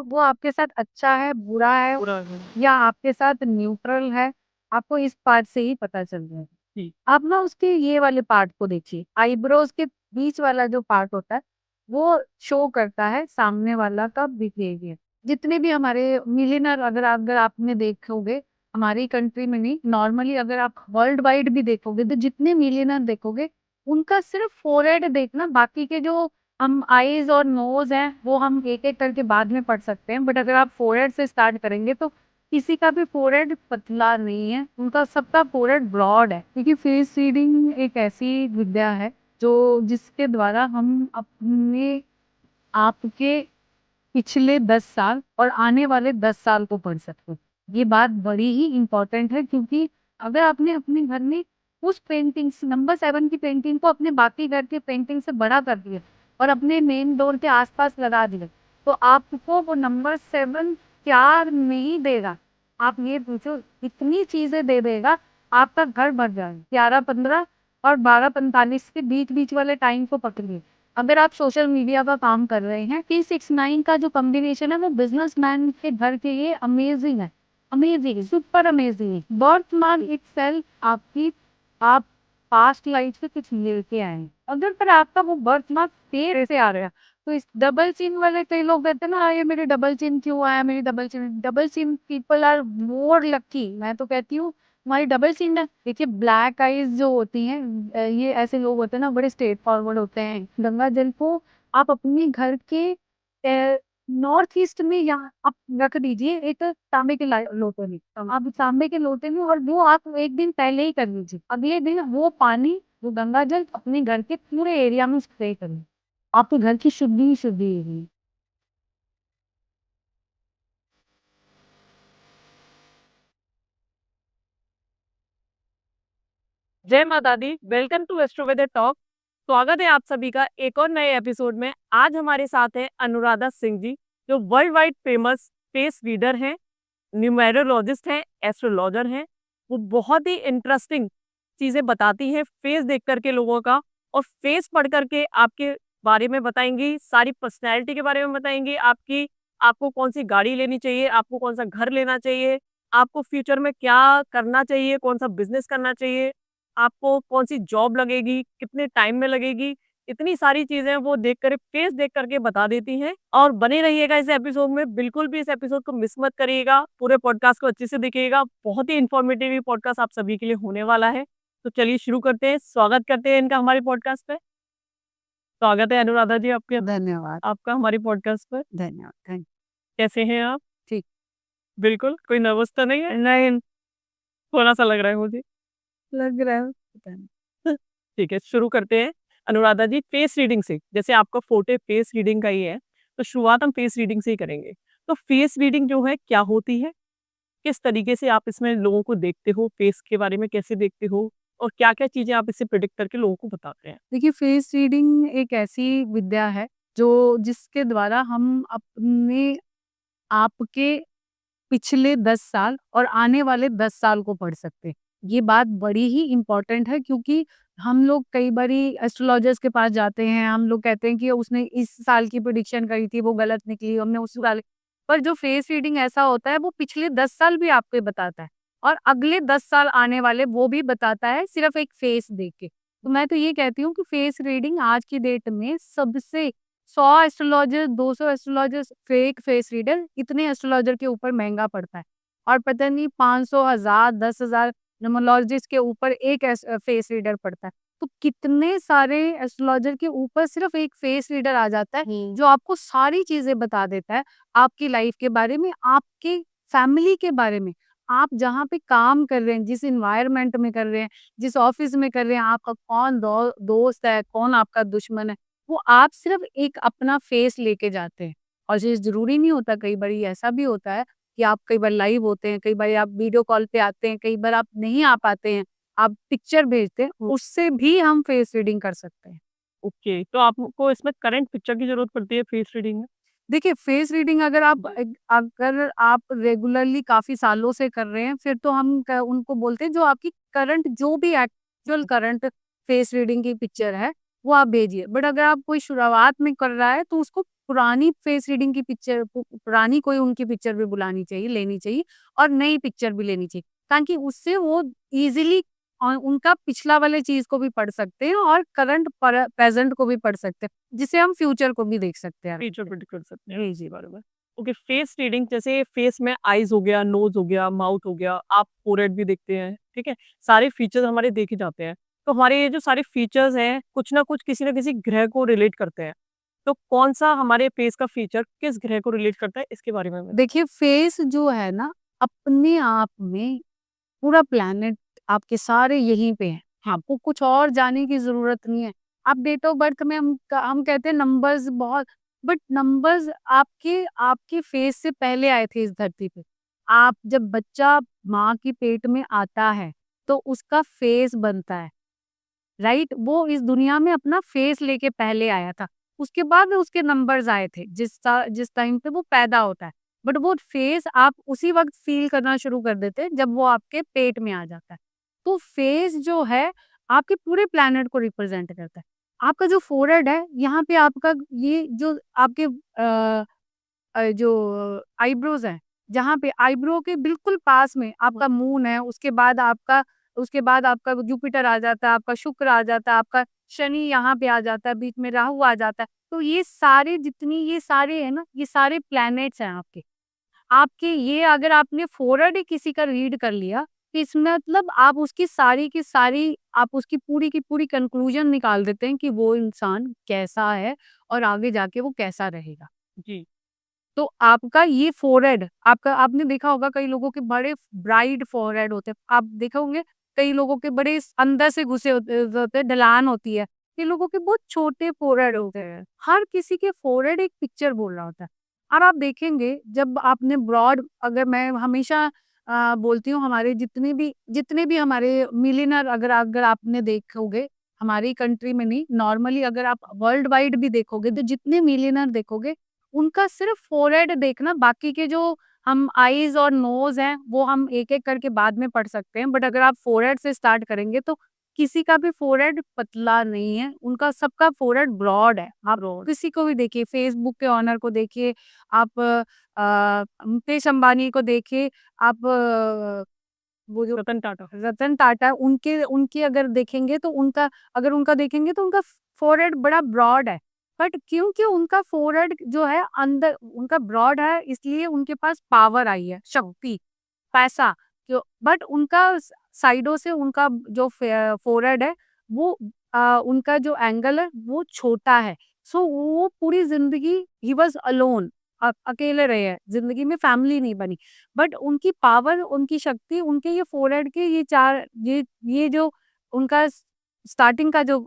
वो आपके साथ अच्छा है, बुरा है पूरा है। या आपके साथ न्यूट्रल है, आपको इस पार्ट से ही पता चल जाएगा। जी। आप ना उसके ये वाले पार्ट को देखिए, आईब्रोज के बीच वाला जो पार्ट होता है, वो शो करता है सामने वाला का बिहेवियर। जितने भी हमारे मिलियनर अगर अगर आपने देखोगे, हमारी कंट्री में नहीं, नॉर्मली अगर आप वर्ल्ड वाइड भी देखोगे, तो जितने मिलियनर देखोगे, उनका सिर्फ फोरहेड देखना, बाकी के जो हम आईज और नोज हैं, वो हम एक-एक करके बाद में पढ़ सकते हैं। बट अगर आप फोरहेड से स्टार्ट करेंगे, तो किसी का भी फोरहेड पतला नहीं है, उनका सबका फोरहेड ब्रॉड है। क्योंकि फेस रीडिंग एक ऐसी विद्या है, जो जिसके द्वारा हम अपने आपके पिछले 10 साल और आने वाले 10 साल को पढ़ सकते हैं। ये बात बड़ी ही इम्पोर्टेंट है, क्योंकि अगर आपने अपने घर में उस पेंटिंग्स नंबर 7 की पेंटिंग को अपने बाकी घर की पेंटिंग से बड़ा कर दिया और अपने मेन डोर के आस-पास लगा दिया, तो आपको वो नंबर 7 क्या नहीं देगा। आप ये पूछो, इतनी चीज़ें दे देगा, आपका घर भर जाएगा। 11:15 और 12:45 के बीच-बीच वाले टाइम को पकड़िए। अगर आप सोशल मीडिया का काम कर रहे हैं, P69 का जो कॉम्बिनेशन है, वो बिजनेसमैन के घर के लिए अमेजिंग है, अमेजिंग, सुपर अमेजिंग है। बर्थ मार्क इटसेल्फ आपकी आप पास्ट लाइफ से कुछ लेके आए हैं। अगर पर आपका वो बर्थ मार्क पेड़ से आ रहा है, तो इस डबल चिन वाले कई लोग कहते हैं ना, ये मेरे डबल चिन क्यों आया, मेरी double chin people are more lucky. मैं तो कहती हूँ हमारी डबल चिन है। देखिए ब्लैक आईज जो होती हैं, ये ऐसे लोग होते हैं ना, बड़े स्ट्रेट फॉरवर्ड होते हैं। गंगा जल को आप अपने घर के नॉर्थ ईस्ट में यहाँ आप रख दीजिए, एक तांबे के लोटे में। आप तांबे के लोटे में, और वो आप एक दिन पहले ही कर लीजिए। अगले दिन वो पानी, वो गंगा जल अपने घर के पूरे एरिया में स्प्रे करिए। आपके घर की शुद्धि ही शुद्धि होगी। जय माता दी, वेलकम टू एस्ट्रोवेदर टॉक। स्वागत है आप सभी का एक और नए एपिसोड में। आज हमारे साथ है अनुराधा सिंह जी, जो world wide famous face reader हैं, न्यूमेरोलॉजिस्ट हैं, एस्ट्रोलॉजर हैं। वो बहुत ही इंटरेस्टिंग चीजें बताती हैं फेस देख करके लोगों का, और फेस पढ़ करके आपके बारे में बताएंगी, सारी पर्सनैलिटी के बारे में बताएंगी, आपको कौन सी गाड़ी लेनी चाहिए, आपको कौन सा घर लेना चाहिए, आपको फ्यूचर में क्या करना चाहिए, कौन सा बिजनेस करना चाहिए, आपको कौन सी जॉब लगेगी, कितने टाइम में लगेगी। इतनी सारी चीजें वो देख कर, फेस देख करके बता देती हैं। और बने रहिएगा इस एपिसोड में, बिल्कुल भी इस एपिसोड को मिस मत करिएगा, पूरे पॉडकास्ट को अच्छे से देखिएगा। बहुत ही इंफॉर्मेटिव पॉडकास्ट आप सभी के लिए होने वाला है। तो चलिए शुरू करते हैं, स्वागत करते हैं इनका हमारे पॉडकास्ट पे। स्वागत है अनुराधा जी आपके, धन्यवाद। आपका हमारे पॉडकास्ट पर। धन्यवाद। थैंक कैसे हैं आप? ठीक। बिल्कुल, कोई नर्वस तो नहीं है? नहीं, थोड़ा सा लग रहा है मुझे। लग रहा है, पता नहीं। ठीक है, शुरू करते हैं। अनुराधा जी, फेस रीडिंग से, जैसे आपका फोटो फेस रीडिंग का ही है, तो शुरुआत हम फेस रीडिंग से ही करेंगे। तो फेस रीडिंग जो है क्या होती है, किस तरीके से आप इसमें लोगों को देखते हो, फेस के बारे में कैसे देखते हो, और क्या क्या चीजें आप इससे प्रिडिक्ट करके लोगों को बताते हैं? देखिए, फेस रीडिंग एक ऐसी विद्या है, जो जिसके द्वारा हम अपने आपके पिछले 10 साल और आने वाले 10 साल को पढ़ सकते हैं। ये बात बड़ी ही इम्पोर्टेंट है, क्योंकि हम लोग कई बारी एस्ट्रोलॉजर्स के पास जाते हैं, हम लोग कहते हैं कि उसने इस साल की प्रेडिक्शन करी थी, वो गलत निकली, हमने उस साल। पर जो फेस रीडिंग ऐसा होता है, वो पिछले 10 साल भी आपको बताता है और अगले 10 साल आने वाले वो भी बताता है, सिर्फ एक फेस देख के। तो मैं तो ये कहती हूँ कि फेस रीडिंग आज की डेट में सबसे 100 astrologer, 200 astrologer, fake face reader, इतने एस्ट्रोलॉजर के ऊपर महँगा पड़ता है। और पता नहीं 500, 1000, 10,000 न्यूमरोलॉजिस्ट के ऊपर एक फेस रीडर पड़ता है। तो कितने सारे एस्ट्रोलॉजर के ऊपर सिर्फ एक फेस रीडर आ जाता है, जो आपको सारी चीज़ें बता देता है, आपकी लाइफ के बारे में, आपके फैमिली के बारे में, आप जहाँ पे काम कर रहे हैं, जिस एनवायरनमेंट में कर रहे हैं, जिस ऑफ़िस में कर रहे हैं, आपका कौन दोस्त है, कौन आपका दुश्मन है। वो आप सिर्फ एक अपना फेस लेके जाते हैं। और ये ज़रूरी नहीं होता, कई बारी ऐसा भी होता है कि आप कई बार लाइव होते हैं, कई बार आप वीडियो कॉल पे आते हैं, कई बार आप नहीं आ पाते हैं, आप पिक्चर भेजते हैं, उससे भी हम फेस रीडिंग कर सकते हैं। ओके, तो आपको इसमें करंट पिक्चर की जरूरत पड़ती है फेस रीडिंग में? देखिए, फेस रीडिंग अगर आप रेगुलरली काफ़ी सालों से कर रहे हैं, फिर तो हम क उनको बोलते हैं, जो आपकी करंट जो भी एक्चुअल करंट फेस रीडिंग की पिक्चर है, वो आप भेजिए। बट अगर आप कोई शुरुआत में कर रहा है, तो उसको पुरानी फेस रीडिंग की पिक्चर पुरानी कोई उनकी पिक्चर भी बुलानी चाहिए, लेनी चाहिए और नई पिक्चर भी लेनी चाहिए, ताकि उससे वो ईज़िली उनका पिछला वाले चीज़ को भी पढ़ सकते हैं और करंट प्रेज़ेंट को भी पढ़ सकते हैं, जिससे हम फ्यूचर को भी देख सकते हैं। फीचर प्रिडिक्ट कर सकते हैं। जी, जी। बराबर। ओके, फेस रीडिंग जैसे फेस में आईज़ हो गया, नोज़ हो गया, माउथ हो गया, आप फोरहेड भी देखते हैं, ठीक है? सारे फीचर्स हमारे देखे जाते हैं। तो हमारे ये जो सारे फीचर्स हैं, कुछ ना कुछ किसी न किसी ग्रह को रिलेट करते हैं। तो कौन-सा हमारे फेस का फीचर किस ग्रह को रिलेट करता है, इसके बारे में हमें देखिए फेस जो है ना, अपने आप में पूरा प्लैनेट आपके सारे यहीं पे हैं। आपको कुछ और जाने की ज़रूरत नहीं है। आप डेट ऑफ बर्थ में हम कहते हैं नंबर्स बहुत, बट नंबर्स आपके आपके फेस से पहले आए थे इस धरती पे। आप जब बच्चा माँ के पेट में आता है, तो उसका फेस बनता है, राइट? वो इस दुनिया में अपना फेस लेके पहले आया था। उसके बाद उसके नंबर्स आए थे, जिस टाइम पे वो पैदा होता है। बट वो फेस आप उसी वक़्त फ़ील करना शुरू कर देते हैं जब वो आपके पेट में आ जाता है। तो फेस जो है, आपके पूरे प्लैनेट को रिप्रेज़ेंट करता है। आपका जो फ़ोरहेड है, यहाँ पे आपका ये जो आपके जो आईब्रोज़ हैं, जहाँ पे आईब्रो के बिल्कुल पास में आपका मून है, उसके बाद आपका जुपिटर आ जाता है, आपका शुक्र आ जाता है, आपका शनि यहाँ पे आ जाता है, बीच में राहु आ जाता है। तो ये सारे हैं ना, ये सारे प्लैनेट्स हैं आपके। आपके ये अगर आपने फ़ोरहेड ही किसी का रीड कर लिया, तो इसमें मतलब आप उसकी सारी की सारी आप उसकी पूरी की पूरी कंक्लूज़न निकाल देते हैं कि वो इंसान कैसा है और आगे जाके वो कैसा रहेगा। जी, तो आपका ये फ़ोरहेड आपका आपने देखा होगा कई लोगों के बड़े ब्राइट फ़ोरहेड होते हैं। आप देखे होंगे कई लोगों के बड़े अंदर से घुसे होते हैं, ढलान होती है। कई लोगों के बहुत छोटे फ़ोरहेड होते हैं। हर किसी के फ़ोरहेड एक पिक्चर बोल रहा होता है। और आप देखेंगे जब आपने ब्रॉड अगर मैं हमेशा बोलती हूँ हमारे जितने भी हमारे मिलियनेयर अगर आपने देखोगे, हमारी कंट्री में नहीं, नॉर्मली अगर आप वर्ल्ड वाइड भी देखोगे तो जितने मिलियनेयर देखोगे उनका सिर्फ फोरहेड देखना, बाकी के जो हम आईज़ और नोज़ हैं, वो हम एक-एक करके बाद में पढ़ सकते हैं। बट अगर आप फोरहेड से स्टार्ट करेंगे तो किसी का भी फोरहेड पतला नहीं है, उनका सबका फोरहेड ब्रॉड है। आप ब्रॉड। किसी को भी देखिए, फेसबुक के ओनर को देखिए, आप मुकेश अंबानी को देखिए, आप वो जो रतन टाटा। रतन टाटा उनके उनकी अगर देखेंगे तो उनका देखेंगे तो उनका फोरहेड बड़ा ब्रॉड है। बट क्योंकि उनका फोरहेड जो है अंदर उनका ब्रॉड है इसलिए उनके पास पावर आई है, शक्ति, पैसा। क्यों बट उनका साइडों से उनका जो फोरहेड है वो उनका जो एंगल है वो छोटा है। सो वो पूरी ज़िंदगी ही वाज़ अलोन, अकेले रहे हैं, ज़िंदगी में फैमिली नहीं बनी। बट उनकी पावर, उनकी शक्ति, उनके ये फोरहेड के ये जो उनका स्टार्टिंग का जो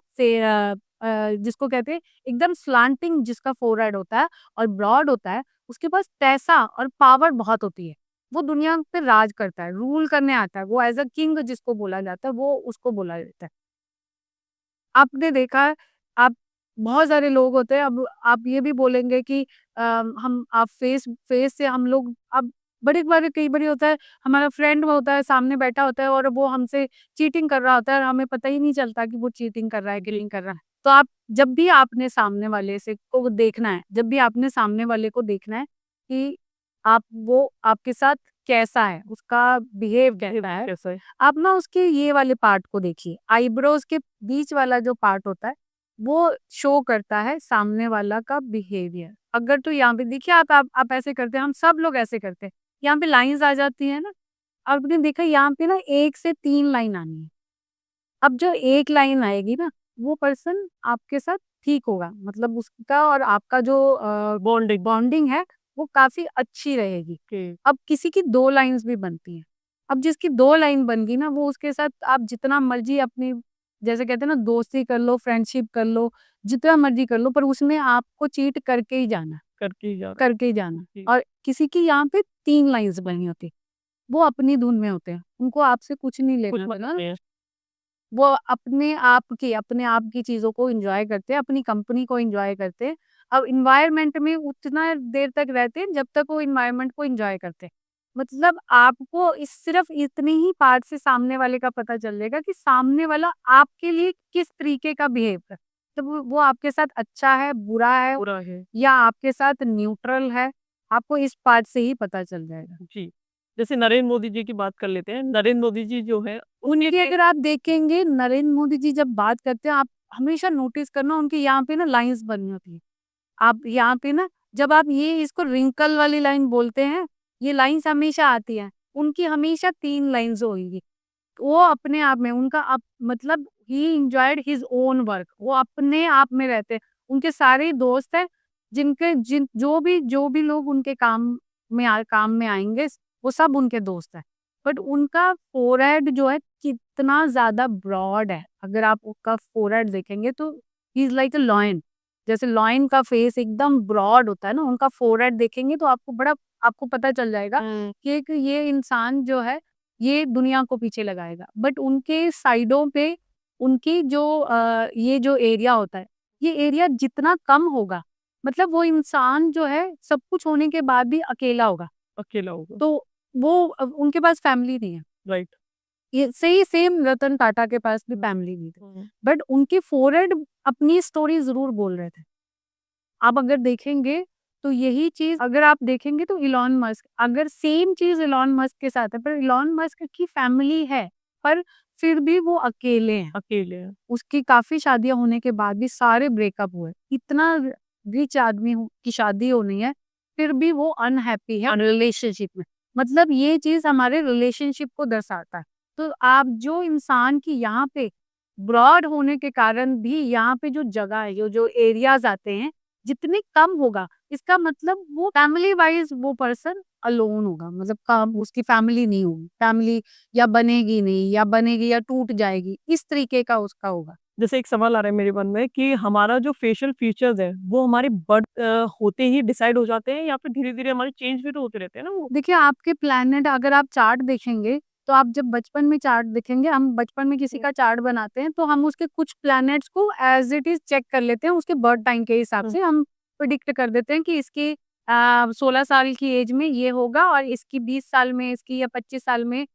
जिसको कहते हैं एकदम स्लांटिंग जिसका फोरहेड होता है और ब्रॉड होता है, उसके पास पैसा और पावर बहुत होती है। वो दुनिया पे राज करता है, रूल करने आता है, वो एज़ अ किंग जिसको बोला जाता है, वो उसको बोला जाता है। आपने देखा है, आप बहुत सारे लोग होते हैं, अब आप ये भी बोलेंगे कि हम आप फेस से हम लोग अब बड़े-बड़े कई बारी होता है, हमारा फ्रेंड होता है, सामने बैठा होता है और वो हमसे चीटिंग कर रहा होता है और हमें पता ही नहीं चलता कि वो चीटिंग कर रहा है कि नहीं कर रहा है। तो आप जब भी आपने सामने वाले से को देखना है, जब भी आपने सामने वाले को देखना है कि वो आपके साथ कैसा है, उसका बिहेव कैसा है, कैसा है? आप ना उसके ये वाले पार्ट को देखिए, आईब्रोज के बीच वाला जो पार्ट होता है, वो शो करता है सामने वाला का बिहेवियर। अगर तो यहाँ पे देखिए आप ऐसे करते हैं, हम सब लोग ऐसे करते हैं। यहाँ पे लाइन्स आ जाती है ना, आपने देखा यहाँ पे ना 1 से 3 लाइन आनी है। अब जो 1 लाइन आएगी ना, वो पर्सन आपके साथ ठीक होगा। मतलब उसका और आपका जो बॉन्डिंग। बॉन्डिंग है, वो काफ़ी अच्छी रहेगी। ओके। अब किसी की 2 लाइन्स भी बनती हैं। अब जिसकी 2 लाइन बन गई ना, वो उसके साथ आप जितना मर्ज़ी अपनी जैसे कहते हैं ना दोस्ती कर लो, फ्रेंडशिप कर लो, जितना मर्ज़ी कर लो, पर उसने आपको चीट करके ही जाना है, करके ही जा रहा करके ही जाना है। है। और किसी की यहाँ पे 3 लाइन्स बनी होती, वो अपनी धुन में होते हैं। उनको आपसे कुछ नहीं कुछ लेना-देना। मतलब नहीं है। वो अपने आप की चीज़ों को एन्जॉय करते हैं, अपनी कंपनी को एन्जॉय करते हैं। अब एनवायरनमेंट में उतना देर तक रहते हैं जब तक वो एनवायरनमेंट को एन्जॉय करते हैं। मतलब आपको इस सिर्फ़ इतने ही पार्ट से सामने वाले का पता चल जाएगा कि सामने वाला आपके लिए किस तरीके का बिहेव कर मतलब वो आपके साथ अच्छा है, बुरा है पूरा है। या आपके साथ न्यूट्रल है, आपको इस पार्ट से ही पता चल जाएगा। जी। जैसे नरेंद्र मोदी जी की बात कर लेते हैं। नरेंद्र मोदी जी जो है उन्हीं कि के अगर आप देखेंगे नरेंद्र मोदी जी जब बात करते हैं, आप हमेशा नोटिस करना उनके यहाँ पे ना लाइन्स बनी होती है। आप यहाँ पे ना जब आप ये इसको रिंकल वाली लाइन बोलते हैं, ये लाइन्स हमेशा आती हैं। उनकी हमेशा 3 लाइन्स होंगी। वो अपने आप में उनका मतलब ही एन्जॉयड हिज ओन वर्क, वो अपने आप में रहते हैं। उनके सारे दोस्त हैं जिनके जिन जो भी लोग उनके काम में आएँगे, वो सब उनके दोस्त हैं। बट उनका फोरहेड जो है कितना ज़्यादा ब्रॉड है। अगर आप उसका फोरहेड देखेंगे तो he is like a lion. जैसे लॉयन का फेस एकदम ब्रॉड होता है ना, उनका फोरहेड देखेंगे तो आपको पता चल जाएगा कि एक ये इंसान जो है ये दुनिया को पीछे लगाएगा। बट उनके साइडों पे उनकी ये जो एरिया होता है, ये एरिया जितना कम होगा, मतलब वो इंसान जो है सब कुछ होने के बाद भी अकेला होगा। अकेला होगा। तो वो उनके पास फैमिली नहीं है। राइट। ये सही सेम रतन टाटा के पास भी फैमिली नहीं थी। बट उनके फोरहेड अपनी स्टोरी ज़रूर बोल रहे थे। आप अगर देखेंगे तो यही चीज़ अगर आप देखेंगे तो इलॉन मस्क अगर सेम चीज़ इलॉन मस्क के साथ है, पर इलॉन मस्क की फैमिली है, पर फिर भी वो अकेले हैं। अकेले हैं। उसकी काफ़ी शादियाँ होने के बाद भी सारे ब्रेकअप हुए। इतना रिच आदमी की शादी होनी है, फिर भी वो अनहैप्पी है रिलेशनशिप में। मतलब ये चीज़ हमारे रिलेशनशिप को दर्शाता है। तो आप जो इंसान की यहाँ पे ब्रॉड होने के कारण भी यहाँ पे जो जगह है, जो एरियाज़ आते हैं, जितने कम होगा, इसका मतलब वो फैमिली वाइज़ वो पर्सन अलोन होगा। मतलब कम उसकी फैमिली नहीं होगी। फैमिली या बनेगी नहीं या बनेगी या टूट जाएगी, इस तरीके का उसका होगा। जैसे एक सवाल आ रहा है मेरे मन में कि हमारा जो फेशियल फीचर्स है वो हमारे बर्थ होते ही डिसाइड हो जाते हैं या फिर धीरे-धीरे हमारे चेंज भी तो होते रहते हैं ना वो? देखिए, आपके प्लैनेट अगर आप चार्ट देखेंगे, तो आप जब बचपन में चार्ट देखेंगे, हम बचपन में किसी का चार्ट बनाते हैं, तो हम उसके कुछ प्लैनेट्स को एज़ इट इज़ चेक कर लेते हैं, उसके बर्थ टाइम के हिसाब से हम प्रेडिक्ट कर देते हैं कि इसकी 16 साल की एज में ये होगा और इसकी 20 साल में इसकी या 25 साल में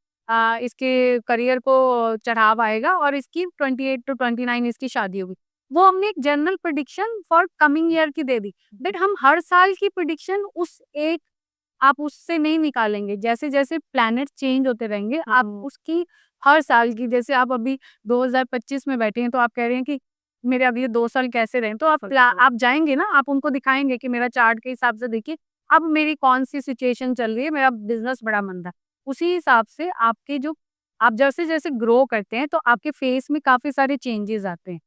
इसके करियर को चढ़ाव आएगा और इसकी 28 टू 29 इसकी शादी होगी। वो हमने एक general prediction for coming year की दे दी। बट हम हर साल की प्रेडिक्शन उस एक आप उससे नहीं निकालेंगे। जैसे-जैसे प्लैनेट चेंज होते रहेंगे, आप उसकी हर साल की जैसे आप अभी 2025 में बैठे हैं, तो आप कह रहे हैं कि मेरे अब ये 2 साल कैसे रहे? तो आप जाएँगे ना, आप उनको दिखाएँगे कि मेरा चार्ट के हिसाब से देखिए, अब मेरी कौन-सी सिचुएशन चल रही है, मेरा बिज़नेस बड़ा मंदा है। उसी हिसाब से आपके जो आप जैसे-जैसे ग्रो करते हैं, तो आपके फेस में काफ़ी सारे चेंजेज़ आते हैं।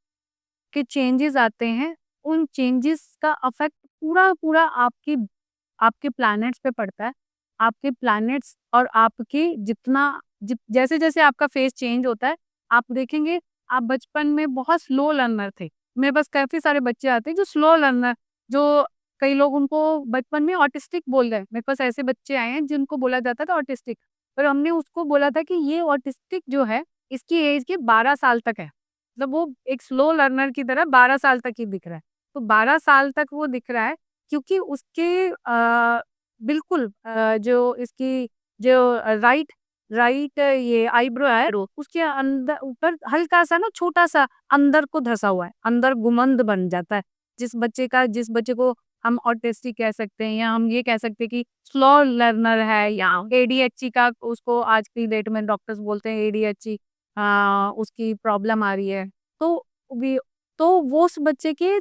के चेंजेज़ आते हैं, उन चेंजेज़ का इफ़ेक्ट पूरा-पूरा आपके प्लैनेट्स पे पड़ता है। आपके प्लैनेट्स और आपके जितना जैसे-जैसे आपका फेस चेंज होता है, आप देखेंगे आप बचपन में बहुत स्लो लर्नर थे। मेरे पास काफ़ी सारे बच्चे आते हैं जो स्लो लर्नर जो कई लोग उनको बचपन में ऑटिस्टिक बोल रहे हैं। मेरे पास ऐसे बच्चे आए हैं जिनको बोला जाता था ऑटिस्टिक, पर हमने उसको बोला था कि ये ऑटिस्टिक जो है, इसकी एज के 12 साल तक है। मतलब वो एक स्लो लर्नर की तरह 12 साल तक ही दिख रहा है। तो 12 साल तक वो दिख रहा है क्योंकि उसके बिल्कुल जो इसकी जो राइट राइट ये आईब्रो है उसके अंदर ऊपर हल्का-सा ना छोटा-सा अंदर को धँसा हुआ है, अंदर गुमंद बन जाता है। जिस बच्चे को हम ऑटिस्टिक कह सकते हैं या हम ये कह सकते हैं कि स्लो लर्नर है या एडीएचडी का उसको आज की डेट में डॉक्टर्स बोलते हैं एडीएचडी उसकी प्रॉब्लम आ रही है। तो वी तो वो उस बच्चे के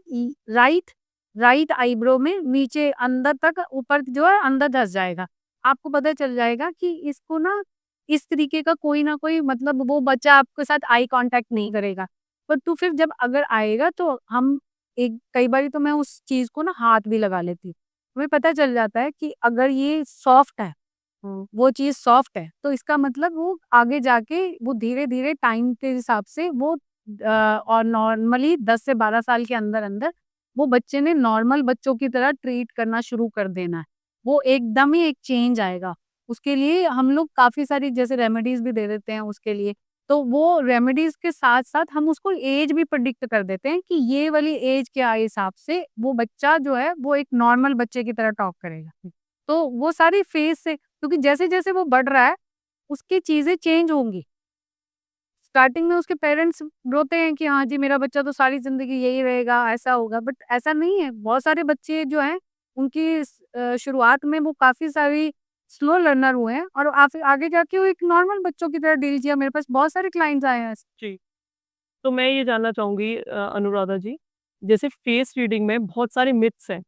राइट राइट आईब्रो में नीचे अंदर तक ऊपर जो है अंदर धँस जाएगा। आपको पता चल जाएगा कि इसको ना इस तरीके का कोई ना कोई मतलब वो बच्चा आपके साथ आई कॉन्टैक्ट नहीं करेगा। पर तो फिर जब अगर आएगा तो हम एक कई बारी तो मैं उस चीज़ को ना हाथ भी लगा लेती हूँ। हमें पता चल जाता है कि अगर ये सॉफ्ट है वो चीज़ सॉफ्ट है, तो इसका मतलब वो आगे जाके वो धीरे-धीरे टाइम के हिसाब से और नॉर्मली 10 से 12 साल के अंदर-अंदर वो बच्चे ने नॉर्मल बच्चों की तरह ट्रीट करना शुरू कर देना है। वो एकदम ही एक चेंज आएगा। उसके लिए हम लोग काफ़ी सारी जैसे रेमेडीज़ भी दे देते हैं उसके लिए। तो वो रेमेडीज़ के साथ-साथ हम उसको एज भी प्रेडिक्ट कर देते हैं कि ये वाली एज के हिसाब से वो बच्चा जो है वो एक नॉर्मल बच्चे की तरह टॉक करेगा। तो वो सारी फेज़ से क्योंकि जैसे-जैसे वो बढ़ रहा है, उसकी चीज़ें चेंज होंगी। स्टार्टिंग में उसके पेरेंट्स रोते हैं कि हाँ जी मेरा बच्चा तो सारी ज़िंदगी यही रहेगा, ऐसा होगा, बट ऐसा नहीं है। बहुत सारे बच्चे जो हैं उनकी शुरुआत में वो काफ़ी सारी स्लो लर्नर हुए हैं और आगे जाके वो एक नॉर्मल बच्चों की तरह डील किया। मेरे पास बहुत सारे क्लाइंट्स आए हैं ऐसे। जी। तो मैं ये जानना चाहूँगी अनुराधा जी, जैसे फेस रीडिंग में बहुत सारे मिथ्स हैं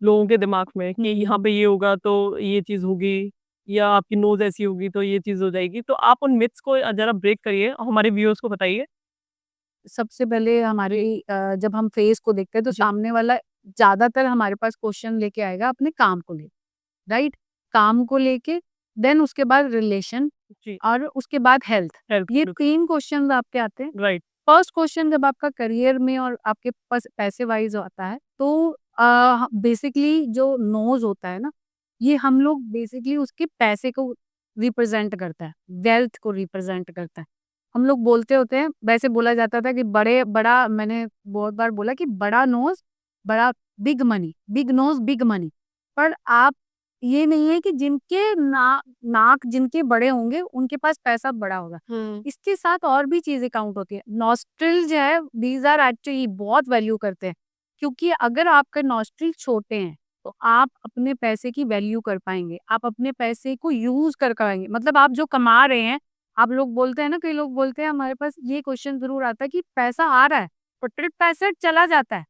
लोगों के दिमाग में कि यहाँ पे ये होगा तो ये चीज़ होगी या आपकी नोज़ ऐसी होगी तो ये चीज़ हो जाएगी। तो आप उन मिथ्स को ज़रा ब्रेक करिए और हमारे व्यूअर्स को बताइए। सबसे पहले हमारी जब हम फेस को देखते हैं तो सामने वाला ज़्यादातर हमारे पास क्वेश्चन लेके आएगा अपने काम को लेके, राइट? काम को लेके, देन उसके बाद रिलेशन जी, और उसके बाद हेल्थ। हेल्प ये बिल्कुल, 3 क्वेश्चन आपके आते हैं। राइट। फर्स्ट क्वेश्चन जब आपका करियर में और आपके पास पैसे वाइज़ आता है तो बेसिकली जो नोज़ होता है ना, ये हम लोग बेसिकली उसके पैसे को रिप्रेज़ेंट करता है, वेल्थ को रिप्रेज़ेंट करता है। हम लोग बोलते होते हैं, वैसे बोला जाता था कि मैंने बहुत बार बोला कि बड़ा नोज़, बड़ा बिग नोज़, बिग मनी। पर आप ये नहीं है कि जिनके नाक जिनके बड़े होंगे, उनके पास पैसा बड़ा होगा। हुँ। इसके साथ और भी चीज़ें काउंट होती हैं। नॉस्ट्रिल जो है, दीज़ आर एक्चुअली बहुत वैल्यू करते हैं, क्योंकि अगर आपके नॉस्ट्रिल छोटे हैं, तो आप अपने पैसे की वैल्यू कर पाएँगे। आप अपने पैसे को यूज़ कर पाएँगे। मतलब आप जो कमा रहे हैं, आप लोग बोलते हैं ना, कई लोग बोलते हैं, हमारे पास ये क्वेश्चन ज़रूर आता है कि पैसा आ रहा है, और फिर पैसा चला जाता है।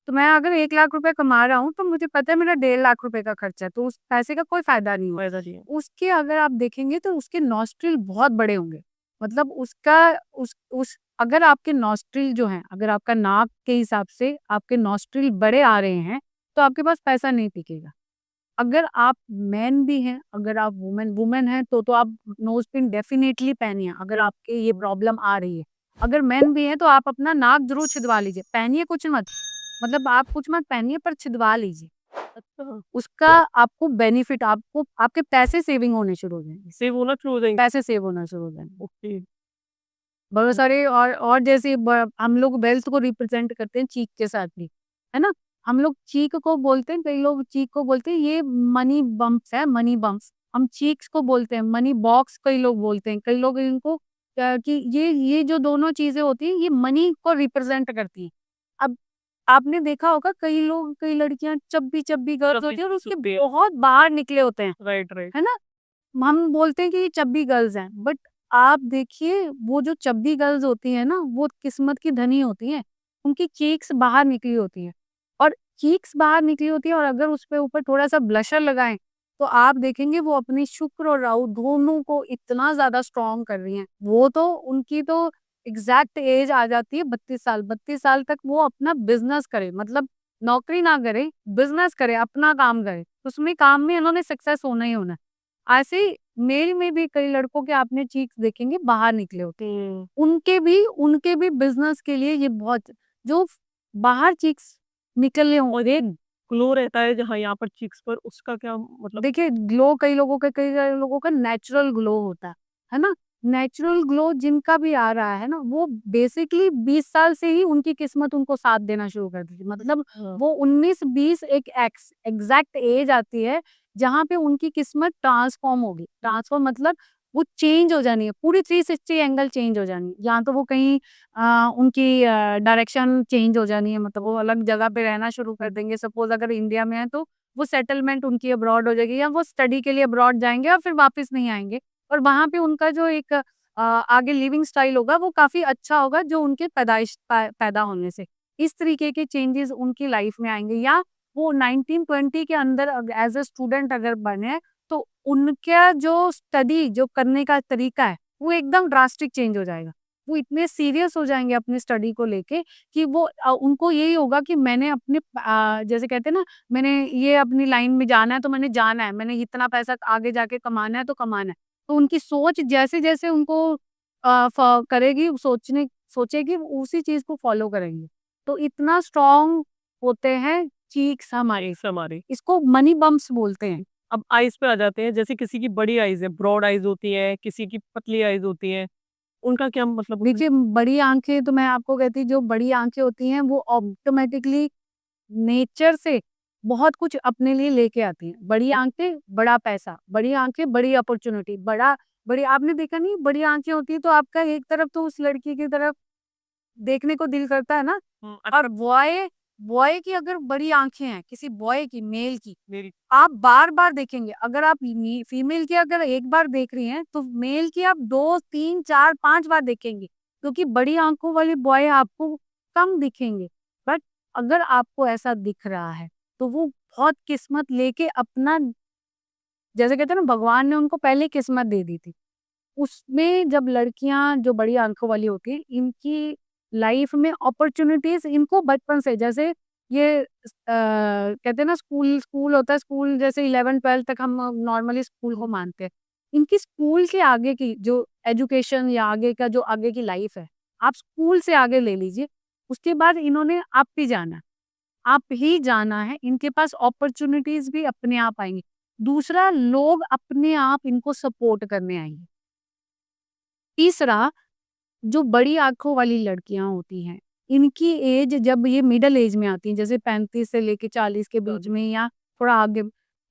तो मैं अगर 1 लाख रुपए कमा रहा हूँ, तो मुझे पता है मेरा 1.5 लाख रुपए का खर्चा है, तो उस पैसे का कोई फ़ायदा नहीं होगा। फ़ायदा नहीं है। उसके अगर आप देखेंगे तो उसके नॉस्ट्रिल बहुत बड़े होंगे। मतलब उसका उस अगर आपके नॉस्ट्रिल जो हैं, अगर आपका नाक के हिसाब से आपके नॉस्ट्रिल बड़े आ रहे हैं, तो आपके पास पैसा नहीं टिकेगा। अगर आप मेन भी हैं, अगर आप वुमेन वुमेन हैं तो आप नोज़ पिन डेफ़िनेटली पहनिए, अगर आपके ये प्रॉब्लम आ रही है। अगर मेन भी हैं तो आप अपना नाक ज़रूर छिदवा लीजिए, पहनिए कुछ मत, मतलब आप कुछ मत पहनिए पर छिदवा लीजिए। अच्छा, उसका आपको बेनिफिट, आपको आपके पैसे सेविंग होने शुरू हो जाएँगे, सेव होना शुरू हो जाएँगे। पैसे सेव होना शुरू हो जाएँगे। ओके। बहुत सारे और जैसे ब हम लोग वेल्थ को रिप्रेज़ेंट करते हैं चीक के साथ भी, है ना? हम लोग चीक को बोलते हैं, कई लोग चीक को बोलते हैं ये मनी बम्प्स है, मनी बम्प्स। हम चीक्स को बोलते हैं, मनी बॉक्स कई लोग बोलते हैं। कई लोग इनको कि ये जो दोनों चीज़ें होती हैं, ये मनी को रिप्रेज़ेंट करती हैं। अब आपने देखा होगा कई लड़कियाँ चब्बी-चब्बी गर्ल्स चब्बी होती हैं और उसके चुप्पी है। बहुत बाहर निकले होते हैं, राइट, राइट। है ना? हम बोलते हैं कि ये चब्बी गर्ल्स हैं, बट आप देखिए वो जो चब्बी गर्ल्स होती हैं ना, वो किस्मत की धनी होती हैं। उनकी चीक्स बाहर निकली होती हैं, और चीक्स बाहर निकली होती है, और अगर उसपे ऊपर थोड़ा-सा ब्लशर लगाएँ, तो आप देखेंगे वो अपनी शुक्र और राहु दोनों को इतना ज़्यादा स्ट्रॉन्ग कर रही हैं। वो तो उनकी तो एग्ज़ैक्ट एज आ जाती है 32 साल। 32 साल तक वो अपना बिज़नेस करे, मतलब नौकरी ना करे, बिज़नेस करे, अपना काम करे। उसमें काम में उन्होंने सक्सेस होना ही होना है। ऐसे ही मेल में भी कई लड़कों के आपने चीक्स देखेंगे बाहर निकले होते हैं। हुँ। उनके भी बिज़नेस के लिए ये बहुत, जो बाहर चीक्स निकले हों, और एक ग्लो रहता है जहाँ यहाँ पर चीक्स पर उसका क्या मतलब? देखिए ग्लो कई सारे लोगों का नेचुरल ग्लो होता है ना? नेचुरल ग्लो जिनका भी आ रहा है ना, वो बेसिकली 20 साल से ही उनकी किस्मत उनको साथ देना शुरू कर देती है। मतलब हाँ। वो 19-20 एक एग्ज़ैक्ट एज आती है, जहाँ पे उनकी किस्मत ट्रांसफ़ॉर्म होगी। ट्रांसफ़ॉर्म मतलब वो चेंज हो जानी है, पूरी 360 एंगल चेंज हो जानी है। या तो वो कहीं उनकी डायरेक्शन चेंज हो जानी है, मतलब वो अलग जगह पे रहना शुरू कर देंगे। सपोज़ अगर इंडिया में है तो वो सेटलमेंट उनकी अब्रॉड हो जाएगी, या वो स्टडी के लिए अब्रॉड जाएँगे और फिर वापस नहीं आएँगे। और वहाँ पे उनका जो एक आगे लिविंग स्टाइल होगा वो काफ़ी अच्छा होगा, जो उनके पैदा होने से। इस तरीके के चेंजेज़ उनकी लाइफ में आएँगे, या वो 1920 के अंदर एज़ अ स्टूडेंट अगर बने हैं, तो उनका जो स्टडी जो करने का तरीका है, वो एकदम ड्रास्टिक चेंज हो जाएगा। वो इतने सीरियस हो जाएँगे अपनी स्टडी को लेके कि वो उनको यही होगा कि मैंने अपने जैसे कहते हैं ना, मैंने ये अपनी लाइन में जाना है तो मैंने जाना है, मैंने इतना पैसा आगे जाके कमाना है तो कमाना है। तो उनकी सोच जैसे-जैसे उनको फ करेगी सोचेगी, वो उसी चीज़ को फ़ॉलो करेंगे। तो इतना स्ट्रॉन्ग होते हैं चीक्स हमारे, चीक्स हमारी। इसको मनी बम्प्स बोलते हैं। अब आइज़ पे आ जाते हैं, जैसे किसी की बड़ी आइज़ है, ब्रॉड आइज़ होती है, किसी की पतली आइज़ होती है, उनका क्या मतलब होता है? देखिए बड़ी आँखें तो मैं आपको कहती जो बड़ी आँखें होती हैं वो ऑटोमैटिकली नेचर से बहुत कुछ अपने लिए लेके आती हैं। बड़ी आँखें, बड़ा पैसा, बड़ी आँखें, बड़ी अपॉर्च्युनिटी, बड़ा बड़ी आपने देखा नहीं, बड़ी आँखें होती है तो आपका एक तरफ तो उस लड़की की तरफ देखने को दिल करता है ना। और बॉय बॉय की अगर बड़ी आँखें हैं, किसी बॉय की, मेल की, मेरी आप बार-बार देखेंगे। अगर आप फीमेल की अगर एक बार देख रही हैं, तो मेल की आप 2, 3, 4, 5 बार देखेंगी, क्योंकि बड़ी आँखों वाले बॉय आपको कम दिखेंगे। बट अगर आपको ऐसा दिख रहा है, तो वो बहुत किस्मत लेके अपना, जैसे कहते हैं ना, भगवान ने उनको पहले किस्मत दे दी थी। उसमें जब लड़कियाँ जो बड़ी आँखों वाली होती हैं, इनकी लाइफ में अपॉर्च्युनिटीज़ इनको बचपन से, जैसे ये कहते हैं ना, स्कूल स्कूल होता है, स्कूल जैसे 11-12 तक हम नॉर्मली स्कूल को मानते हैं। इनकी स्कूल के आगे की जो एजुकेशन या आगे का जो आगे की लाइफ है, आप स्कूल से आगे ले लीजिए, उसके बाद इन्होंने आप ही जाना है, इनके पास अपॉर्च्युनिटीज़ भी अपने आप आएँगी। दूसरा, लोग अपने आप इनको सपोर्ट करने आएँगे। तीसरा, जो बड़ी आँखों वाली लड़कियाँ होती हैं, इनकी एज जब ये मिडल एज में आती हैं, जैसे 35 से लेके 40 के बीच में या थोड़ा आगे,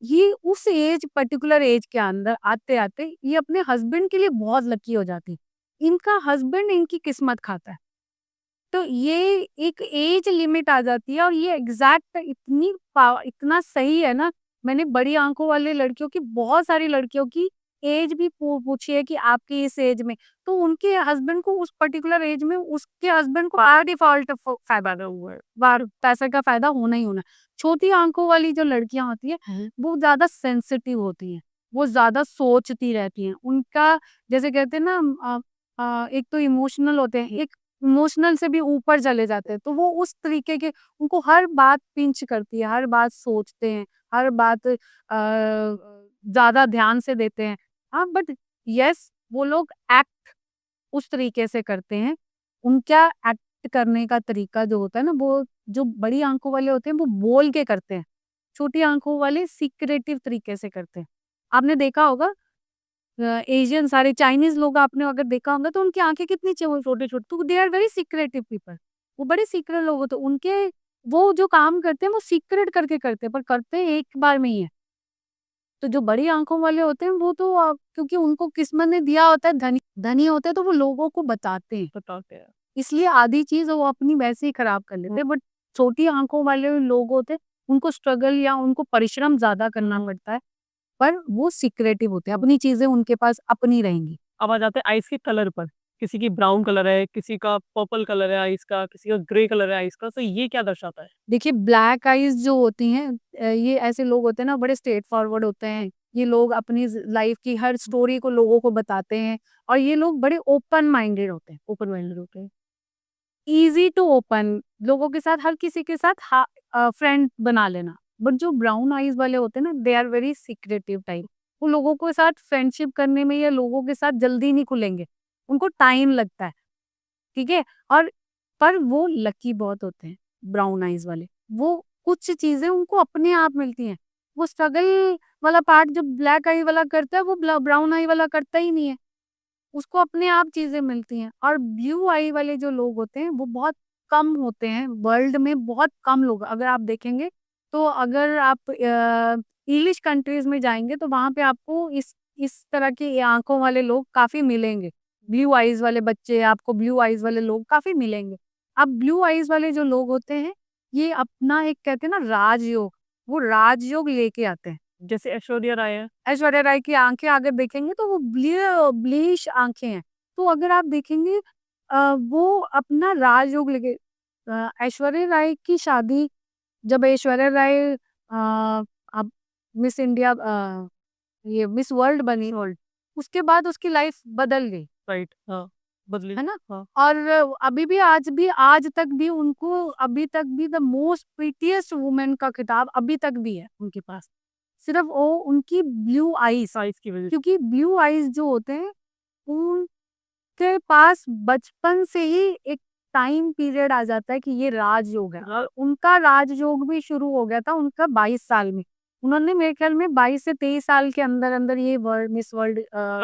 ये उस एज पर्टिकुलर एज के अंदर आते-आते ये अपने हस्बैंड के लिए बहुत लकी हो जाती हैं। इनका हस्बैंड इनकी किस्मत खाता है। तो ये एक एज लिमिट आ जाती है, और ये एग्ज़ैक्ट इतना सही है ना, मैंने बड़ी आँखों वाले लड़कियों की, बहुत सारी लड़कियों की एज भी पूछी है कि आपकी इस एज में, तो उनके हस्बैंड को उस पर्टिकुलर एज में उसके हस्बैंड को बाय डिफ़ॉल्ट फ़ायदा हुआ है, बार पैसे का फ़ायदा होना ही होना है। छोटी आँखों वाली जो लड़कियाँ होती हैं, वो ज़्यादा सेंसिटिव होती हैं, वो ज़्यादा सोचती रहती हैं। उनका, जैसे कहते हैं ना, एक तो इमोशनल होते हैं, एक इमोशनल से भी ऊपर चले जाते हैं, तो वो उस तरीके के, उनको हर बात पिंच करती है, हर बात सोचते हैं, हर बात ज़्यादा ध्यान से देते हैं। हाँ, बट येस, वो लोग एक्ट उस तरीके से करते हैं। उनका एक्ट करने का तरीका जो होता है ना, वो जो बड़ी आँखों वाले होते हैं, वो बोल के करते हैं। छोटी आँखों वाले सीक्रेटिव तरीके से करते हैं। आपने देखा होगा, एशियन सारे चाइनीज़ लोग आपने अगर देखा होगा, तो उनकी आँखें कितनी छोटी-छोटी, तो they are very secretive people. वो बड़े सीक्रेट लोग होते हैं। उनके, वो जो काम करते हैं वो सीक्रेट करके करते हैं, पर करते एक बार में ही है। तो जो बड़ी आँखों वाले होते हैं, वो तो क्योंकि उनको किस्मत ने दिया होता है, धनी धनी होते हैं, तो वो लोगों को बताते हैं। बताते हैं। इसलिए आधी चीज़ वो अपनी वैसे ही खराब कर लेते हैं। बट छोटी आँखों वाले लोग होते हैं, उनको स्ट्रगल या उनको परिश्रम ज़्यादा करना पड़ता है, पर वो सीक्रेटिव होते हैं, अपनी चीज़ें उनके पास अपनी रहेंगी। अब आ जाते हैं आइस के कलर पर। किसी की ब्राउन कलर है, किसी का पर्पल कलर है आइस का, किसी का ग्रे कलर है आइस का, तो ये क्या दर्शाता है? देखिए, ब्लैक आइज़ जो होती हैं, ये ऐसे लोग होते हैं ना, बड़े स्ट्रेट फॉरवर्ड होते हैं। ये लोग अपनी लाइफ की हर स्टोरी को लोगों को बताते हैं, और ये लोग बड़े ओपन माइंडेड होते हैं। ईज़ी टू ओपन, लोगों के साथ, हर किसी के साथ फ्रेंड बना लेना। बट जो ब्राउन आइज़ वाले होते हैं ना, they are very secretive type. वो लोगों के साथ फ्रेंडशिप करने में या लोगों के साथ जल्दी नहीं खुलेंगे, उनको टाइम लगता है। ठीक है? और पर वो लकी बहुत होते हैं, ब्राउन आइज़ वाले। वो कुछ चीज़ें उनको अपने आप मिलती हैं। वो स्ट्रगल वाला पार्ट जो ब्लैक आई वाला करता है, वो ब्राउन आई वाला करता ही नहीं है। उसको अपने आप चीज़ें मिलती हैं। और ब्लू आई वाले जो लोग होते हैं, वो बहुत कम होते हैं, वर्ल्ड में बहुत कम लोग, अगर आप देखेंगे, तो अगर आप इंग्लिश कंट्रीज़ में जाएँगे, तो वहाँ पे आपको इस तरह की आँखों वाले लोग काफ़ी मिलेंगे। ब्लू आइज़ वाले बच्चे, आपको ब्लू आइज़ वाले लोग काफ़ी मिलेंगे। अब ब्लू आइज़ वाले जो लोग होते हैं, ये अपना एक, कहते हैं ना, राजयोग, वो राजयोग लेके आते हैं। जैसे ऐश्वर्या राय है। ऐश्वर्या राय की आँखें अगर देखेंगे, तो वो ब्लैश आँखें हैं। तो अगर आप देखेंगे, वो अपना राजयोग लेके, ऐश्वर्या राय की शादी, जब ऐश्वर्या राय अब मिस इंडिया, ये मिस वर्ल्ड बनी, उसके बाद उसकी लाइफ बदल गई, राइट, हाँ, बदली। है ना? हाँ, और अभी भी, आज तक भी उनको, अभी तक भी द मोस्ट प्रीटीएस्ट वुमन का खिताब अभी तक भी है उनके पास। सिर्फ वो उनकी ब्लू आईज़, साइज़ की वज़ह से। क्योंकि ब्लू आईज़ जो होते हैं, उनके पास बचपन से ही एक टाइम पीरियड आ जाता है कि ये राजयोग है, और उनका राजयोग भी शुरू हो गया था उनका 22 साल में। उन्होंने मेरे ख्याल में 22 से 23 साल के अंदर-अंदर ये मिस वर्ल्ड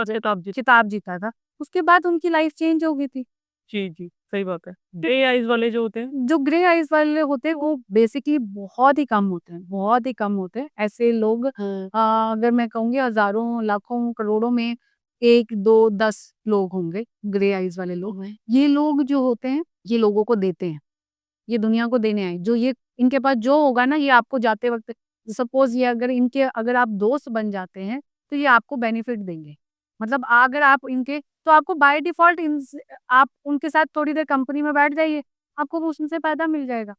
खिताब जीत खिताब जीता था। उसके बाद उनकी लाइफ चेंज हो गई थी। जी, जी, सही बात है। ग्रे आइज़ वाले जो होते हैं, जो ग्रे आइज़ वाले होते हैं, वो बेसिकली बहुत ही कम होते हैं, ऐसे लोग, अगर मैं कहूँगी हज़ारों, लाखों, करोड़ों में 1, 2, 10 लोग होंगे ग्रे आईज वाले लोग। ये लोग जो होते हैं, ये लोगों को देते हैं, ये दुनिया को देने आए। जो ये इनके पास जो होगा ना, ये आपको जाते वक़्त, सपोज़ ये अगर आप दोस्त बन जाते हैं, तो ये आपको बेनिफिट देंगे। मतलब अगर आप इनके, तो आपको बाय डिफ़ॉल्ट आप उनके साथ थोड़ी देर कंपनी में बैठ जाइए, आपको वो उनसे फ़ायदा मिल जाएगा।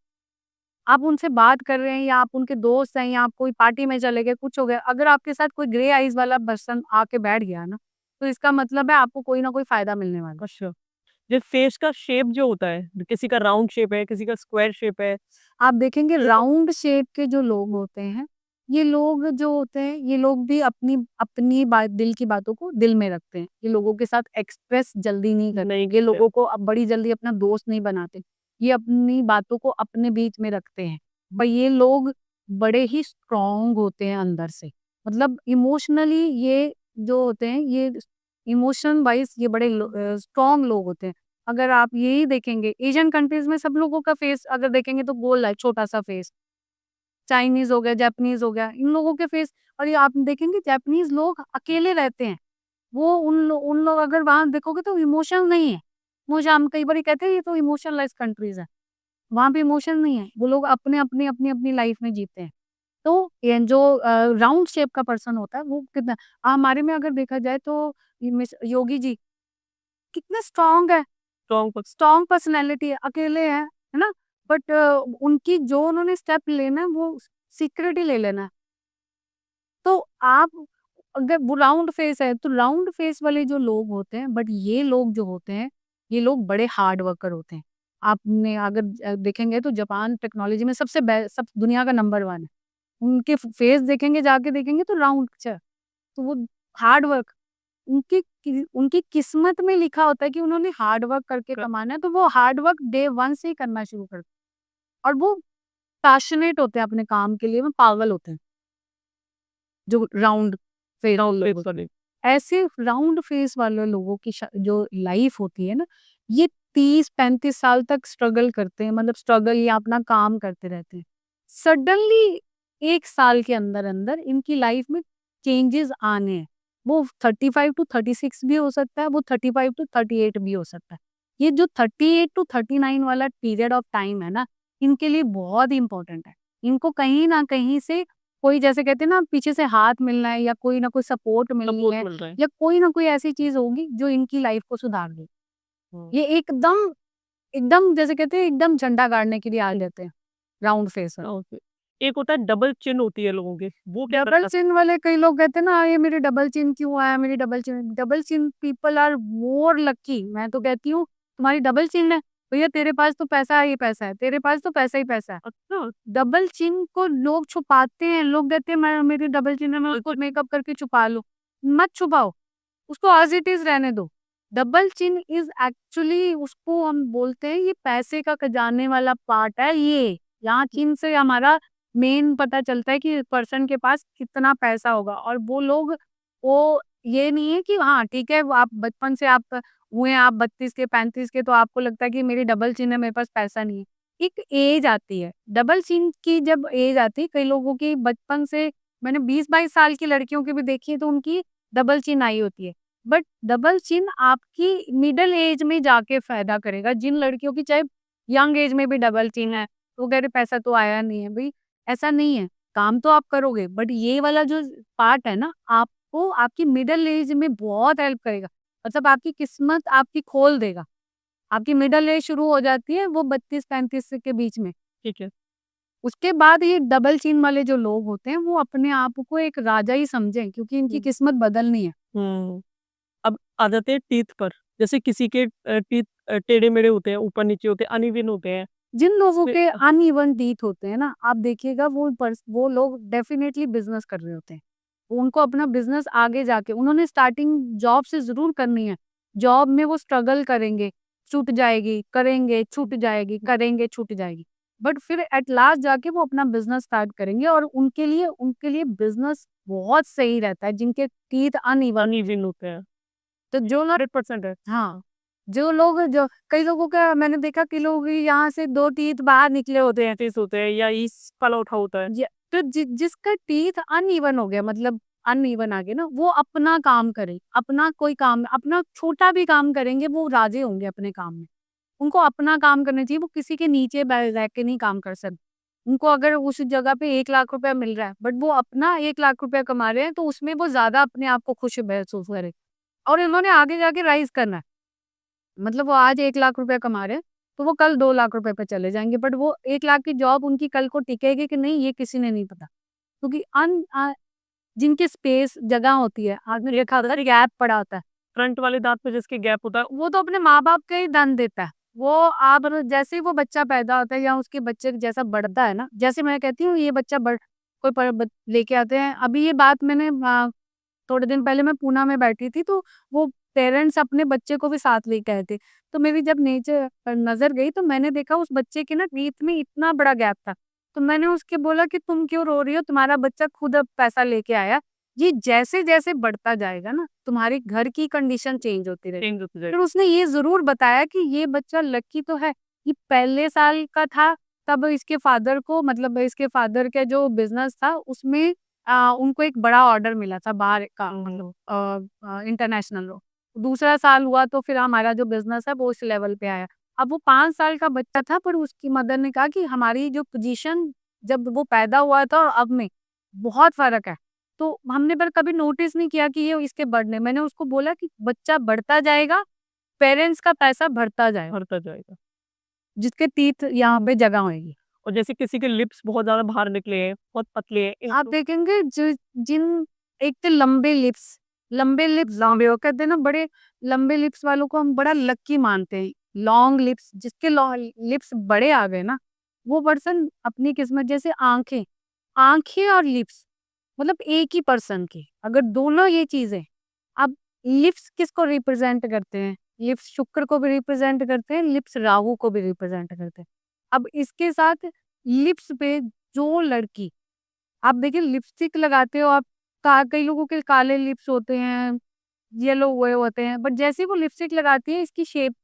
आप उनसे बात कर रहे हैं या आप उनके दोस्त हैं या आप कोई पार्टी में चले गए, कुछ हो गया, अगर आपके साथ कोई ग्रे आईज़ वाला पर्सन आके बैठ गया ना, तो इसका मतलब है आपको कोई ना कोई फ़ायदा मिलने वाला है। अच्छा, जो फेस का शेप जो होता है, किसी का राउंड शेप है, किसी का स्क्वायर शेप है। आप देखेंगे तो राउंड शेप के जो लोग होते हैं, ये लोग जो होते हैं, ये लोग भी अपनी अपनी बात, दिल की बातों को दिल में रखते हैं। ये लोगों के साथ एक्सप्रेस जल्दी नहीं करते। नहीं ये करते। लोगों को अब बड़ी जल्दी अपना दोस्त नहीं बनाते। ये अपनी बातों को अपने बीच में रखते हैं। पर ये लोग बड़े ही स्ट्रॉन्ग होते हैं अंदर से। मतलब इमोशनली ये जो होते हैं, ये इमोशन वाइज़ ये बड़े स्ट्रॉन्ग लोग होते हैं। अगर आप यही देखेंगे, एशियन कंट्रीज़ में सब लोगों का फेस अगर देखेंगे तो गोल है, छोटा-सा फेस। चाइनीज़ हो गया, जापानीज़ हो गया, इन लोगों के फेस, और ये आप देखेंगे जापानीज़ लोग अकेले रहते हैं। वो उन लोग अगर वहाँ देखोगे तो इमोशन नहीं है। मुझे हम कई बारी कहते हैं ये तो इमोशनलेस कंट्रीज़ है। वहाँ पे इमोशन नहीं है। वो लोग अपनी लाइफ़ में जीते हैं। तो ये जो राउंड शेप का पर्सन होता है वो कितना, हमारे में अगर देखा जाए तो ये मिस योगी जी कितने स्ट्रॉन्ग है। Strong person. स्ट्रॉन्ग पर्सनैलिटी है, अकेले हैं, है ना? बट उनकी जो उन्होंने स्टेप लेना है वो सीक्रेट ही ले लेना है। तो आप अगर वो राउंड फेस है, तो राउंड फेस वाले जो लोग होते हैं, बट ये लोग जो होते हैं, ये लोग बड़े हार्ड वर्कर होते हैं। आपने अगर देखेंगे तो जापान टेक्नोलॉजी में सब दुनिया का नंबर 1 है। उनके फेस देखेंगे, जाके देखेंगे तो राउंड च तो वो हार्ड वर्क, उनकी किस्मत में लिखा होता है कि उन्होंने हार्ड वर्क करके कमाना है, तो वो हार्ड वर्क डे 1 से ही करना शुरू करते हैं। और वो पैशनेट होते हैं अपने काम के लिए, वो पागल होते हैं, जो राउंड फेस राउंड लोग फेस होते वाले। हैं। ऐसे राउंड फेस वाले लोगों की जो लाइफ होती है ना, ये 30-35 साल तक स्ट्रगल करते हैं, मतलब स्ट्रगल या अपना काम करते रहते हैं। सडनली 1 साल के अंदर-अंदर इनकी लाइफ में चेंजेस आने हैं। वो 35 टू 36 भी हो सकता है, वो 35 टू 38 भी हो सकता है। ये जो 38 टू 39 वाला पीरियड ऑफ टाइम है ना, इनके लिए बहुत इम्पोर्टेंट है। इनको कहीं न कहीं से कोई, जैसे कहते हैं ना, पीछे से हाथ मिलना है या कोई ना कोई सपोर्ट मिलनी सपोर्ट है, मिल रहा है। या कोई ना कोई ऐसी चीज़ होगी जो इनकी लाइफ को सुधार दे। हुँ। ये एकदम एकदम जैसे कहते हैं, एकदम झंडा गाड़ने के लिए आ जाते हैं, राउंड फेस वाले। ओके। एक होता है डबल चिन होती है लोगों के, वो क्या डबल करता चिन वाले कई लोग कहते हैं ना, ये मेरी डबल चिन क्यों आया, मेरी double chin people are more lucky. मैं तो कहती हूँ तुम्हारी डबल चिन है, भैया तेरे पास तो पैसा ही पैसा है, तेरे पास तो पैसा ही पैसा है। अच्छा, डबल चिन को लोग छुपाते हैं, लोग कहते हैं मैं मेरी डबल चिन है, मैं उसको मेकअप करके छुपा लूँ। मत छुपाओ, उसको एज़ इट इज़ रहने दो। डबल चिन इज़ एक्चुअली, उसको हम बोलते हैं, ये पैसे का खजाने वाला पार्ट है ये। यहाँ चिन से हमारा मेन पता चलता है कि पर्सन के पास कितना पैसा होगा, और वो लोग, वो ये नहीं है कि हाँ, ठीक है, वो आप बचपन से आप हुए हैं, आप 32 के 35 के, तो आपको लगता है कि मेरी डबल चिन है, मेरे पास पैसा नहीं है। एक एज आती है, डबल चिन की जब एज आती है, कई लोगों की बचपन से, मैंने 20-22 साल की लड़कियों की भी देखी है, तो उनकी डबल चिन आई होती है। बट डबल चिन आपकी मिडल एज में जाके फ़ायदा करेगा। जिन लड़कियों की चाहे यंग एज में भी डबल चिन है, तो वो कह रहे पैसा तो आया नहीं है, भई ऐसा नहीं है। काम तो आप करोगे, बट ये वाला जो पार्ट है ना, आपको आपकी मिडल एज में बहुत हेल्प करेगा। मतलब आपकी किस्मत आपकी खोल देगा। आपकी मिडल एज शुरू हो जाती है वो 32-35 के बीच में। ठीक है। उसके बाद ये डबल चिन वाले जो लोग होते हैं, वो अपने आप को एक राजा ही समझें, क्योंकि इनकी हुँ। किस्मत बदलनी है। हुँ। अब आ जाते हैं टीथ पर। जैसे किसी के टीथ टेढ़े-मेढ़े होते हैं, ऊपर-नीचे होते हैं, अनइवन होते हैं। जिन लोगों इसमें के अनइवन टीथ होते हैं ना, आप देखिएगा वो लोग डेफिनिटली बिज़नेस कर रहे होते हैं। उनको अपना बिज़नेस आगे जाके, उन्होंने स्टार्टिंग जॉब से ज़रूर करनी है। जॉब में वो स्ट्रगल करेंगे, छूट जाएगी, करेंगे, छूट जाएगी, करेंगे, छूट जाएगी। बट फिर एट लास्ट जाके वो अपना बिज़नेस स्टार्ट करेंगे, और उनके लिए बिज़नेस बहुत सही रहता है, जिनके टीथ अनइवन। अनइवन होते हैं। तो जो लोग, 100% है। हाँ, जो कई लोगों का मैंने देखा कि लोग यहाँ से 2 टीथ बाहर निकले होते हैं। डेंटिस्ट होते हैं या इस फलौठा होता है। तो जिसका टीथ अनइवन हो गया, मतलब अनइवन आगे ना, वो अपना काम करें, अपना कोई काम, अपना छोटा भी काम करेंगे, वो राज़ी होंगे अपने काम में। उनको अपना काम करना चाहिए, वो किसी के नीचे रह के नहीं काम कर सकते। उनको अगर उस जगह पे 1 लाख रुपया मिल रहा है, बट वो अपना 1 लाख रुपया कमा रहे हैं, तो उसमें वो ज़्यादा अपने आप को खुश महसूस करें। और इन्होंने आगे जाके राइज़ करना है। मतलब वो आज 1 लाख रुपया कमा रहे हैं, तो वो कल 2 लाख रुपए पे चले जाएँगे, बट वो 1 लाख की जॉब उनकी कल को टिकेगी कि नहीं, ये किसी ने नहीं पता। क्योंकि जिनकी स्पेस जगह होती है, आपने देखा होगा गैप पड़ा होता है, फ्रंट वाले दाँत पे जिसके गैप होता है, वो तो अपने माँ-बाप का ही धन देता है। वो आप जैसे ही वो बच्चा पैदा होता है या उसके बच्चे जैसा बढ़ता है ना, जैसे मैं कहती हूँ ये बच्चा कोई लेके आते हैं। अभी ये बात मैंने थोड़े दिन पहले मैं पूना में बैठी थी, तो वो पेरेंट्स अपने बच्चे को भी साथ लेके आए थे। तो मेरी जब नीचे नज़र गई, तो मैंने देखा उस बच्चे के ना टीथ में इतना बड़ा गैप था। तो मैंने उसके बोला कि तुम क्यों रो रही हो? तुम्हारा बच्चा खुद अब पैसा लेके आया। ये जैसे-जैसे बढ़ता जाएगा ना, तुम्हारे घर की कंडीशन चेंज होती रहेगी। चेंज होती फिर जाएगी। उसने ये ज़रूर बताया कि ये बच्चा लकी तो है, ये पहले साल का था, तब इसके फादर को, मतलब इसके फादर का जो बिज़नेस था उसमें उनको एक बड़ा ऑर्डर मिला था बाहर का, मतलब इंटरनेशनल रो। दूसरा साल हुआ तो फिर हमारा जो बिज़नेस है वो इस लेवल पे आया। अब वो 5 साल का बच्चा था, पर उसकी मदर ने कहा कि हमारी जो पोज़ीशन जब वो पैदा हुआ था और अब में बहुत फ़र्क है। तो हमने पर कभी नोटिस नहीं किया कि ये इसके बढ़ने, मैंने उसको बोला कि बच्चा बढ़ता जाएगा, पेरेंट्स का पैसा बढ़ता जाएगा, बढ़ता जाएगा। जिसके टीथ यहाँ पे जगह होएगी। और जैसे किसी के लिप्स बहुत ज़्यादा बाहर निकले हैं, बहुत पतले हैं, आप देखेंगे जिन एक तो लंबे लिप्स लंबे हो, कहते हैं ना, बड़े लंबे लिप्स वालों को हम बड़ा लकी मानते हैं। लॉन्ग लिप्स, जिसके लिप्स बड़े आ गए ना, वो पर्सन अपनी किस्मत, जैसे आंखें, आंखें और लिप्स, मतलब एक ही पर्सन के, अगर दोनों ये चीजें, अब लिप्स किसको रिप्रेजेंट करते हैं? लिप्स शुक्र को भी रिप्रेजेंट करते हैं, लिप्स राहु को भी रिप्रेजेंट करते हैं। अब इसके साथ लिप्स पे जो लड़की, आप देखिए लिपस्टिक लगाते हो आप, कई लोगों के काले लिप्स होते हैं, येलो हुए होते हैं, बट जैसे ही वो लिपस्टिक लगाती है, इसकी शेप,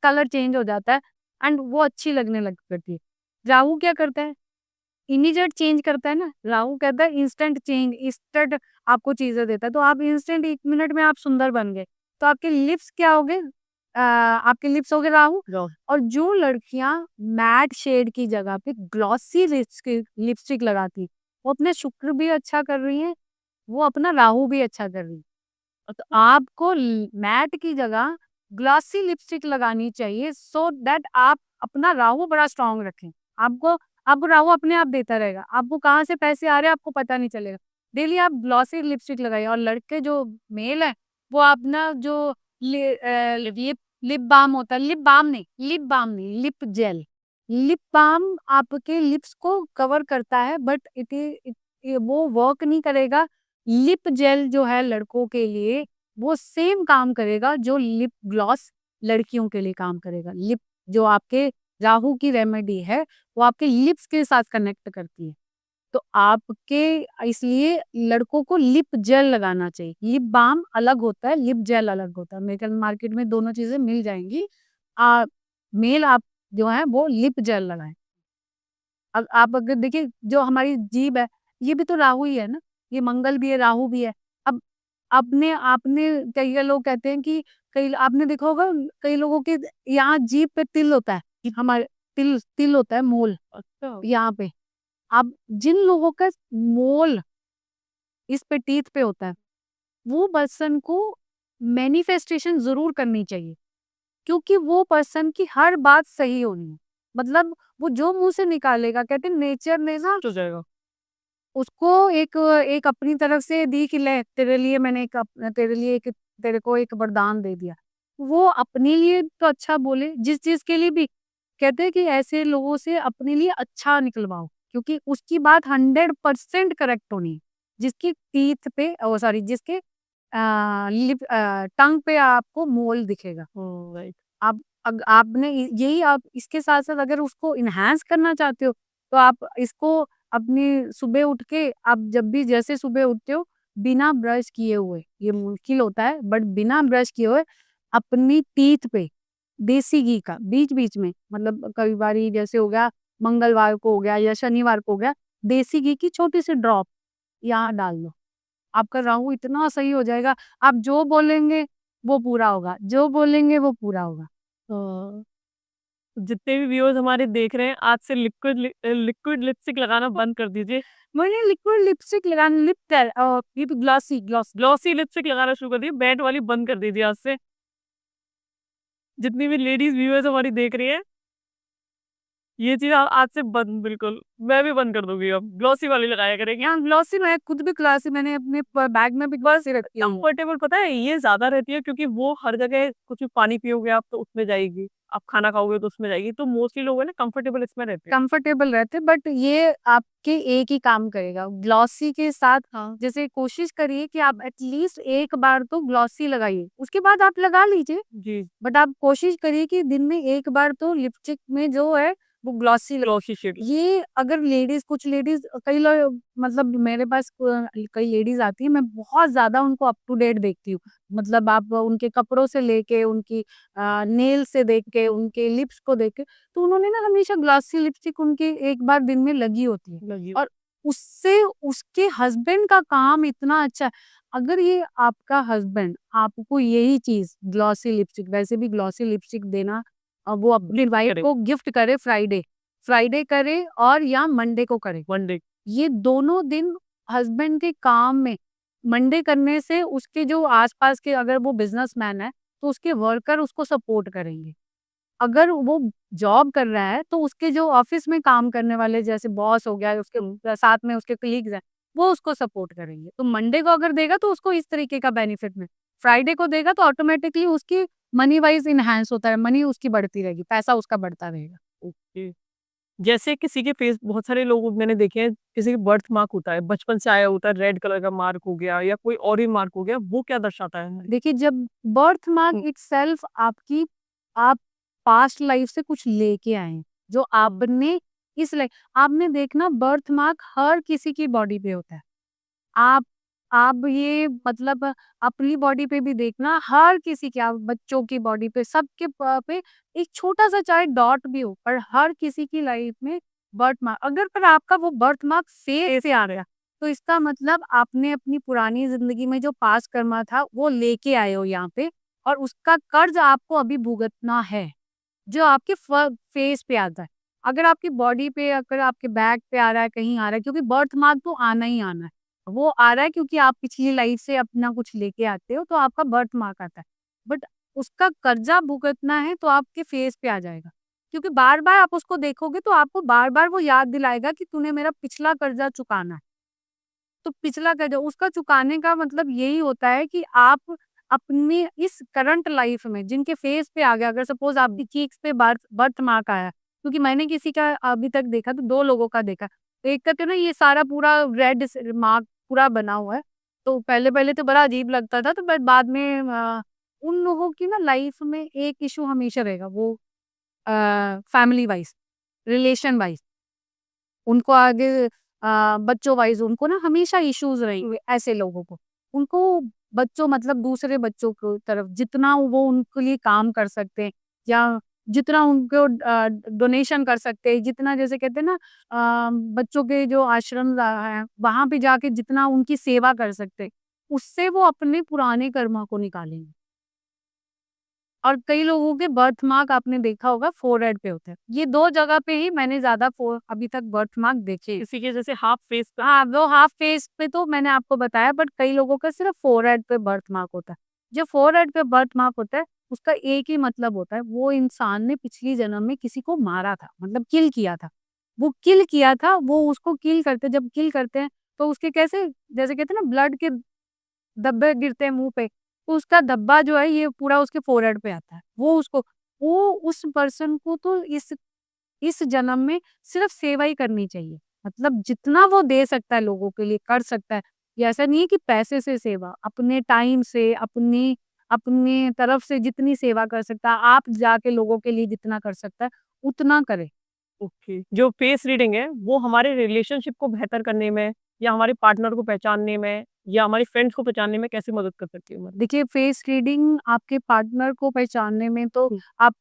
कलर चेंज हो जाता है एंड वो अच्छी लगने लग करती है। राहु क्या करता है? इमीडिएट चेंज करता है ना, राहु कहता है इंस्टेंट चेंज, इंस्टेंट आपको चीजें देता है, तो आप इंस्टेंट 1 मिनट में आप सुंदर बन गए। तो आपके लिप्स क्या हो गए? आपके लिप्स हो गए राहु। जाओ। और जो लड़कियां मैट शेड की जगह पे ग्लॉसी लिपस्टिक लगाती, वो अपने शुक्र भी अच्छा कर रही हैं, वो अपना राहु भी अच्छा कर रही है। तो आपको मैट की जगह ग्लॉसी लिपस्टिक लगानी चाहिए, सो दैट आप अपना राहु बड़ा स्ट्रांग रखें। आपको आपको राहु अपने आप देता रहेगा, आपको कहाँ से पैसे आ रहे हैं आपको पता नहीं चलेगा। डेली आप ग्लॉसी लिपस्टिक लगाइए, और लड़के जो मेल है, वो अपना जो लिप लिप बाम होता है, लिप जेल, लिप बाम आपके लिप्स को कवर करता है, बट वो वर्क नहीं करेगा। लिप जेल जो है लड़कों के लिए, वो सेम काम करेगा जो लिप ग्लॉस लड़कियों के लिए काम करेगा। लिप जो आपके राहु की रेमेडी है, वो आपके लिप्स के साथ कनेक्ट करती है। तो आपके इसलिए लड़कों को लिप जेल लगाना चाहिए। लिप बाम अलग होता है, लिप जेल अलग होता है। मेरे ख्याल मार्केट में दोनों चीज़ें मिल जाएँगी। अ, मेल आप जो है वो लिप जेल लगाएँ। आप अगर देखिए जो हमारी जीभ है, ये भी तो राहु ही है ना, ये मंगल भी है, राहु भी है। अब आपने आपने कई लोग कहते हैं कि कई, आपने देखा होगा कई लोगों के यहाँ जीभ पे तिल होता है, हमारे तिल तिल होता है, मोल अच्छा। यहाँ पे। अब जिन लोगों का मोल इस पे टीथ पे होता है, वो पर्सन को मैनिफेस्टेशन ज़रूर करनी चाहिए, क्योंकि वो पर्सन की हर बात सही होनी है। मतलब वो जो मुँह से निकालेगा, कहते हैं नेचर ने ना हो जाएगा। उसको एक एक अपनी तरफ से दी कि ले तेरे लिए मैंने तेरे लिए एक, तेरे को एक वरदान दे दिया। वो अपने लिए तो अच्छा बोले, जिस चीज़ के लिए भी, कहते हैं कि ऐसे लोगों से अपने लिए अच्छा निकलवाओ, क्योंकि उसकी बात 100% करेक्ट होनी है। जिसकी टीथ पे सॉरी, जिसके टंग पे आपको मोल दिखेगा। राइट। आप आपने यही, आप इसके साथ-साथ अगर उसको एनहांस करना चाहते हो, तो आप इसको अपनी सुबह उठ के, आप जब भी जैसे सुबह उठते हो, बिना ब्रश किए हुए, ये मुश्किल होता है, बट बिना ब्रश किए हुए अपनी टीथ पे देसी घी का बीच-बीच में, मतलब कई बारी जैसे हो गया मंगलवार को हो गया या शनिवार को हो गया, देसी घी की छोटी सी ड्रॉप यहाँ डाल लो। आपका राहु इतना सही हो जाएगा, आप जो बोलेंगे वो पूरा होगा, जो बोलेंगे वो पूरा होगा। हाँ। जितने भी व्यूअर्स हमारे देख रहे हैं, आज से लिक्विड लिपस्टिक लगाना बंद कर दीजिए। मैंने लिक्विड लिपस्टिक लगाना लिप ग्लॉसी लिपस्टिक लगाना शुरू कर दिए, मैट वाली बंद कर दीजिए आज से। जितनी भी लेडीज व्यूअर्स हमारी देख रही है, ये चीज आज से बंद, बिल्कुल मैं भी बंद कर दूंगी, अब ग्लॉसी वाली लगाया करेंगे। यहाँ ग्लॉसी मैं खुद भी ग्लॉसी मैंने अपने बैग में भी ग्लॉसी रखी हूँ। कंफर्टेबल पता है ये ज्यादा रहती है, क्योंकि वो हर जगह कुछ भी पानी पियोगे आप तो उसमें जाएगी, आप खाना खाओगे तो उसमें जाएगी, तो मोस्टली लोग है ना कंफर्टेबल इसमें रहते हैं। कंफर्टेबल रहते, बट ये आपके एक ही काम करेगा ग्लॉसी के साथ। हाँ जैसे कोशिश करिए कि आप एटलीस्ट एक बार तो ग्लॉसी लगाइए, उसके बाद आप लगा लीजिए, जी। बट आप कोशिश करिए कि दिन में एक बार तो लिपस्टिक में जो है वो ग्लॉसी ग्लॉसी शेड। ये अगर लेडीज, कुछ लेडीज, कई लोग, मतलब मेरे पास कई लेडीज आती है, मैं बहुत ज्यादा उनको अप टू डेट देखती हूँ। मतलब आप उनके कपड़ों से लेके, उनकी नेल से देख के, उनके लिप्स को देख के, तो उन्होंने ना हमेशा ग्लॉसी लिपस्टिक उनकी एक बार दिन में लगी होती है, लगी। और उससे उसके हस्बैंड का काम इतना अच्छा है। अगर ये आपका हस्बैंड आपको यही चीज ग्लॉसी लिपस्टिक, वैसे भी ग्लॉसी लिपस्टिक देना, वो अपनी वाइफ करे। को गिफ्ट करे, फ्राइडे फ्राइडे करे और या मंडे को करे, वनडे। ये दोनों दिन हस्बैंड के काम में, मंडे करने से उसके जो आसपास के, अगर वो बिजनेसमैन है तो उसके वर्कर उसको सपोर्ट करेंगे। अगर वो जॉब कर रहा है तो उसके जो ऑफिस में काम करने वाले, जैसे बॉस हो गया, उसके साथ में उसके कलीग्स हैं, वो उसको सपोर्ट करेंगे। तो मंडे को अगर देगा तो उसको इस तरीके का बेनिफिट में, फ्राइडे को देगा तो ऑटोमेटिकली उसकी मनी वाइज इनहेंस होता है, मनी उसकी बढ़ती रहेगी, पैसा उसका बढ़ता रहेगा। ओके। जैसे किसी के फेस, बहुत सारे लोग मैंने देखे हैं, किसी के बर्थ मार्क होता है, बचपन से आया होता है, रेड कलर का मार्क हो गया या कोई और ही मार्क हो गया, वो क्या दर्शाता है? देखिए, जब बर्थ मार्क इटसेल्फ आपकी, आप पास्ट लाइफ से कुछ लेके आए हैं, जो आपने इस लाइफ, आपने देखना बर्थ मार्क हर किसी की बॉडी पे होता है। आप आप ये मतलब अपनी बॉडी पे भी देखना, हर किसी के, आप बच्चों की बॉडी पे, सबके पे एक छोटा सा चाहे डॉट भी हो, पर हर किसी की लाइफ में बर्थ मार्क, अगर पर आपका वो बर्थ मार्क फेस से आ रहा है, तो इसका मतलब आपने अपनी पुरानी जिंदगी में जो पास कर्मा था वो लेके आए हो यहाँ पे, और उसका कर्ज आपको अभी भुगतना है, जो आपके फेस पे आता है। अगर आपकी बॉडी पे, अगर आपके बैक पे आ रहा है, कहीं आ रहा है, क्योंकि बर्थ मार्क तो आना ही आना है, वो आ रहा है क्योंकि आप पिछली लाइफ से अपना कुछ लेके आते हो, तो आपका बर्थ मार्क आता है। बट उसका कर्जा भुगतना है तो आपके फेस पे आ जाएगा, क्योंकि बार बार आप उसको देखोगे तो आपको बार बार वो याद दिलाएगा कि तूने मेरा पिछला कर्जा चुकाना है। तो पिछला कर्जा, उसका चुकाने का मतलब यही होता है कि आप अपने इस करंट लाइफ में, जिनके फेस पे आ गया, अगर सपोज आपकी चीक्स पे बर्थ बर्थ मार्क आया, क्योंकि मैंने किसी का अभी तक देखा तो 2 लोगों का देखा। तो एक का तो ना ये सारा पूरा रेड मार्क पूरा बना हुआ है। तो पहले-पहले तो बड़ा अजीब लगता था, तो बट बाद में उन लोगों की ना लाइफ में एक इश्यू हमेशा रहेगा, वो फैमिली वाइज़, रिलेशन वाइज़। उनको आगे बच्चों वाइज़ उनको ना हमेशा इश्यूज़ रहेंगे ऐसे लोगों को। उनको बच्चों, मतलब दूसरे बच्चों की तरफ जितना वो उनके लिए काम कर सकते हैं, या जितना उनको डोनेशन कर सकते हैं, जितना, जैसे कहते हैं ना, बच्चों के जो आश्रम हैं, वहाँ पे जाके जितना उनकी सेवा कर सकते हैं, उससे वो अपने पुराने कर्मा को निकालेंगे। और कई लोगों के बर्थ मार्क आपने देखा होगा फोरहेड पे होते हैं। ये 2 जगह पे ही मैंने ज़्यादा फो अभी तक बर्थ मार्क देखे हैं। किसी के जैसे हाफ फेस पे। हाँ, वो हाफ फेस पे तो मैंने आपको बताया, बट कई लोगों का सिर्फ फोरहेड पे बर्थ मार्क होता है। जो फोरहेड पे बर्थ मार्क होता है, उसका एक ही मतलब होता है, वो इंसान ने पिछली जन्म में किसी को मारा था, मतलब किल किया था। वो किल किया था, वो उसको किल करते, जब किल करते हैं तो उसके कैसे, जैसे कहते हैं ना, ब्लड के धब्बे गिरते हैं मुँह पे, तो उसका धब्बा जो है ये पूरा उसके फोरहेड पे आता है। वो उस पर्सन को तो इस जन्म में सिर्फ सेवा ही करनी चाहिए। मतलब जितना वो दे सकता है लोगों के लिए, कर सकता है। ये ऐसा नहीं है कि पैसे से सेवा, अपने टाइम से, अपनी अपनी तरफ से जितनी सेवा कर सकता है, आप जाके लोगों के लिए जितना कर सकता है, उतना करे। ओके। जो फेस रीडिंग है, वो हमारे रिलेशनशिप को बेहतर करने में या हमारे पार्टनर को पहचानने में या हमारी फ्रेंड्स को पहचानने में कैसे मदद कर सकती है हमारी? देखिए, फेस रीडिंग आपके पार्टनर को पहचानने में तो हुँ। आप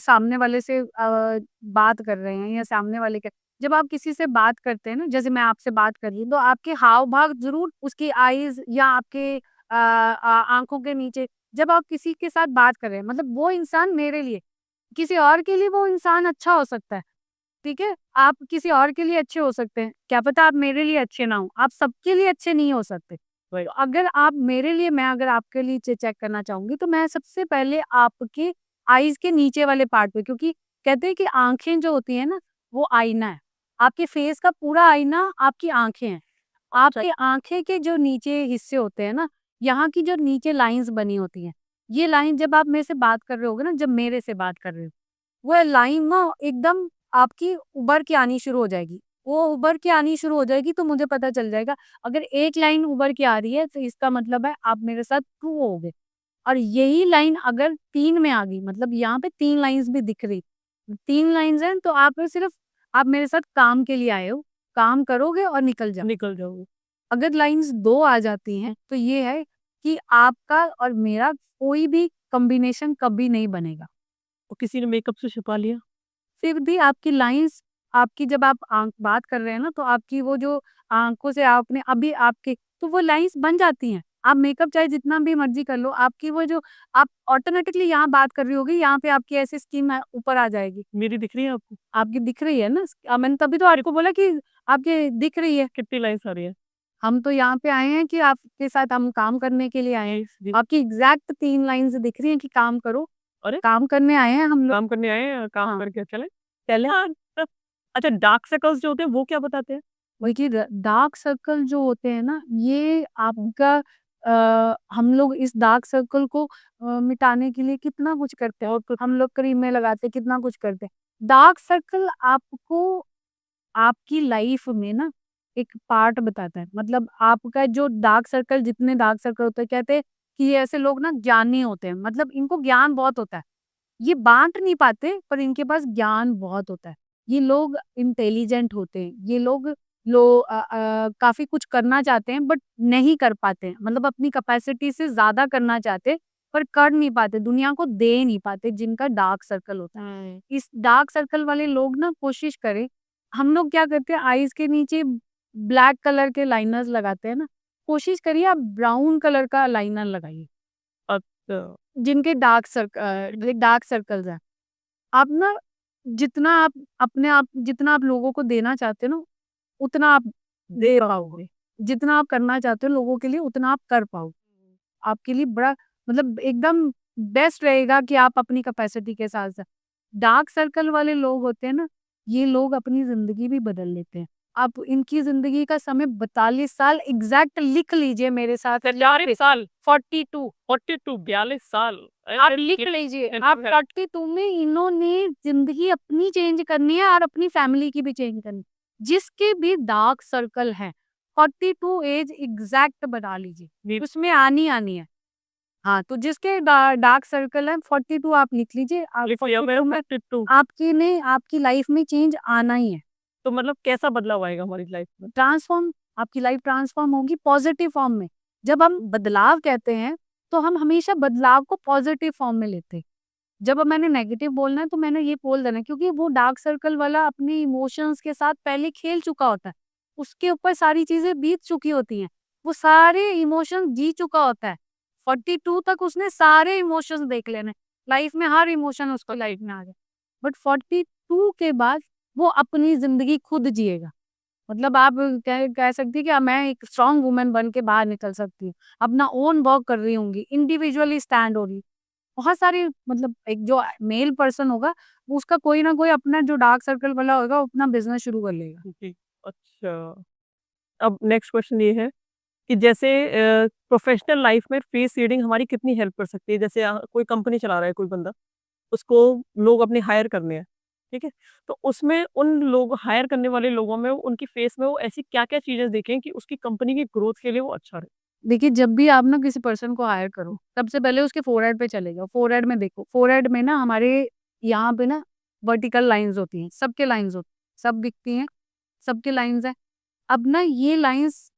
सामने वाले से बात कर रहे हैं या सामने वाले के, जब आप किसी से बात करते हैं ना, जैसे मैं आपसे बात कर रही हूँ, तो आपके हाव-भाव ज़रूर उसकी आईज़ या आपके आँखों के नीचे, जब आप किसी के साथ बात कर रहे हैं, मतलब वो इंसान मेरे लिए, किसी और के लिए वो इंसान अच्छा हो सकता है, ठीक है? आप किसी और के लिए अच्छे हो सकते हैं, क्या पता आप मेरे लिए अच्छे ना हों, आप सबके लिए अच्छे नहीं हो सकते। राइट। तो अगर आप मेरे लिए मैं अगर आपके लिए चेक करना चाहूँगी, तो मैं सबसे पहले आपके आईज़ के नीचे वाले पार्ट पे, क्योंकि कहते हैं कि आँखें जो होती हैं ना, वो आईना है। आपके फेस का पूरा आईना आपकी आँखें हैं। आपकी आँखें के जो नीचे हिस्से होते हैं ना, यहाँ की जो नीचे लाइन्स बनी होती हैं, ये लाइन जब आप मेरे से बात कर रहे होगे ना, जब मेरे से बात कर रहे हो, वो लाइन ना एकदम आपकी उभर के आनी शुरू हो जाएगी। वो उभर के आनी शुरू हो जाएगी तो मुझे पता चल जाएगा, अगर एक लाइन उभर के आ रही है तो इसका मतलब है आप मेरे साथ ट्रू होगे। और यही लाइन अगर 3 में आ गई, मतलब यहाँ पे 3 लाइन्स भी दिख रही, 3 लाइन्स हैं, तो आप मेरे साथ काम के लिए आए हो, काम करोगे और निकल जाओ। निकल जाओगे। अगर लाइन्स 2 आ जाती हैं, तो ये है कि आपका और मेरा कोई भी कॉम्बिनेशन कभी नहीं बनेगा। और किसी ने मेकअप से छुपा लिया। फिर भी आपकी लाइन्स, आपकी जब आप आँख बात कर रहे हैं ना, तो आपकी वो जो आँखों से आपने अभी आपके, तो वो लाइन्स बन जाती हैं। आप मेकअप चाहे जितना भी मर्ज़ी कर लो, आपकी वो जो आप ऑटोमेटिकली यहाँ बात कर रही होगी, यहाँ पे आपकी ऐसी स्किन ऊपर आ जाएगी। मेरी दिख रही है आपको? आपकी दिख रही है ना? मैंने तभी तो आपको बोला कि आपकी दिख रही है। कितनी लाइन्स आ रही है? हम तो यहाँ पे आए हैं कि आपके साथ हम काम करने के लिए आए हैं। जी। आपकी एग्ज़ैक्ट 3 लाइन्स दिख रही हैं कि काम करो, अरे! काम करने आए हैं हम लोग। काम करने आए हैं, काम हाँ, करके चले। चलें। हाँ, तब अच्छा डार्क सर्कल्स जो होते हैं वो क्या बताते हैं? देखिए डार्क सर्कल जो होते हैं ना, ये आपका हम लोग इस डार्क सर्कल को मिटाने के लिए कितना कुछ करते हैं, और हम लोग क्रीमें लगाते हैं, कितना कुछ करते हैं। डार्क सर्कल आपको आपकी लाइफ में ना एक पार्ट बताता है, मतलब आपका जो डार्क सर्कल, जितने डार्क सर्कल होते हैं, कहते हैं कि ये ऐसे लोग ना ज्ञानी होते हैं, मतलब इनको ज्ञान बहुत होता है। ये बाँट नहीं पाते, पर इनके पास ज्ञान बहुत होता है। ये लोग इंटेलिजेंट होते हैं, ये लोग काफ़ी कुछ करना चाहते हैं बट नहीं कर पाते हैं। मतलब अपनी कैपेसिटी से ज़्यादा करना चाहते हैं, पर कर नहीं पाते, दुनिया को दे नहीं पाते, जिनका डार्क सर्कल होता है। इस डार्क सर्कल वाले लोग ना कोशिश करें, हम लोग क्या करते हैं, आईज़ के नीचे ब्लैक कलर के लाइनर्स लगाते हैं ना, कोशिश करिए आप ब्राउन कलर का लाइनर लगाइए। अच्छा, जिनके डार्क सर्कल्स हैं। आप ना जितना आप लोगों को देना चाहते हो ना, उतना आप दे पाओगे। जितना आप करना चाहते हो लोगों के लिए, उतना आप कर पाओगे। आपके लिए बड़ा, मतलब एकदम बेस्ट रहेगा कि आप अपनी कैपेसिटी के साथ-साथ, डार्क सर्कल वाले लोग होते हैं ना, ये लोग अपनी ज़िंदगी भी बदल लेते हैं। आप इनकी ज़िंदगी का समय 42 साल एग्ज़ैक्ट लिख लीजिए मेरे साथ। 43 साल, 42 42 42 साल। आप लिख लीजिए, आप 42 में इन्होंने ज़िंदगी अपनी चेंज करनी है और अपनी फैमिली की भी चेंज करनी है। जिसके भी डार्क सर्कल हैं, 42 एज एग्ज़ैक्ट बना लीजिए, उसमें आनी है। हाँ, तो जिसके डार्क सर्कल है 42 आप लिख लीजिए, आप लिख लिया 42 मैंने में 42। आपकी लाइफ में चेंज आना ही है। तो मतलब कैसा बदलाव आएगा हमारी लाइफ में? आपकी लाइफ ट्रांसफ़ॉर्म होगी पॉज़िटिव फ़ॉर्म में। जब हम बदलाव कहते हैं, तो हम हमेशा बदलाव को पॉज़िटिव फ़ॉर्म में लेते हैं। जब अब मैंने नेगेटिव बोलना है, तो मैंने ये बोल देना है, क्योंकि वो डार्क सर्कल वाला अपने इमोशंस के साथ पहले खेल चुका होता है। उसके ऊपर सारी चीज़ें बीत चुकी होती हैं। वो सारे इमोशंस जी चुका होता है। 42 तक उसने सारे इमोशंस देख लेने हैं। लाइफ में हर इमोशन उसको लाइफ में आ गया। बट 42 के बाद वो अपनी ज़िंदगी खुद जिएगा। मतलब आप कह सकती हैं कि मैं एक स्ट्रॉन्ग वुमन बन के बाहर निकल सकती हूँ। अपना ओन वर्क कर रही होंगी, इंडिविजुअली स्टैंड हो रही हूँ। बहुत सारे, मतलब एक जो मेल पर्सन होगा, वो उसका कोई ना कोई अपना जो डार्क सर्कल वाला होगा, वो अपना बिज़नेस शुरू कर लेगा। जी, अच्छा। अब नेक्स्ट क्वेश्चन ये है कि जैसे प्रोफ़ेशनल लाइफ में फेस रीडिंग हमारी कितनी हेल्प कर सकती है? जैसे कोई कंपनी चला रहा है कोई बंदा, उसको लोग अपने हायर करने हैं, ठीक है? तो उसमें उन लोग हायर करने वाले लोगों में उनकी फेस में वो ऐसी क्या-क्या चीज़ें देखें कि उसकी कंपनी की ग्रोथ के लिए वो अच्छा रहे? देखिए, जब भी आप ना किसी पर्सन को हायर करो, सबसे पहले उसके फोरहेड पे चले जाओ। फोरहेड में देखो, फोरहेड में ना हमारे यहाँ पे ना वर्टिकल लाइन्स होती हैं, सबके लाइन्स होती हैं, सब दिखती हैं, सबके लाइन्स हैं। अब ना ये लाइन्स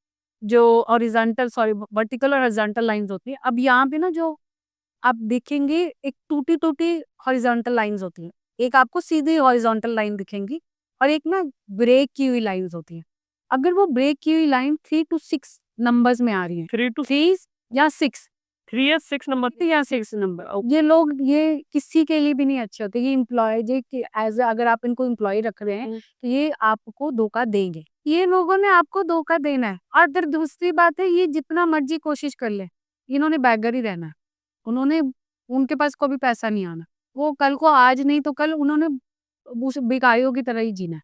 जो वर्टिकल और हॉरिज़ॉन्टल लाइन्स होती हैं, अब यहाँ पे ना जो आप देखेंगे, एक टूटी-टूटी हॉरिज़ॉन्टल लाइन्स होती हैं। एक आपको सीधी हॉरिज़ॉन्टल लाइन दिखेंगी, और एक ना ब्रेक की हुई लाइन्स होती हैं। अगर वो ब्रेक की हुई लाइन 3 टू 6 नंबर्स में आ रही है, 3 to 3 या 6 3 या 6 नंबर या 6 नंबर, ये लोग ये किसी के लिए भी नहीं अच्छे होते। ये एम्प्लॉय जे कि एज़ अगर आप इनको एम्प्लॉयी रख रहे हैं, तो ये आपको धोखा देंगे। ये लोगों ने आपको धोखा देना है। और फिर दूसरी बात है, ये जितना मर्ज़ी कोशिश कर लें, इन्होंने बेगर ही रहना है। उन्होंने उनके पास कभी पैसा नहीं आना। वो कल को आज नहीं तो कल उन्होंने उस भिखारियों की तरह ही जीना है।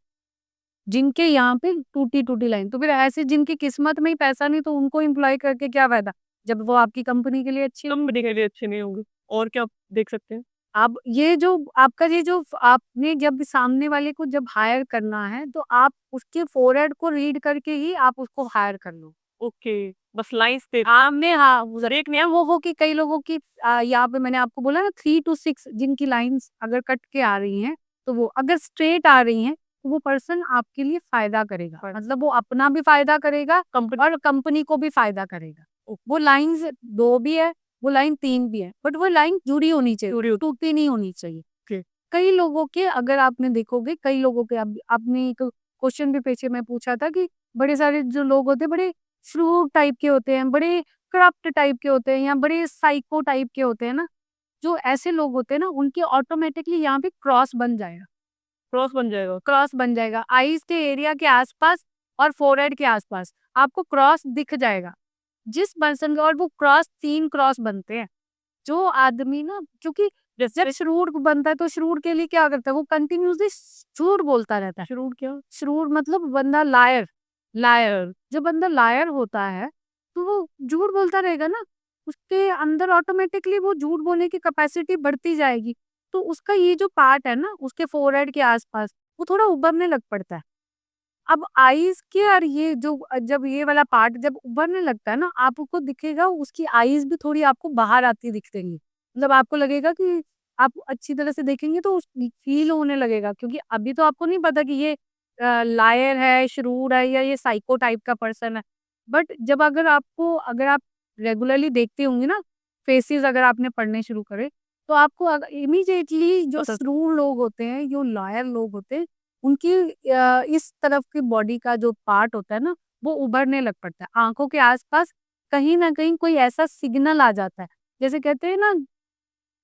जिनके यहाँ पे टूटी-टूटी लाइन, तो फिर ऐसे जिनकी किस्मत में ही पैसा नहीं, तो उनको एम्प्लॉय करके क्या फ़ायदा? जब वो आपकी कंपनी के लिए अच्छी हो। कंपनी के लिए अच्छे नहीं होंगे। और क्या देख सकते हैं? अब ये जो आपका ये जो आपने जब सामने वाले को जब हायर करना है, तो आप उसके फोरहेड को रीड करके ही आप उसको हायर कर लो। ओके, बस लाइन्स देख आपने हाँ, ब्रेक नहीं वो हो कि कई लोगों की यहाँ पे मैंने आपको बोला ना 3 टू 6 जिनकी लाइन्स अगर कट के आ रही हैं, तो वो अगर स्ट्रेट आ रही हैं, तो वो पर्सन आपके लिए फ़ायदा करेगा। मतलब वो अपना भी फ़ायदा करेगा और कंपनी को भी फ़ायदा करेगा। वो लाइन्स 2 भी है, वो लाइन 3 भी है, बट वो लाइन जुड़ी होनी चाहिए, टूटी नहीं होनी चाहिए। ओके। कई लोगों के अगर आपने देखोगे, कई लोगों के अब आपने एक क्वेश्चन भी पीछे मैं पूछा था कि बड़े सारे जो लोग होते हैं, बड़े फ्रूड टाइप के होते हैं, बड़े करप्ट टाइप के होते हैं या बड़े साइको टाइप के होते हैं ना, जो ऐसे लोग होते हैं ना, उनके ऑटोमेटिकली यहाँ पे क्रॉस बन जाएगा। क्रॉस बन जाएगा। क्रॉस बन जाएगा आईज के एरिया के आसपास और फोरहेड के आसपास आपको क्रॉस दिख जाएगा। जिस पर्सन का, और वो क्रॉस 3 क्रॉस बनते हैं। जो आदमी ना, क्योंकि जब श्रूर बनता है तो श्रूर के लिए क्या करता है, वो कंटिन्यूअसली झूठ बोलता रहता है। शुरू क्या? श्रूर मतलब बंदा लायर। लायर जब बंदा लायर होता है, तो वो झूठ बोलता रहेगा ना, उसके अंदर ऑटोमेटिकली वो झूठ बोलने की कैपेसिटी बढ़ती जाएगी। तो उसका ये जो पार्ट है ना, उसके फोरहेड के आसपास, वो थोड़ा उभरने लग पड़ता है। अब आईज के और ये जो जब ये वाला पार्ट जब उभरने लगता है ना, आपको दिखेगा उसकी आईज भी थोड़ी आपको बाहर आती दिखेंगी। मतलब आपको लगेगा कि आप अच्छी तरह से देखेंगे तो फील होने लगेगा, क्योंकि अभी तो आपको नहीं पता कि ये लायर है, शरूर है, या ये साइको टाइप का पर्सन है। बट जब अगर आप रेगुलरली देखते होंगे ना, फेसेस अगर आपने पढ़ने शुरू करे, तो आपको इमीडिएटली जो शरूर लोग होते हैं, जो लायर लोग होते हैं, उनकी इस तरफ की बॉडी का जो पार्ट होता है ना, वो उभरने लग पड़ता है। आँखों के आस-पास कहीं न कहीं कोई ऐसा सिग्नल आ जाता है। जैसे कहते हैं ना,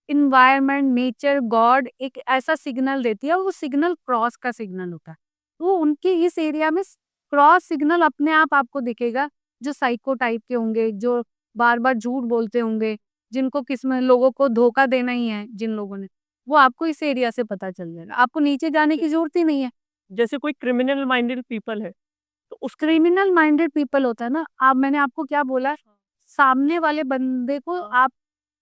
एनवायरनमेंट, नेचर, गॉड एक ऐसा सिग्नल देती है, और वो सिग्नल क्रॉस का सिग्नल होता है। तो उनके इस एरिया में क्रॉस सिग्नल अपने आप आपको दिखेगा। जो साइको टाइप के होंगे, जो बार-बार झूठ बोलते होंगे, जिनको किस्म लोगों को धोखा देना ही है जिन लोगों ने, वो आपको इस एरिया से पता चल जाएगा। आपको नीचे जाने की ज़रूरत ही नहीं है। जैसे कोई क्रिमिनल माइंडेड पीपल है, तो उस क्रिमिनल माइंडेड पीपल होता है ना, आप मैंने आपको क्या बोला, सामने वाले बंदे को आप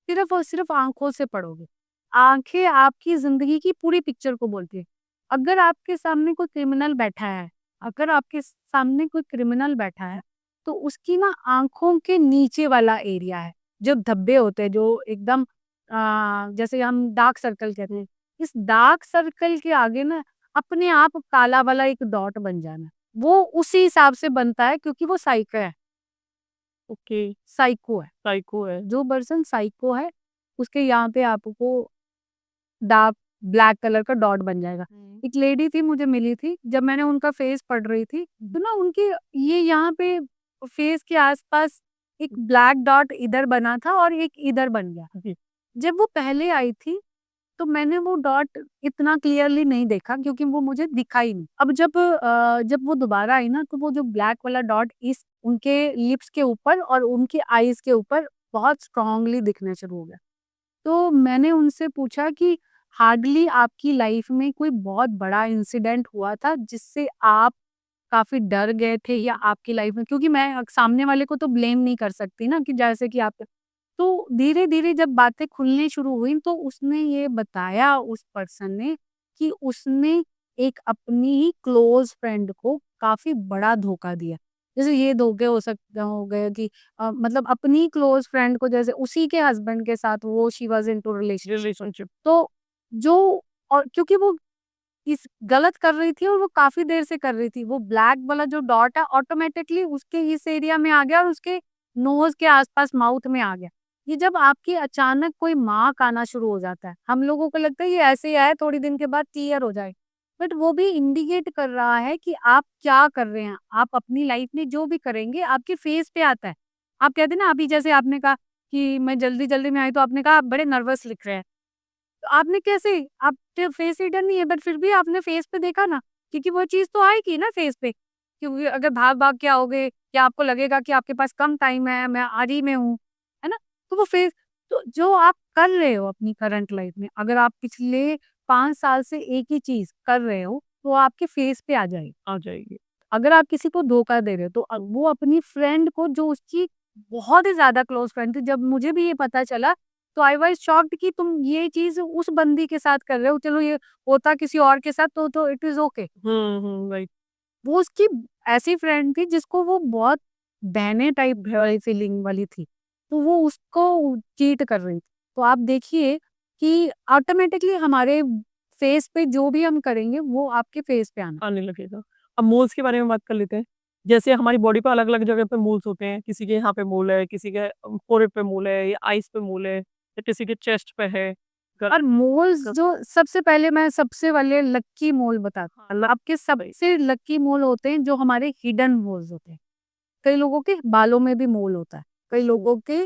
सिर्फ और सिर्फ आँखों से पढ़ोगे। आँखें आपकी ज़िंदगी की पूरी पिक्चर को बोलती है। अगर आपके सामने कोई क्रिमिनल बैठा है अगर आपके सामने कोई क्रिमिनल बैठा है, तो उसकी ना आँखों के नीचे वाला एरिया है, जो धब्बे होते हैं, जो एकदम जैसे हम डार्क सर्कल कहते हैं, इस डार्क सर्कल के आगे ना अपने आप काला वाला एक डॉट बन जाना। वो उसी हिसाब से बनता है, क्योंकि वो साइको है। ओके, साइको है। साइको है। जो पर्सन साइको है, उसके यहाँ पे आपको डार्क ब्लैक कलर का डॉट बन जाएगा। एक लेडी थी, मुझे मिली थी, जब मैंने उनका फेस पढ़ रही थी, तो ना उनके ये यहाँ पे फेस के आसपास एक ब्लैक डॉट इधर बना था और एक इधर बन गया। जी। जब वो पहले आई थी, तो मैंने वो डॉट इतना क्लियरली नहीं देखा, क्योंकि वो मुझे दिखा ही नहीं। अब जब वो दोबारा आई ना, तो वो जो ब्लैक वाला डॉट इस उनके लिप्स के ऊपर और उनके आईज़ के ऊपर बहुत स्ट्रॉन्गली दिखना शुरू हो गया। तो मैंने उनसे पूछा कि हार्डली आपकी लाइफ में कोई बहुत बड़ा इंसिडेंट हुआ था जिससे आप काफ़ी डर गए थे, या आपकी लाइफ में, क्योंकि मैं सामने वाले को तो ब्लेम नहीं कर सकती ना, कि जैसे कि आप, तो धीरे-धीरे जब बातें खुलनी शुरू हुई, तो उसने ये बताया, उस पर्सन ने, कि उसने एक अपनी ही क्लोज़ फ्रेंड को काफ़ी बड़ा धोखा दिया। जैसे ये धोखे हो गए कि मतलब अपनी क्लोज़ फ्रेंड को, जैसे उसी के हस्बैंड के साथ वो she was into relationship. Relationship. तो जो और क्योंकि वो इस गलत कर रही थी और वो काफ़ी देर से कर रही थी, वो ब्लैक वाला जो डॉट है ऑटोमैटिकली उसके इस एरिया में आ गया और उसके नोज़ के आस-पास माउथ में आ गया। ये जब आपकी अचानक कोई मार्क आना शुरू हो जाता है, हम लोगों को लगता है ये ऐसे ही आया, थोड़ी दिन के बाद क्लियर हो जाएगा। बट वो भी इंडिकेट कर रहा है कि आप क्या कर रहे हैं। आप अपनी लाइफ में जो भी करेंगे आपके फेस पे आता है। आप कहते हैं ना, अभी जैसे आपने कहा कि मैं जल्दी-जल्दी में आई, तो आपने कहा आप बड़े नर्वस लिख रहे हैं। तो आपने कैसे, आपके फेस रीडर नहीं है बट फिर भी आपने फेस पे देखा ना, क्योंकि वो चीज़ तो आएगी ना फेस पे। क्योंकि अगर भाग-भाग के आओगे या आपको लगेगा कि आपके पास कम टाइम है, मैं आरी में हूँ, है ना? तो वो फेस, तो जो आप कर रहे हो अपनी करंट लाइफ में, अगर आप पिछले 5 साल से एक ही चीज़ कर रहे हो, तो वो आपके फेस पे आ जाएगी। आ जाएगी। अगर आप किसी को धोखा दे रहे हो, तो वो अपनी फ्रेंड को, जो उसकी बहुत ही ज़्यादा क्लोज़ फ्रेंड थी, जब मुझे भी ये पता चला, तो आई वाज़ शॉक्ड कि तुम ये चीज़ उस बंदी के साथ कर रहे हो, चलो ये होता किसी और के साथ तो इट इज़ ओके। राइट। वो उसकी ऐसी फ्रेंड थी जिसको वो बहुत बहने टाइप वाली फीलिंग वाली थी, तो वो उसको चीट कर रही थी। तो आप देखिए कि ऑटोमैटिकली हमारे फेस पे जो भी हम करेंगे, वो आपके फेस पे आना। आने लगेगा। अब मोल्स के बारे में बात कर लेते हैं। जैसे हमारी बॉडी पे अलग-अलग जगह पे मोल्स होते हैं। किसी के यहाँ पे मोल है, किसी के फोrehead पे मोल है या आइज़ पे मोल है या किसी के चेस्ट पे है। ग और मोल्स, ग जो सबसे पहले मैं सबसे वाले लक्की मोल बताती हाँ, हूँ। आपके वही। सबसे लक्की मोल होते हैं जो हमारे हिडन मोल्स होते हैं। कई लोगों के बालों में भी मोल होता है, कई लोगों के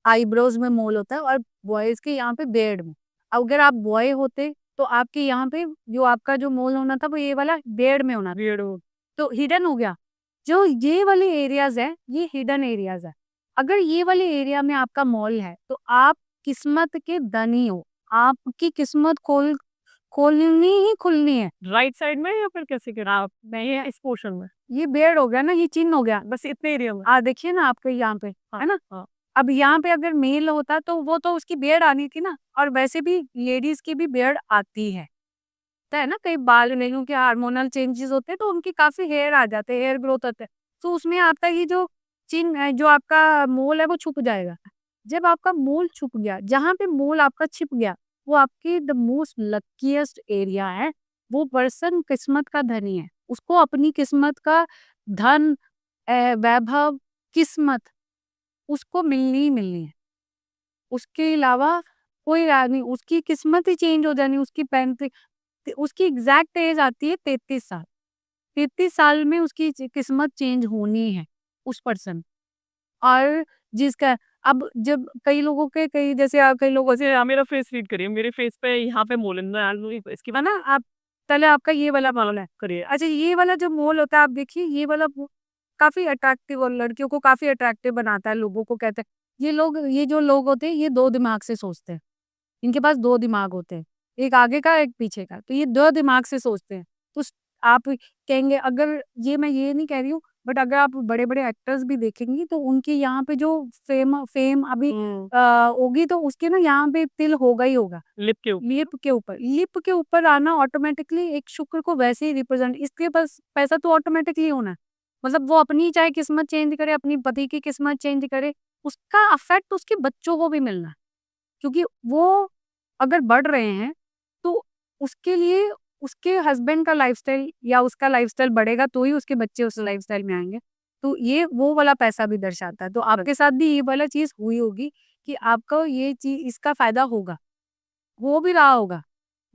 आईब्रोज में मोल होता है, और बॉयज के यहाँ पे बियर्ड में। अगर आप बॉय होते तो आपके यहाँ पे जो आपका जो मोल होना था, वो ये वाला बियर्ड में होना था, वियर्ड हो। तो हिडन हो गया। जो ये वाले एरियाज है, ये हिडन एरियाज है। अगर ये वाले एरिया में आपका मॉल है, तो आप किस्मत के धनी हो। आपकी किस्मत खोलनी ही खुलनी है। राइट साइड में या फिर कैसे कह रहे हैं आप? मैं इस पोर्शन में? ये बियर्ड हो गया ना, ये चिन्ह हो गया। बस इतने एरिया में? देखिए ना आपके यहाँ पे, हाँ, है ना? हाँ। अब यहाँ पे अगर मेल होता तो वो तो उसकी बियर्ड आनी थी ना, और वैसे भी लेडीज की भी बियर्ड आती है। होता है ना, कई बाल लेडीज़ों के हार्मोनल चेंजेस होते हैं, तो उनकी काफ़ी हेयर आ जाते हैं, हेयर ग्रोथ होता है। तो उसमें आपका ये जो चिन्ह है, जो आपका मोल है, वो छुप जाएगा। जब आपका मोल छुप गया, जहाँ पे मोल आपका छिप गया, वो आपकी द मोस्ट लकीएस्ट एरिया है। वो पर्सन किस्मत का धनी है। उसको अपनी किस्मत का धन, वैभव, किस्मत उसको मिलनी ही मिलनी है। उसके अलावा कोई राह नहीं, उसकी किस्मत ही चेंज हो जानी, उसकी 35, उसकी एग्ज़ैक्ट एज आती है 33 साल। 33 साल में उसकी किस्मत चेंज होनी है, उस पर्सन। और जिसका, अब जब कई लोगों के, कई जैसे कई लोगों से, जैसे मेरा फेस रीड करिए। मेरे फेस पे यहाँ पे मोल है ना, इसकी है ना, आप पहले आपका ये वाला मोल है। करिए। अच्छा, ये वाला जो मोल होता है, आप देखिए ये वाला काफ़ी अट्रैक्टिव, और लड़कियों को काफ़ी अट्रैक्टिव बनाता है, लोगों को कहते हैं। ये जो लोग होते हैं, ये 2 दिमाग से सोचते हैं। इनके पास 2 दिमाग होते हैं, एक आगे का, एक पीछे का। तो ये 2 दिमाग से सोचते हैं। तो आप कहेंगे, अगर ये, मैं ये नहीं कह रही हूँ, बट अगर आप बड़े-बड़े एक्टर्स भी देखेंगी, तो उनके यहाँ पे जो फेम फेम अभी होगी, तो उसके ना यहाँ पे तिल होगा ही होगा। लिप के ऊपर। लिप के ऊपर आना ऑटोमेटिकली एक शुक्र को वैसे ही रिप्रेजेंट, इसके पास पैसा तो ऑटोमेटिकली होना है। मतलब वो अपनी चाहे किस्मत चेंज करे, अपनी पति की किस्मत चेंज करे, उसका इफेक्ट उसके बच्चों को भी मिलना है। क्योंकि वो अगर बढ़ रहे हैं, तो उसके लिए उसके हस्बैंड का लाइफ़स्टाइल या उसका लाइफ़स्टाइल बढ़ेगा, तो ही उसके बच्चे उस लाइफ़स्टाइल में आएँगे। तो ये वो वाला पैसा भी दर्शाता है। तो आपके साथ भी ये वाला चीज़ हुई होगी कि आपको ये चीज़, इसका फ़ायदा होगा, हो भी रहा होगा।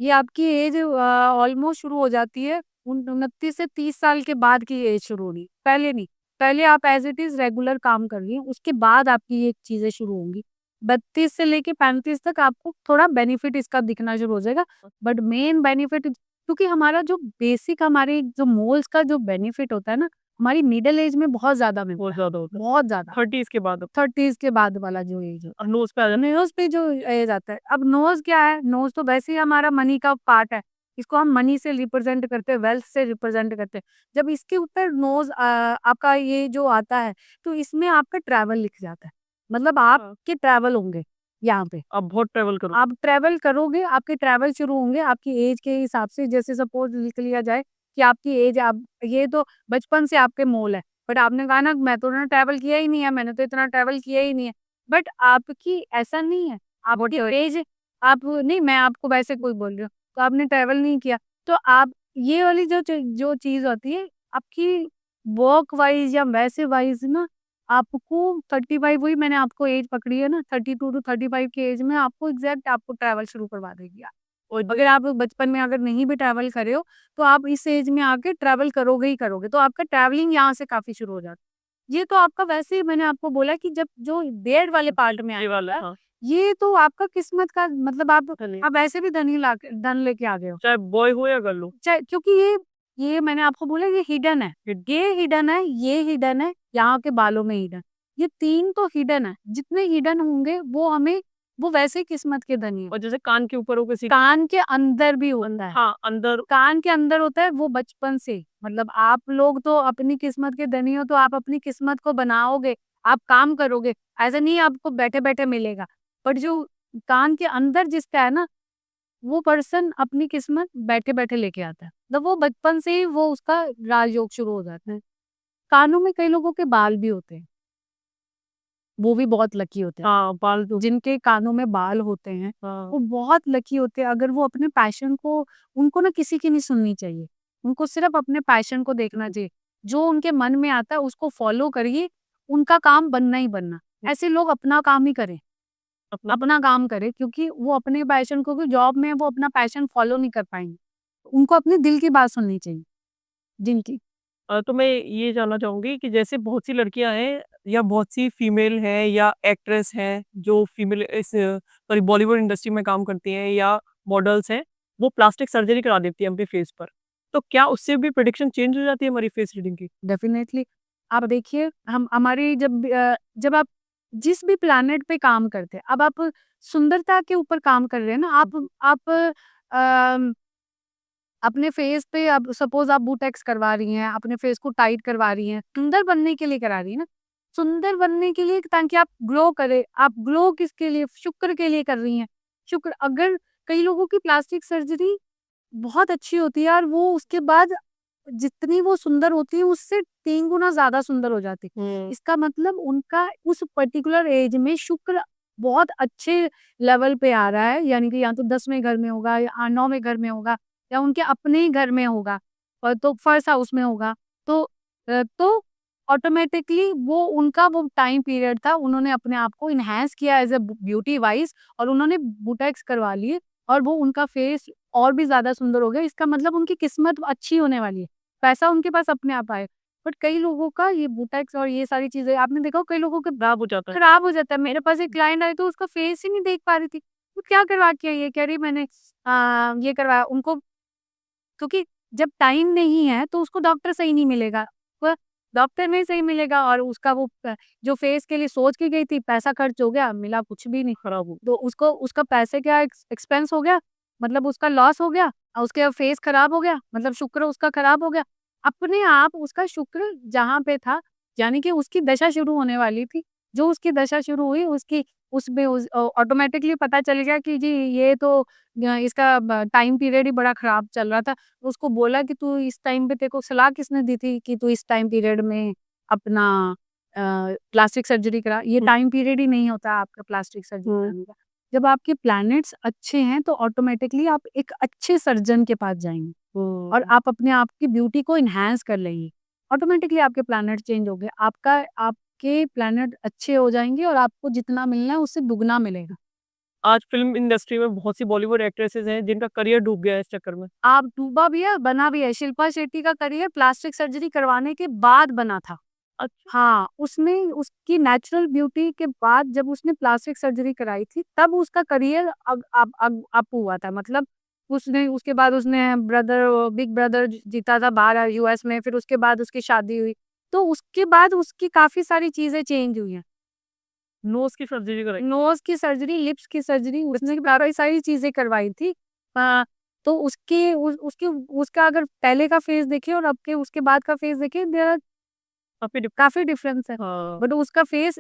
ये आपकी एज ऑलमोस्ट शुरू हो जाती है 29 से 30 साल के बाद की एज शुरू होनी, पहले नहीं। पहले आप एज़ इट इज़ रेगुलर काम कर रही हैं, उसके बाद आपकी ये चीज़ें शुरू होंगी। 32 से लेके 35 तक आपको थोड़ा बेनिफिट इसका दिखना शुरू हो जाएगा। बट मेन बेनिफिट, क्योंकि हमारा जो बेसिक, हमारे जो मोल्स का जो बेनिफिट होता है ना, हमारी मिडल एज में बहुत ज़्यादा मिलता बहुत है, ज़्यादा होता है। बहुत ज़्यादा। 30s के बाद 30s के बाद वाला जो एज होता अब है। नोज़ पे आ जाता है। नोज़ पे जो एज आता है, अब नोज़ क्या है? नोज़ तो वैसे ही हमारा मनी का पार्ट है। इसको हम मनी से रिप्रेज़ेंट करते हैं, वेल्थ से रिप्रेज़ेंट करते हैं। जब इसके ऊपर नोज़ आपका ये जो आता है, तो इसमें आपका ट्रैवल लिख जाता है। मतलब हाँ, आपके ट्रैवल होंगे यहाँ पे। आप बहुत ट्रैवल करो। आप ट्रैवल करोगे, आपके ट्रैवल शुरू होंगे आपकी एज के हिसाब से। जैसे सपोज़ लिख लिया जाए कि आपकी एज, आप ये तो बचपन से आपके मोल है, बट आपने कहा ना, मैं तो ना ट्रैवल किया ही नहीं है, मैंने तो इतना ट्रैवल किया ही नहीं है। बट आपकी ऐसा नहीं है, आपकी एज, आप नहीं, मैं आपको वैसे कोई बोल रही हूँ, तो आपने ट्रैवल नहीं किया, तो आप ये वाली जो चीज़ होती है, आपकी वर्क वाइज़ या वैसे वाइज़ ना, आपको 35, वही मैंने आपको एज पकड़ी है ना, 32 टू 35 की एज में आपको एग्ज़ैक्ट आपको ट्रैवल शुरू करवा देगी। और अगर आप बचपन में अगर नहीं भी ट्रैवल करे हो, तो आप इस एज में आके ट्रैवल करोगे ही करोगे, तो आपका ट्रैवलिंग यहाँ से काफ़ी शुरू हो जाता है। ये तो आपका वैसे ही मैंने आपको बोला कि जब जो डेढ़ वाले पार्ट में ये वाला, आएगा, हाँ, ये तो आपका किस्मत का मतलब धनी आप ऐसे भी धन लेके आ गए हो। चाहे बॉय हो या गर्ल हो। चाहे क्योंकि ये मैंने आपको बोला ये हिडन है, ये हिडन है, ये हिडन है, यहाँ के बालों में हिडन। ये 3 तो हिडन है, जितने हिडन होंगे वो वैसे ही किस्मत के धनी है। और जैसे कान के ऊपर हो किसी कान के अंदर भी होता है। हाँ, अंदर कान के अंदर होता है वो बचपन से, मतलब आप लोग तो अपनी किस्मत के धनी हो तो आप अपनी किस्मत को बनाओगे, आप काम करोगे, ऐसा नहीं आपको बैठे-बैठे मिलेगा। बट जो कान के अंदर जिसका है ना, वो पर्सन अपनी किस्मत बैठे-बैठे लेके आता है। मतलब वो बचपन से ही वो उसका राजयोग शुरू हो जाता है। कानों में कई लोगों के बाल भी होते हैं, वो भी बहुत लकी होते हैं। हाँ, बाल तो जिनके कानों में बाल होते हैं, हाँ, वो बहुत लकी होते हैं। अगर वो अपने पैशन को उनको ना किसी की नहीं सुननी चाहिए। उनको सिर्फ़ अपने पैशन को देखना चाहिए। जो उनके मन में आता है उसको फ़ॉलो करिए, उनका काम बनना ही बनना। ऐसे लोग अपना काम ही करें, अपना अपना काम करें क्योंकि वो अपने पैशन क्योंकि जॉब में वो अपना पैशन फ़ॉलो नहीं कर पाएँगे। उनको अपने दिल की बात सुननी चाहिए, जिनकी तो मैं ये जानना चाहूँगी कि जैसे बहुत सी लड़कियाँ हैं या बहुत सी फीमेल हैं या एक्ट्रेस हैं जो फीमेल इस सॉरी बॉलीवुड इंडस्ट्री में काम करती हैं या मॉडल्स हैं, वो प्लास्टिक सर्जरी करा देती हैं अपने फेस पर। तो क्या उससे भी प्रेडिक्शन चेंज हो जाती है हमारी फेस रीडिंग की? डेफ़िनेटली आप देखिए हम हमारी जब आप जिस भी प्लैनेट पे काम करते हैं, अब आप सुंदरता के ऊपर काम कर रहे हैं ना, आप अम, अपने फेस पे अब सपोज़ आप बूटेक्स करवा रही हैं, अपने फेस को टाइट करवा रही हैं, सुंदर बनने के लिए करा रही हैं ना। सुंदर बनने के लिए ताकि आप ग्लो करें, आप ग्लो किसके लिए? शुक्र के लिए कर रही हैं। शुक्र अगर कई लोगों की प्लास्टिक सर्जरी बहुत अच्छी होती है और वो उसके बाद जितनी वो सुंदर होती है उससे 3 गुना ज़्यादा सुंदर हो जाती है। हुँ। इसका मतलब उनका उस पर्टिकुलर एज में शुक्र बहुत अच्छे लेवल पे आ रहा है, यानी कि या तो 10वें घर में होगा या 9वें घर में होगा या उनके अपने ही घर में होगा और तो फर्स्ट हाउस में होगा। तो तो ऑटोमैटिकली वो उनका वो टाइम पीरियड था, उन्होंने अपने आप को एनहांस किया एज़ अ ब्यूटी वाइज़ और उन्होंने बुटेक्स करवा लिए और वो उनका फेस और भी ज़्यादा सुंदर हो गया। इसका मतलब उनकी किस्मत अच्छी होने वाली है। पैसा उनके पास अपने आप आएगा। बट कई लोगों का ये बुटेक्स और ये सारी चीज़ें आपने देखा हो कई लोगों के खराब हो जाता है। खराब हो जाता है। मेरे पास एक क्लाइंट आई तो उसका फेस ही नहीं देख पा रही थी। वो क्या करवा के आई है? कह रही मैंने ये करवाया उनको क्योंकि जब टाइम नहीं है तो उसको डॉक्टर सही नहीं मिलेगा। वो डॉक्टर नहीं सही मिलेगा और उसका वो जो फेस के लिए सोच के गई थी पैसा खर्च हो गया, मिला कुछ भी नहीं। खराब हो तो उसको उसका पैसे का एक्सपेंस हो गया, मतलब उसका लॉस हो गया और उसके फेस खराब हो गया, मतलब शुक्र उसका खराब हो गया। अपने आप उसका शुक्र जहाँ पे था, यानी कि उसकी दशा शुरू होने वाली थी। जो उसकी दशा शुरू हुई उसकी उसमें ऑटोमैटिकली पता चल गया कि जी ये तो इसका टाइम पीरियड ही बड़ा खराब चल रहा था। उसको बोला कि तू इस टाइम पे तेरे को सलाह किसने दी थी कि तू इस टाइम पीरियड में अपना प्लास्टिक सर्जरी करा। ये हुँ, टाइम पीरियड ही नहीं होता आपका प्लास्टिक सर्जरी हुँ, कराने का। जब आपके प्लैनेट्स अच्छे हैं तो ऑटोमैटिकली आप एक अच्छे सर्जन के पास जाएँगे और हुँ। आप अपने आप की ब्यूटी को एनहांस कर लेंगे। ऑटोमैटिकली आपके प्लैनेट चेंज हो गए। आपके प्लैनेट अच्छे हो जाएँगे और आपको जितना मिलना है उससे दुगना मिलेगा। आज फ़िल्म इंडस्ट्री में बहुत सी बॉलीवुड एक्ट्रेसेस हैं जिनका करियर डूब गया है इस चक्कर में। आप डूबा भी है, बना भी है। शिल्पा शेट्टी का करियर प्लास्टिक सर्जरी करवाने के बाद बना था। अच्छा। हाँ, उसने उसकी नेचुरल ब्यूटी के बाद जब उसने प्लास्टिक सर्जरी कराई थी, तब उसका करियर अप हुआ था। मतलब उसने उसके बाद उसने बिग ब्रदर जीता था बाहर यूएस में, फिर उसके बाद उसकी शादी हुई। तो उसके बाद उसकी काफ़ी सारी चीज़ें चेंज हुई हैं। नोज़ की सर्जरी कराई। नोज़ की सर्जरी, लिप्स की सर्जरी उसने काफ़ी सारी चीज़ें करवाई थी। तो उसका अगर पहले का फेस देखें और अब के उसके बाद का फेस देखें देयर आर काफ़ी डिफ काफ़ी डिफरेंस है। हाँ। बट उसका फेस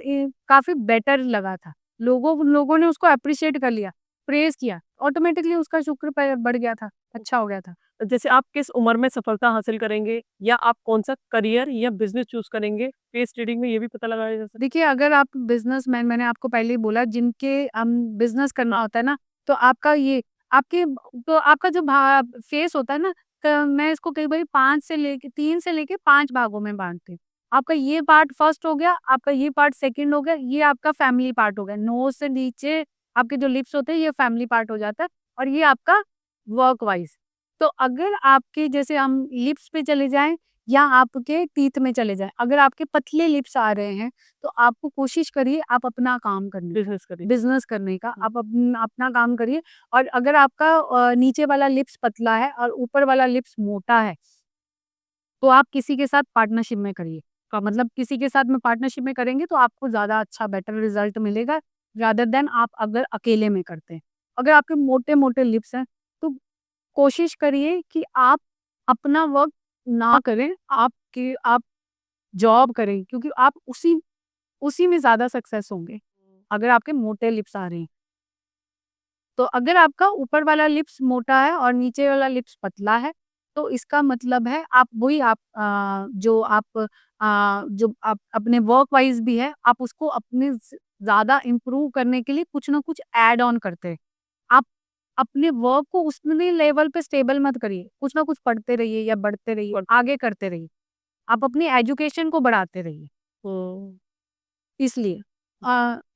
काफ़ी बेटर लगा था। लोगों ने उसको एप्रिशिएट कर लिया, प्रेज़ किया। ऑटोमैटिकली उसका शुक्र बढ़ गया था, अच्छा हो गया था। जैसे आप किस उम्र में सफलता हासिल करेंगे या आप कौन-सा करियर या बिज़नेस चूज़ करेंगे, फेस रीडिंग में ये भी पता लगाया जा सकता देखिए अगर आप बिज़नेसमैन मैंने आपको पहले ही बोला जिनके बिज़नेस करना होता है ना, तो आपके तो आपका जो फेस होता है ना, मैं इसको कई बारी 5 से लेके 3 से लेके 5 भागों में बाँटती हूँ। आपका ये पार्ट फर्स्ट हो गया, आपका ये पार्ट सेकंड हो गया, ये आपका फैमिली पार्ट हो गया। नोज़ से नीचे आपके जो लिप्स होते हैं ये फैमिली पार्ट हो जाता है और ये आपका वर्क वाइज। तो अगर आपके जैसे हम लिप्स पे चले जाएं या आपके टीथ में चले जाएं, अगर आपके पतले लिप्स आ रहे हैं तो आपको कोशिश करिए आप अपना काम करने का, बिजनेस करिए। बिजनेस करने का, आप अपना काम करिए। और अगर आपका नीचे वाला लिप्स पतला है और ऊपर वाला लिप्स मोटा है तो आप किसी के साथ पार्टनरशिप में करिए। का मतलब किसी के साथ में पार्टनरशिप में करेंगे तो आपको ज़्यादा अच्छा बेटर रिज़ल्ट मिलेगा रादर देन आप अगर अकेले में करते हैं। अगर आपके मोटे-मोटे लिप्स हैं तो कोशिश करिए कि आप अपना वर्क ना करें, आप जॉब करें क्योंकि आप उसी उसी में ज़्यादा सक्सेस होंगे, अगर आपके मोटे लिप्स आ रहे हैं। तो अगर आपका ऊपर वाला लिप्स मोटा है और नीचे वाला लिप्स पतला है, तो इसका मतलब है आप वही आप जो आप अपने वर्क वाइज़ भी है, आप उसको अपने ज़्यादा इम्प्रूव करने के लिए कुछ ना कुछ ऐड ऑन करते हैं। आप अपने वर्क को उतने लेवल पे स्टेबल मत करिए, कुछ ना कुछ पढ़ते रहिए या बढ़ते रहिए, आगे करते रहिए। आप अपनी एजुकेशन को बढ़ाते रहिए। हुँ। इसलिए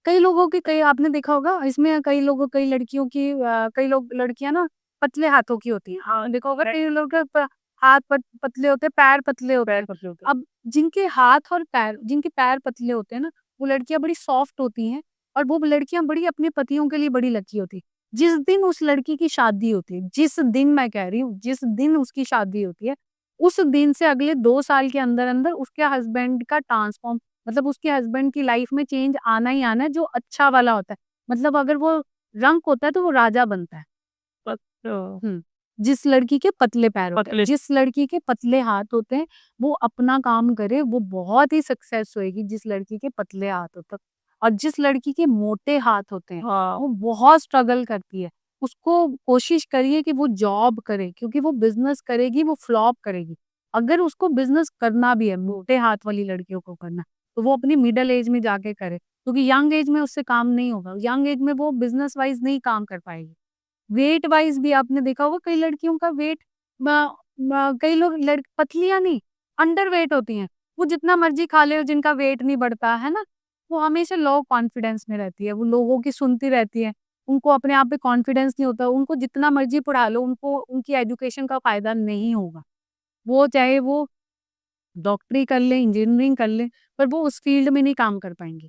कई लोगों की कई आपने देखा होगा इसमें कई लड़कियों की कई लोग लड़कियां ना पतले हाथों की होती हैं। हाँ, देखा होगा कई लोग के हाथ पतले होते हैं, पैर पतले होते हैं। पतले होते हैं। अब जिनके पैर पतले होते हैं ना, वो लड़कियां बड़ी सॉफ्ट होती हैं और वो लड़कियां बड़ी अपने पतियों के लिए बड़ी लकी होती है। जिस दिन उस लड़की की शादी होती है, जिस दिन मैं कह रही हूँ, जिस दिन उसकी शादी होती है, उस दिन से अगले 2 साल के अंदर अंदर उसके हस्बैंड का ट्रांसफॉर्म मतलब उसके हस्बैंड की लाइफ में चेंज आना ही आना है जो अच्छा वाला होता है। मतलब अगर वो रंक होता है तो वो राजा बनता है। अच्छा। हुँ। जिस लड़की के पतले पैर होते हैं, पतले। जिस लड़की के पतले हाथ होते हैं, वो अपना काम करे, वो बहुत ही सक्सेस होएगी जिस लड़की के पतले हाथ होते हैं। और जिस लड़की के मोटे हाथ होते हैं, हाँ। वो बहुत स्ट्रगल करती है। उसको कोशिश करिए कि वो जॉब करे क्योंकि वो बिज़नेस करेगी, वो फ्लॉप करेगी। अगर उसको बिज़नेस करना भी है, मोटे हाथ वाली लड़कियों को करना, तो वो अपनी मिडल एज में जाके करे क्योंकि यंग एज में उससे काम नहीं होगा। यंग एज में वो बिज़नेस वाइज़ नहीं काम कर पाएगी। वेट वाइज़ भी आपने देखा होगा कई लड़कियों का वेट म कई लोग पतलियाँ नहीं, अंडर वेट होती हैं। वो जितना मर्ज़ी खा ले, जिनका वेट नहीं बढ़ता, है ना? वो हमेशा लो कॉन्फिडेंस में रहती है, वो लोगों की सुनती रहती है। उनको अपने आप पे कॉन्फिडेंस नहीं होता, उनको जितना मर्ज़ी पढ़ा लो, उनको उनकी एजुकेशन का फ़ायदा नहीं होगा। वो चाहे वो डॉक्टरी कर लें, इंजीनियरिंग कर लें, पर वो उस फ़ील्ड में नहीं काम कर पाएँगे।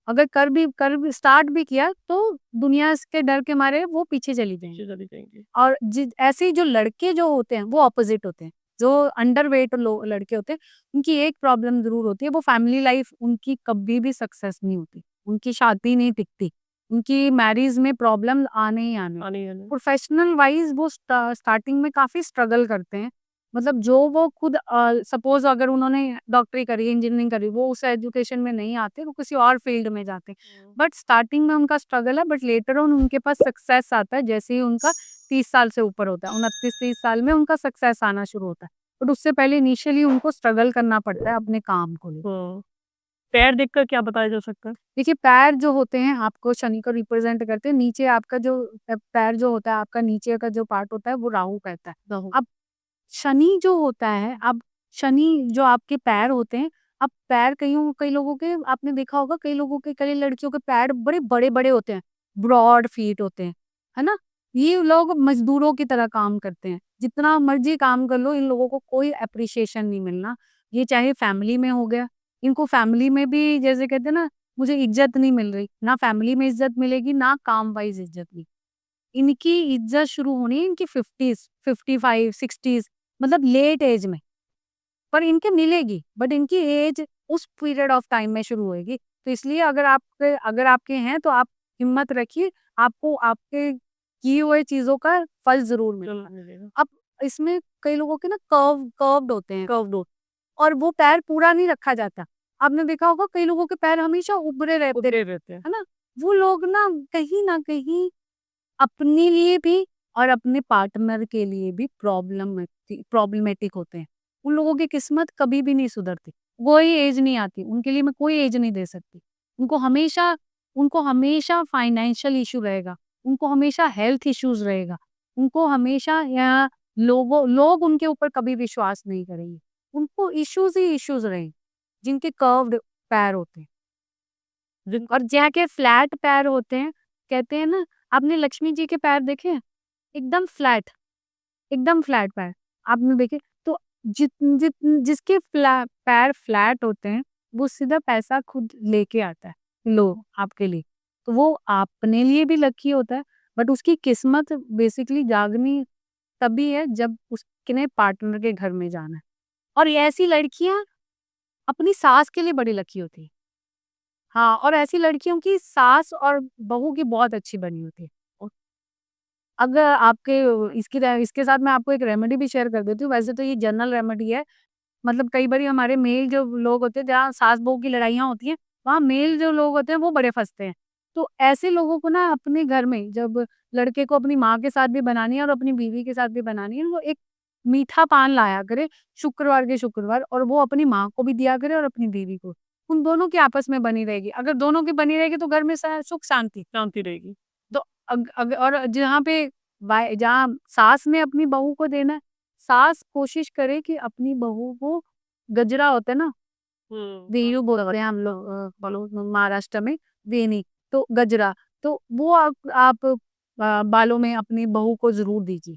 अगर कर भी स्टार्ट भी किया, तो दुनिया के डर के मारे वो पीछे चली जाएँगी। चली जाएँगी। और ऐसे ही जो लड़के जो होते हैं वो ऑपोजिट होते हैं। जो अंडरवेट लड़के होते हैं, उनकी एक प्रॉब्लम ज़रूर होती है, वो फैमिली लाइफ उनकी कभी भी सक्सेस नहीं होती। उनकी शादी नहीं टिकती। उनकी मैरिज में प्रॉब्लम आने ही आने। आने ही आने। प्रोफेशनल वाइज़ वो स्टार्टिंग में काफ़ी स्ट्रगल करते हैं। मतलब जो वो खुद सपोज़ अगर उन्होंने डॉक्टरी करी, इंजीनियरिंग करी, वो उस एजुकेशन में नहीं आते, वो किसी और फील्ड में जाते हैं। हुँ। बट स्टार्टिंग में उनका स्ट्रगल है, बट लेटर ऑन उनके पास सक्सेस आता है जैसे ही उनका 30 साल से ऊपर होता है, 29-30 साल में उनका सक्सेस आना शुरू होता है। बट उससे पहले इनिशियली उनको स्ट्रगल करना पड़ता है अपने काम को लेकर। हाँ। पैर देखकर क्या बताया जा सकता है? देखिए पैर जो होते हैं आपको शनि को रिप्रेज़ेंट करते हैं, नीचे आपका जो पैर जो होता है, आपका नीचे का जो पार्ट होता है वो राहु कहता है। राहु। अब शनि जो होता है, अब शनि जो आपके पैर होते हैं, अब पैर कई लोगों के आपने देखा होगा कई लोगों के कई लड़कियों के पैर बड़े बड़े-बड़े होते हैं, ब्रॉड फीट होते हैं, है ना? ये लोग मज़दूरों की तरह काम करते हैं, जितना मर्ज़ी काम कर लो इन लोगों को कोई एप्रिशिएशन नहीं मिलना। ये चाहे फैमिली में हो गया, इनको फैमिली में भी जैसे कहते हैं ना, मुझे इज़्ज़त नहीं मिल रही, ना फैमिली में इज़्ज़त मिलेगी, ना काम वाइज़ इज़्ज़त मिलेगी। इनकी इज़्ज़त शुरू होनी है इनकी 50s, 55, 60s मतलब लेट एज में, पर इनके मिलेगी, बट इनकी एज उस पीरियड ऑफ टाइम में शुरू होएगी। तो इसलिए अगर आपके हैं तो आप हिम्मत रखिए, आपको आपके किए हुए चीज़ों का फल ज़रूर मिलेगा। मिलेगा। अब इसमें कई लोगों के ना कर्व्ड होते हैं, कर्व्ड हो और वो पैर पूरा नहीं रखा जाता। आपने देखा होगा कई लोगों के पैर हमेशा उभरे रहते हैं, उतरे रहते हैं। है ना? वो लोग ना कहीं न कहीं अपने लिए भी और अपने पार्टनर के लिए भी प्रॉब्लमैटिक होते हैं। उन लोगों की किस्मत कभी भी नहीं सुधरती। कोई एज नहीं आती, उनके लिए मैं कोई एज नहीं दे सकती। उनको हमेशा फाइनेंशियल इश्यू रहेगा, उनको हमेशा हेल्थ इश्यूज़ रहेगा, उनको हमेशा या लोग उनके ऊपर कभी विश्वास नहीं करेंगे। उनको इश्यूज़ ही इश्यूज़ रहेंगे, जिनके कर्व्ड पैर होते हैं। जिन और जहाँ फ्लैट पैर होते हैं, कहते हैं ना आपने लक्ष्मी जी के पैर देखे हैं? एकदम फ्लैट, एकदम फ्लैट पैर। आपने देखे तो जित जित जिसके पैर फ्लैट होते हैं, वो सीधा पैसा खुद लेके आता है, लो आपके लिए। तो वो अपने लिए भी लकी होता है, बट उसकी किस्मत बेसिकली जागनी तभी है जब उसने पार्टनर के घर में जाना है। और ये ऐसी लड़कियाँ अपनी सास के लिए बड़ी लकी होती है। हाँ, और ऐसी लड़कियों की सास और बहू की बहुत अच्छी बनी होती है। और अगर आपके इसके साथ मैं आपको एक रेमेडी भी शेयर कर देती हूँ, वैसे तो ये जनरल रेमेडी है। मतलब कई बारी हमारे मेल जो लोग होते हैं, जहाँ सास-बहू की लड़ाइयाँ होती हैं, वहाँ मेल जो लोग होते हैं वो बड़े फँसते हैं। तो ऐसे लोगों को ना अपने घर में जब लड़के को अपनी माँ के साथ भी बनानी है और अपनी बीवी के साथ भी बनानी है, वो एक मीठा पान लाया करे शुक्रवार के शुक्रवार, और वो अपनी माँ को भी दिया करे और अपनी बीवी को। उन दोनों की आपस में बनी रहेगी। अगर दोनों की बनी रहेगी तो घर में स सुख शांति। शांति रहेगी। तो और जहाँ पे जहाँ सास ने अपनी बहू को देना है, सास कोशिश करे कि अपनी बहू को गजरा होता है ना, हाँ। वेणु बोलते हैं हम लोग, बोलो महाराष्ट्र में वेणी, तो गजरा, तो वो आप बालों में अपनी बहू को ज़रूर दीजिए।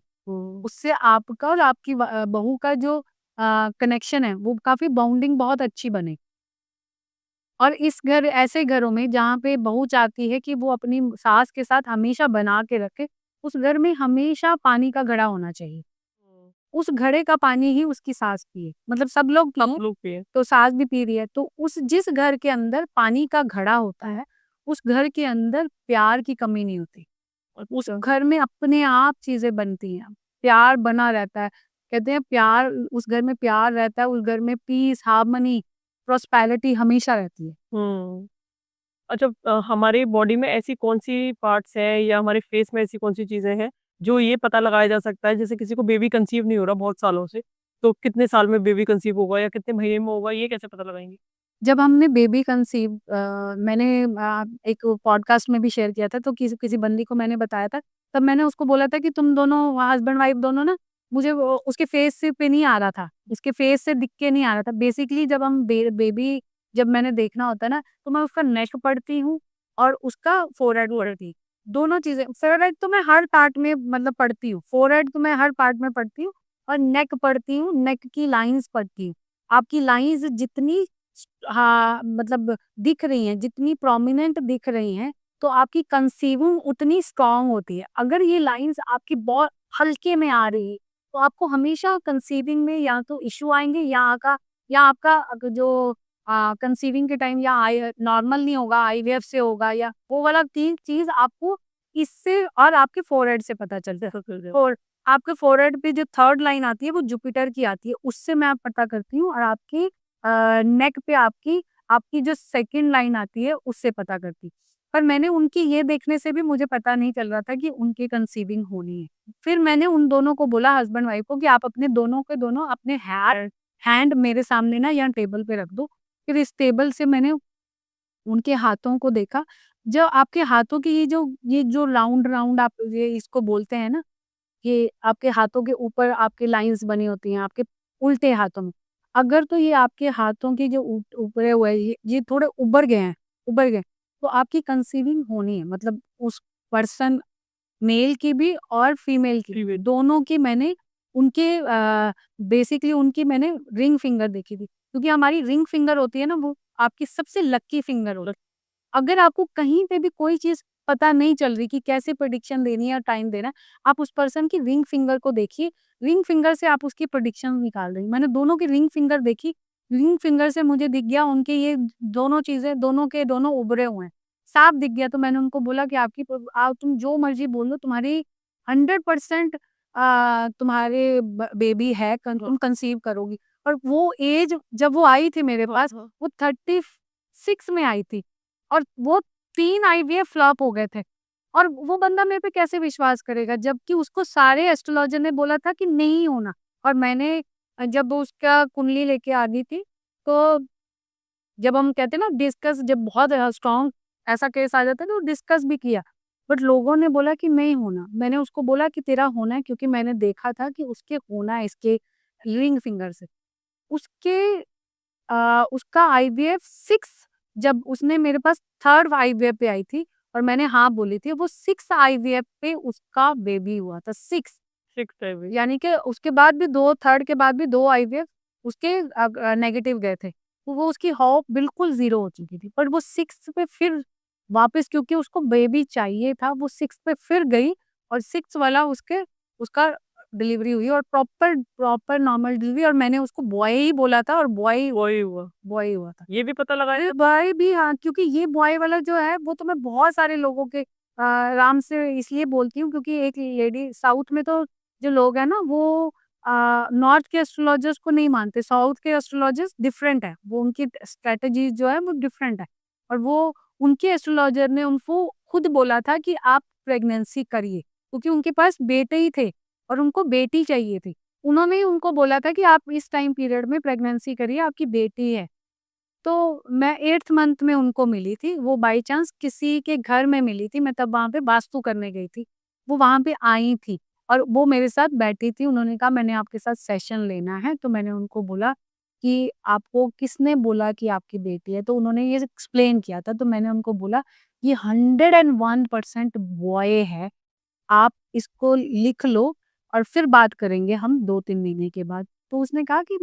उससे आपका और आपकी बहू का जो कनेक्शन है, वो काफ़ी बॉन्डिंग बहुत अच्छी बने। और इस घर ऐसे घरों में जहाँ पे बहू चाहती है कि वो अपनी सास के साथ हमेशा बना के रखे, उस घर में हमेशा पानी का घड़ा होना चाहिए। उस घड़े का पानी ही उसकी सास पिए। मतलब सब लोग सब पिएँ, लोग पिए। तो सास भी पी रही है। तो उस जिस घर के अंदर पानी का घड़ा होता है, उस घर के अंदर प्यार की कमी नहीं होती। उस अच्छा। घर में अपने आप चीज़ें बनती हैं, प्यार बना रहता है। कहते हैं प्यार, उस घर में प्यार रहता है, उस घर में पीस, हार्मनी, प्रॉस्पेरिटी हमेशा रहती है। हुँ। अच्छा, हमारे बॉडी में ऐसी कौन-सी पार्ट्स हैं या हमारे फेस में ऐसी कौन-सी चीज़ें हैं, जो ये पता लगाया जा सकता है, जैसे किसी को बेबी कंसीव नहीं हो रहा बहुत सालों से, तो कितने साल में बेबी कंसीव होगा या कितने महीने में होगा, ये कैसे पता लगाएँगे? जब हमने बेबी कंसीव मैंने एक पॉडकास्ट में भी शेयर किया था, तो किसी किसी बंदी को मैंने बताया था, तब मैंने उसको बोला था कि तुम दोनों हस्बैंड वाइफ दोनों ना, मुझे वो उसके फेस से पे नहीं आ रहा था, उसके फेस से दिख के नहीं आ रहा था। बेसिकली जब हम बेबी जब मैंने देखना होता है ना, तो मैं उसका नेक पढ़ती हूँ और उसका फोरहेड पढ़ती हूँ। दोनों चीज़ें, फोरहेड तो मैं हर पार्ट में मतलब पढ़ती हूँ, फोरहेड तो मैं हर पार्ट में पढ़ती हूँ और नेक पढ़ती हूँ, नेक की लाइन्स पढ़ती हूँ। आपकी लाइन्स जितनी हाँ, मतलब दिख रही हैं, जितनी प्रोमिनेंट दिख रही हैं, तो आपकी कंसीविंग उतनी स्ट्रॉन्ग होती है। अगर ये लाइन्स आपकी बहुत हल्के में आ रही है, तो आपको हमेशा कंसीविंग में या तो इश्यू आएँगे या आपका जो कंसीविंग के टाइम या नॉर्मल नहीं होगा, आईवीएफ से होगा, या वो वाला चीज़ आपको इससे और आपके फोरहेड से पता चलता है। और आपके फोरहेड पे जो 3rd लाइन आती है, वो जुपिटर की आती है, उससे मैं पता करती हूँ, और आपकी नेक पे आपकी आपकी जो 2nd लाइन आती है, उससे पता करती। पर मैंने उनकी ये देखने से भी मुझे पता नहीं चल रहा था कि उनकी कंसीविंग होनी है। फिर मैंने उन दोनों को बोला, हस्बैंड वाइफ को, कि आप अपने दोनों के दोनों अपने हैंड मेरे सामने ना यहाँ टेबल पे रख दो। फिर इस टेबल से मैंने उनके हाथों को देखा। जो आपके हाथों की ये जो राउंड-राउंड आप ये इसको बोलते हैं ना, ये आपके हाथों के ऊपर आपकी लाइन्स बनी होती हैं, आपके उल्टे हाथों में। अगर तो ये आपके हाथों के जो उभरे हुए हैं, ये थोड़े उभर गए, तो आपकी कंसीविंग होनी है। मतलब उस पर्सन, मेल की भी और फीमेल की, फीमेल। दोनों की मैंने उनके बेसिकली उनकी मैंने रिंग फिंगर देखी थी। क्योंकि हमारी रिंग फिंगर होती है ना, वो आपकी सबसे लकी फिंगर होती है। अगर आपको कहीं पे भी कोई चीज़ पता नहीं चल रही कि कैसे प्रेडिक्शन देनी है या टाइम देना है, आप उस पर्सन की रिंग फिंगर को देखिए, रिंग फिंगर से आप उसकी प्रेडिक्शन निकाल देंगे। मैंने दोनों की रिंग फिंगर देखी, रिंग फिंगर से मुझे दिख गया उनके ये दोनों चीज़ें दोनों के दोनों उभरे हुए हैं, साफ दिख गया। तो मैंने उनको बोला कि आपकी तुम जो मर्ज़ी बोल लो, तुम्हारी 100% तुम्हारे बेबी है, तुम कंसीव करोगी। और वो एज जब वो आई थी मेरे पास, वो 36 में आई थी। और वो 3 आईवीएफ फ्लॉप हो गए थे। और वो बंदा मेरे पे कैसे विश्वास करेगा, जबकि उसको सारे एस्ट्रोलॉजर ने बोला था कि नहीं होना। और मैंने जब वो उसका कुंडली लेके आ गई थी, तो जब हम कहते हैं ना डिस्कस, जब बहुत स्ट्रॉन्ग ऐसा केस आ जाता है तो डिस्कस भी किया। बट लोगों ने बोला कि नहीं होना। मैंने उसको बोला कि तेरा होना है, क्योंकि मैंने देखा था कि उसके होना है इसके रिंग फिंगर से। उसके उसका आईवीएफ 6, जब उसने मेरे पास 3rd आईवीएफ पे आई थी और मैंने हाँ बोली थी, वो 6 आईवीएफ पे उसका बेबी हुआ था, 6। 6 टाइम यानी कि उसके बाद भी 2 थर्ड के बाद भी 2 आईवीएफ उसके नेगेटिव गए थे। तो वो उसकी होप बिल्कुल ज़ीरो हो चुकी थी। पर वो 6th पे फिर वापस क्योंकि उसको बेबी चाहिए था, वो 6th पे फिर गई और 6th वाला उसका डिलीवरी हुई और प्रॉपर प्रॉपर नॉर्मल डिलीवरी और मैंने उसको बॉय ही बोला था और वही हुआ। बॉय ही हुआ था। ये भी पता लगा है? बॉय भी हाँ, क्योंकि ये बॉय वाला जो है वो तो मैं बहुत सारे लोगों के आराम से इसलिए बोलती हूँ क्योंकि एक लेडी साउथ में तो जो लोग हैं ना वो नॉर्थ के एस्ट्रोलॉजर्स को नहीं मानते, साउथ के एस्ट्रोलॉजर्स डिफरेंट है, वो उनकी स्ट्रेटजी जो है वो डिफरेंट है और वो उनके एस्ट्रोलॉजर ने उनको खुद बोला था कि आप प्रेगनेंसी करिए क्योंकि उनके पास बेटे ही थे और उनको बेटी चाहिए थी। उन्होंने ही उनको बोला था कि आप इस टाइम पीरियड में प्रेगनेंसी करिए, आपकी बेटी है। तो मैं 8th मंथ में उनको मिली थी, वो बाय चांस किसी के घर में मिली थी, मैं तब वहाँ पे वास्तु करने गई थी। वो वहाँ पे आई थी और वो मेरे साथ बैठी थी, उन्होंने कहा मैंने आपके साथ सेशन लेना है, तो मैंने उनको बोला कि आपको किसने बोला कि आपकी बेटी है? तो उन्होंने ये एक्सप्लेन किया था, तो मैंने उनको बोला ये 101% बॉय है, आप इसको लिख लो और फिर बात करेंगे हम 2-3 महीने के बाद। तो उसने कहा कि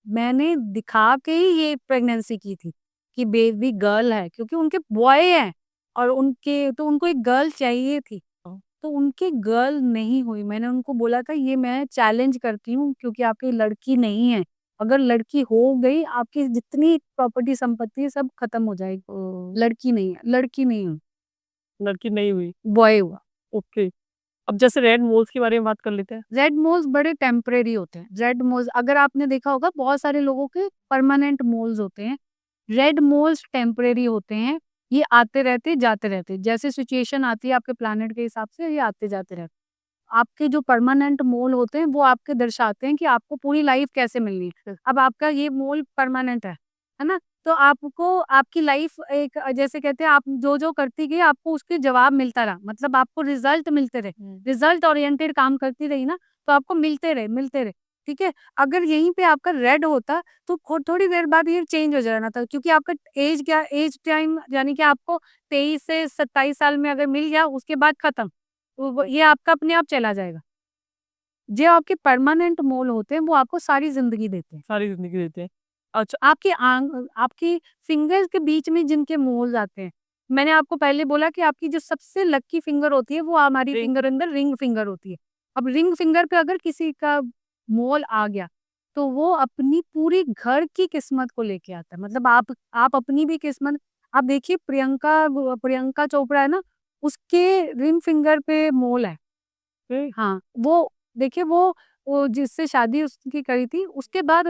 मैंने दिखा के ही ये प्रेगनेंसी की थी कि बेबी गर्ल है क्योंकि उनके बॉय हैं और उनके तो उनको एक गर्ल चाहिए थी। तो उनकी गर्ल नहीं हुई। मैंने उनको बोला था ये मैं चैलेंज करती हूँ क्योंकि आपकी लड़की नहीं है। अगर लड़की हो गई आपकी जितनी प्रॉपर्टी संपत्ति है सब खत्म हो जाएगी। लड़की नहीं है, लड़की नहीं हुई, लड़की नहीं हुई। बॉय हुआ। ओके। अब जैसे रेड मोल्स के बारे में बात कर लेते हैं। रेड मोल्स बड़े टेम्परेरी होते हैं। रेड मोल्स अगर आपने देखा होगा बहुत सारे लोगों के परमानेंट मोल्स होते हैं। रेड मोल्स टेम्परेरी होते हैं। ये आते रहते, जाते रहते। जैसे सिचुएशन आती है आपके प्लैनेट के हिसाब से ये आते जाते रहते। आपके जो परमानेंट मोल होते हैं वो आपके दर्शाते हैं कि आपको पूरी लाइफ कैसे मिलनी है। अब आपका ये मोल परमानेंट है ना? तो आपको आपकी लाइफ एक जैसे कहते हैं आप जो-जो करती गई आपको उसके जवाब मिलता रहा। मतलब आपको रिज़ल्ट मिलते रहे। रिज़ल्ट ओरिएंटेड काम करती रही ना तो आपको मिलते रहे, ठीक है? अगर यहीं पे आपका रेड होता तो थोड़ी देर बाद ये चेंज हो जाना था क्योंकि आपका एज क्या एज टाइम यानी कि आपको 23 से 27 साल में अगर मिल गया उसके बाद खत्म। वो ये आपका अपने आप चला जाएगा। जो आपके परमानेंट मोल होते हैं वो आपको सारी ज़िंदगी देते हैं। सारी ज़िंदगी देते हैं। अच्छा, आपकी फिंगर्स के बीच में जिनके मोल्स आते हैं, मैंने आपको पहले बोला कि आपकी जो सबसे लकी फिंगर होती है वो हमारी रिंग फिंगर अंदर रिंग फिंगर होती है। अब रिंग फिंगर पे अगर किसी का मोल आ गया, तो वो अपनी पूरी घर की किस्मत को लेके आता है। मतलब आप अपनी भी किस्मत आप देखिए प्रियंका चोपड़ा है ना, उसके रिंग फिंगर पे मोल है। पे हाँ, वो देखिए वो जिससे शादी उसकी करी थी, उसके बाद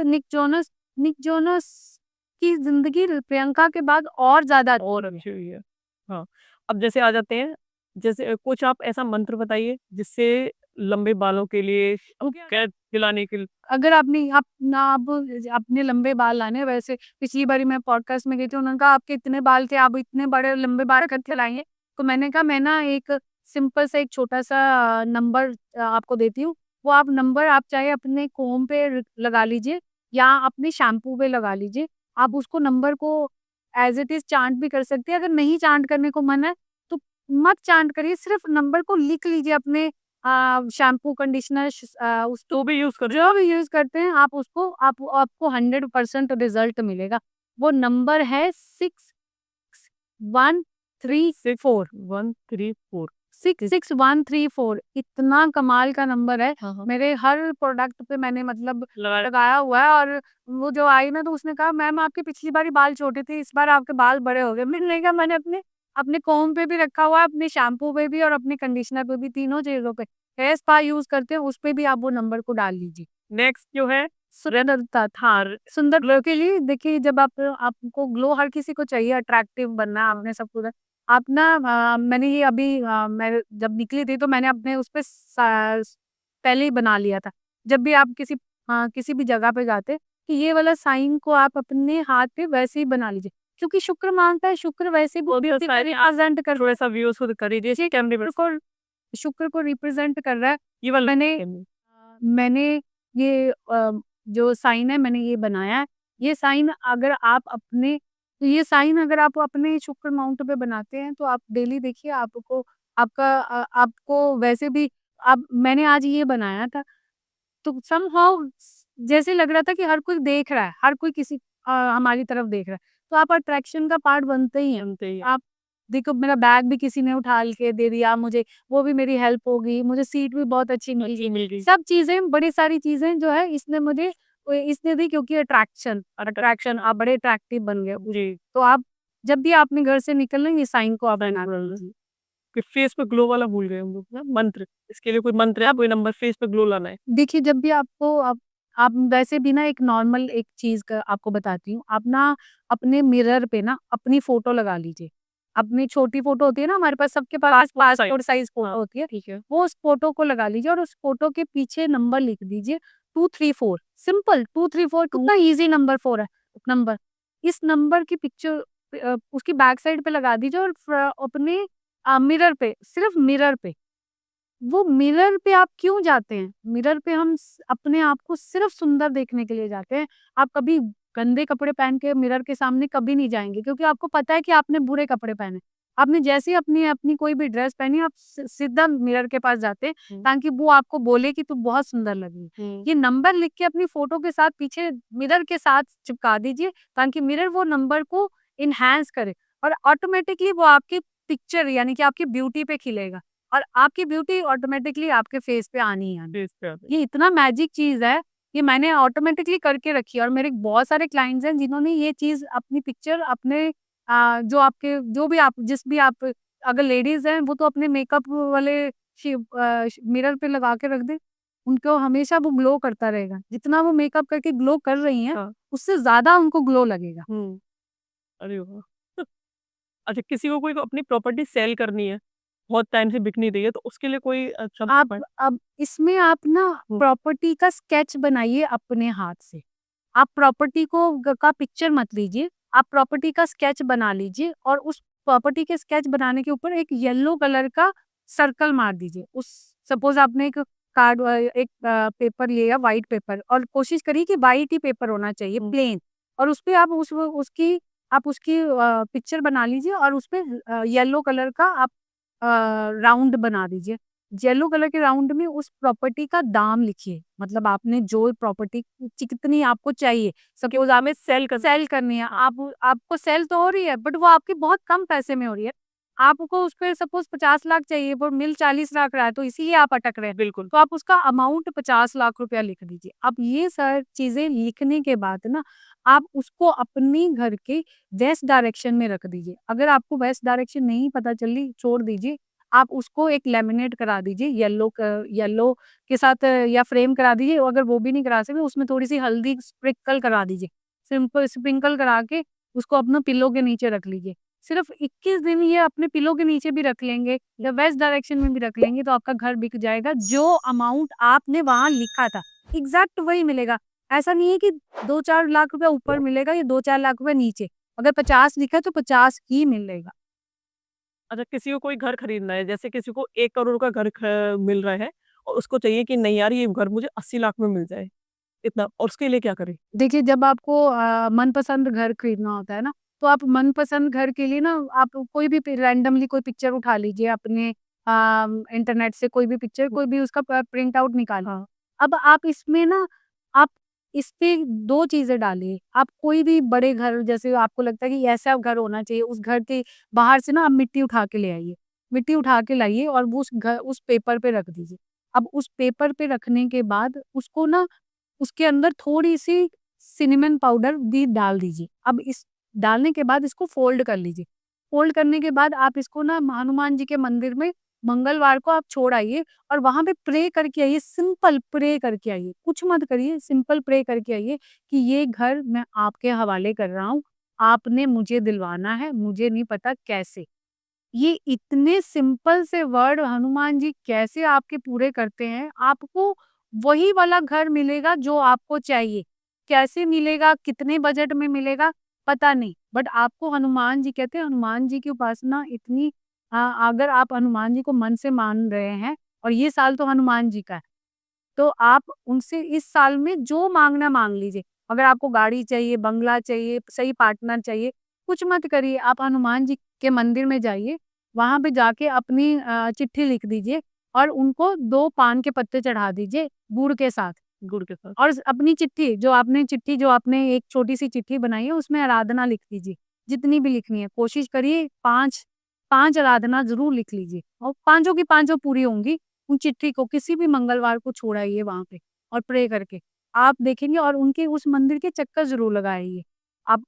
निक जोनस की ज़िंदगी प्रियंका के बाद और ज़्यादा और अच्छी है। अच्छी हुई है। हाँ, अब जैसे आ जाते हैं, जैसे कुछ आप ऐसा मंत्र बताइए जिससे लंबे बालों के लिए कैद दिलाने के लिए। अगर आपने आप ना आप अपने लंबे बाल लाने वैसे पिछली बारी मैं पॉडकास्ट में गई थी, उन्होंने कहा आपके इतने बाल थे, आप इतने बड़े लंबे बाल करके लाएँगे। तो मैंने कहा मैं ना एक सिंपल सा एक छोटा-सा नंबर आपको देती हूँ। वो आप नंबर आप चाहे अपने कोम पे लगा लीजिए या अपने शैम्पू पे लगा लीजिए। आप उसको नंबर को एज़ इट इज़ चांट भी कर सकते हैं। अगर नहीं चांट करने को मन है, तो मत चांट करिए, सिर्फ़ नंबर को लिख लीजिए अपने शैम्पू, कंडीशनर उस तो भी यूज़ कर जो भी यूज़ करते हैं आप उसको आपको 100% रिज़ल्ट मिलेगा। वो नंबर है 6134 6134। 66134 इतना कमाल का नंबर है। हाँ, हाँ। मेरे हर प्रोडक्ट पे मैंने मतलब लगाया। लगाया हुआ है और वो जो आई ना तो उसने कहा मैम आपके पिछली बारी बाल छोटे थे, इस बार आपके बाल बड़े हो गए। मैंने कहा मैंने अपने अपने कोम्ब पे भी रखा हुआ है, अपने शैम्पू पे भी और अपने कंडीशनर पे भी, तीनों चीज़ों पे। हेयर स्पा यूज़ करते हैं, उसपे भी आप वो नंबर को डाल लीजिए। नेक्स्ट जो है सुंदरता था सुंदर ग्लो के लिए देखिए जब आपको ग्लो हर किसी को चाहिए, अट्रैक्टिव बनना है, आपने सब कुछ आप ना मैंने ये अभी मैं जब निकली थी तो मैंने अपने उस पे पहले ही बना लिया था। जब भी आप किसी भी जगह पे जाते कि ये वाला साइन को आप अपने हाथ पे वैसे ही बना लीजिए क्योंकि शुक्र मांगता है, शुक्र वैसे भी वो भी किसी को सारे रिप्रेजेंट कर थोड़ा-सा व्यूज़ खुद कर लीजिए जी, कैमरे में। शुक्र को रिप्रेजेंट कर रहा है। ये वाला मैंने ये जो साइन है मैंने ये बनाया है। ये साइन अगर आप अपने शुक्र माउंट पे बनाते हैं तो आप डेली देखिए आपको आपको वैसे भी अब मैंने आज ये बनाया था, तो समहाउ जैसे लग रहा था कि हर कोई देख रहा है, हर कोई हमारी तरफ देख रहा है। तो आप अट्रैक्शन का पार्ट बनते ही हैं। बनते ही हैं। आप देखो, मेरा बैग भी किसी ने उठा के दे दिया मुझे, वो भी मेरी हेल्प हो गई, मुझे सीट भी बहुत अच्छी मिल अच्छी मिल गई। सब चीज़ें, बड़ी सारी चीज़ें जो है इसने दी, क्योंकि अट्रैक्शन आप बड़े अट्रैक्टिव बन गए। जी। तो आप जब भी आप अपने घर से निकलें, ये साइन को आप बना लीजिए। कि फेस पे ग्लो वाला भूल गए हम लोग ना मंत्र। इसके लिए कोई मंत्र है, कोई नंबर फेस पे ग्लो लाना है। देखिए, जब भी आपको आप वैसे भी ना, एक नॉर्मल एक चीज़ का आपको बताती हूँ। आप ना अपने मिरर पे ना अपनी फ़ोटो लगा लीजिए। अपनी छोटी फ़ोटो होती है ना, हमारे पास सबके पास पासपोर्ट साइज़ फ़ोटो होती है। ठीक है। वो उस फ़ोटो को लगा लीजिए और उस फ़ोटो के पीछे नंबर लिख दीजिए 234, सिंपल 234, कितना ईज़ी नंबर 4 है नंबर। इस नंबर की पिक्चर उसकी बैक साइड पे लगा दीजिए और अपने मिरर पे, सिर्फ़ मिरर पे। वो मिरर पे आप क्यों जाते हैं? मिरर पे हम अपने आप को सिर्फ सुंदर देखने के लिए जाते हैं। आप कभी गंदे कपड़े पहन के मिरर के सामने कभी नहीं जाएँगे, क्योंकि आपको पता है कि आपने बुरे कपड़े पहने। आपने जैसे ही अपनी अपनी कोई भी ड्रेस पहनी, आप सीधा मिरर के पास जाते हैं, ताकि वो आपको बोले कि तू बहुत सुंदर लगी। ये नंबर लिख के अपनी फ़ोटो के साथ पीछे मिरर के साथ चिपका दीजिए, ताकि मिरर वो नंबर को एनहांस करे और ऑटोमैटिकली वो आपकी पिक्चर, यानी कि आपकी ब्यूटी पे खिलेगा। और आपकी ब्यूटी ऑटोमेटिकली आपके फेस पे आनी ही आनी। फेस पे आते। ये इतना मैजिक चीज़ है, ये मैंने ऑटोमेटिकली करके रखी है और मेरे बहुत सारे क्लाइंट्स हैं जिन्होंने ये चीज़ अपनी पिक्चर अपने जो भी आप जिस भी आप अगर लेडीज़ हैं, वो तो अपने मेकअप वाले मिरर पे लगा के रख दें, उनको हमेशा वो ग्लो करता रहेगा। जितना वो मेकअप करके ग्लो कर रही हैं, हाँ। उससे ज़्यादा उनको ग्लो लगेगा। अरे वाह! अच्छा, किसी को कोई अपनी प्रॉपर्टी सेल करनी है, बहुत टाइम से बिक नहीं रही है, तो उसके लिए कोई आप शब्द अब इसमें आप ना प्रॉपर्टी का स्केच बनाइए अपने हाथ से। आप प्रॉपर्टी को का पिक्चर मत लीजिए, आप प्रॉपर्टी का स्केच बना लीजिए और उस प्रॉपर्टी के स्केच बनाने के ऊपर एक येलो कलर का सर्कल मार दीजिए। उस सपोज़ आपने एक पेपर लिया, व्हाइट पेपर, और कोशिश करिए कि व्हाइट ही पेपर होना चाहिए, प्लेन, और उसपे आप उसकी पिक्चर बना लीजिए और उसपे येलो कलर का आप राउंड बना दीजिए। येलो कलर के राउंड में उस प्रॉपर्टी का दाम लिखिए, मतलब आपने जो प्रॉपर्टी कितनी आपको चाहिए, सपोज़ हमें सेल करनी है, आप आपको सेल तो हो रही है, बट वो आपके बहुत कम पैसे में हो रही है। आपको उसपे सपोज़ 50 लाख चाहिए, वो मिल 40 लाख रहा है, तो इसीलिए आप अटक रहे हैं। बिल्कुल। तो आप उसका अमाउंट 50 लाख रुपया लिख दीजिए। अब ये सारी चीज़ें लिखने के बाद ना, आप उसको अपने घर के वेस्ट डायरेक्शन में रख दीजिए। अगर आपको वेस्ट डायरेक्शन नहीं पता चली, छोड़ दीजिए। आप उसको एक लैमिनेट करा दीजिए, येलो के साथ, या फ्रेम करा दीजिए। अगर वो भी नहीं करा सकते, उसमें थोड़ी-सी हल्दी स्प्रिंकल करा दीजिए। सिंपल स्प्रिंकल करा के उसको अपना पिलो के नीचे रख लीजिए। सिर्फ़ 21 दिन ये अपने पिलो के नीचे भी रख लेंगे या वेस्ट डायरेक्शन में भी रख लेंगे, तो आपका घर बिक जाएगा। जो अमाउंट आपने वहाँ लिखा था, एग्ज़ैक्ट वही मिलेगा। ऐसा नहीं है कि 2-4 लाख रुपया ऊपर मिलेगा या 2-4 लाख रुपए नीचे। अगर 50 लिखा है तो 50 ही मिलेगा। अच्छा, किसी को कोई घर खरीदना है, जैसे किसी को 1 करोड़ का घर मिल रहा है और उसको चाहिए कि नहीं यार, ये घर मुझे 80 लाख में मिल जाए, इतना, और उसके लिए क्या करें? देखिए, जब आपको मनपसंद घर खरीदना होता है ना, तो आप मनपसंद घर के लिए ना, आप कोई भी रैंडमली कोई पिक्चर उठा लीजिए अपने इंटरनेट से, कोई भी पिक्चर, कोई भी उसका प्रिंट आउट निकालिए। हाँ। अब आप इसमें ना, आप इस पे 2 चीज़ें डालिए। आप कोई भी बड़े घर, जैसे आपको लगता है कि ऐसा घर होना चाहिए, उस घर के बाहर से ना आप मिट्टी उठा के ले आइए। मिट्टी उठा के लाइए और वो उस पेपर पे रख दीजिए। अब उस पेपर पे रखने के बाद उसको ना, उसके अंदर थोड़ी-सी सिनेमन पाउडर भी डाल दीजिए। अब इस डालने के बाद इसको फ़ोल्ड कर लीजिए। फ़ोल्ड करने के बाद आप इसको ना हनुमान जी के मंदिर में मंगलवार को आप छोड़ आइए और वहाँ पे प्रे करके आइए, सिंपल प्रे करके आइए। कुछ मत करिए, सिंपल प्रे करके आइए कि ये घर मैं आपके हवाले कर रहा हूँ। आपने मुझे दिलवाना है, मुझे नहीं पता कैसे। ये इतने सिंपल से वर्ड हनुमान जी कैसे आपके पूरे करते हैं, आपको वही वाला घर मिलेगा जो आपको चाहिए। कैसे मिलेगा, कितने बजट में मिलेगा, पता नहीं। बट आपको हनुमान जी, कहते हैं हनुमान जी की उपासना इतनी, अगर आप हनुमान जी को मन से मान रहे हैं और ये साल तो हनुमान जी का है, तो आप उनसे इस साल में जो माँगना माँग लीजिए। अगर आपको गाड़ी चाहिए, बंगला चाहिए, सही पार्टनर चाहिए, कुछ मत करिए, आप हनुमान जी के मंदिर में जाइए, वहाँ पे जाके अपनी चिट्ठी लिख दीजिए और उनको 2 पान के पत्ते चढ़ा दीजिए गुड़ के साथ। गुड़ के साथ। और अपनी चिट्ठी जो आपने एक छोटी-सी चिट्ठी बनाई है उसमें आराधना लिख दीजिए, जितनी भी लिखनी है। कोशिश करिए 5 आराधना ज़रूर लिख लीजिए और पाँचों की पाँचों पूरी होंगी। उन चिट्ठी को किसी भी मंगलवार को छोड़ आइए वहाँ पे और प्रे करके। आप देखेंगे और उनके उस मंदिर के चक्कर ज़रूर लगाइए। आप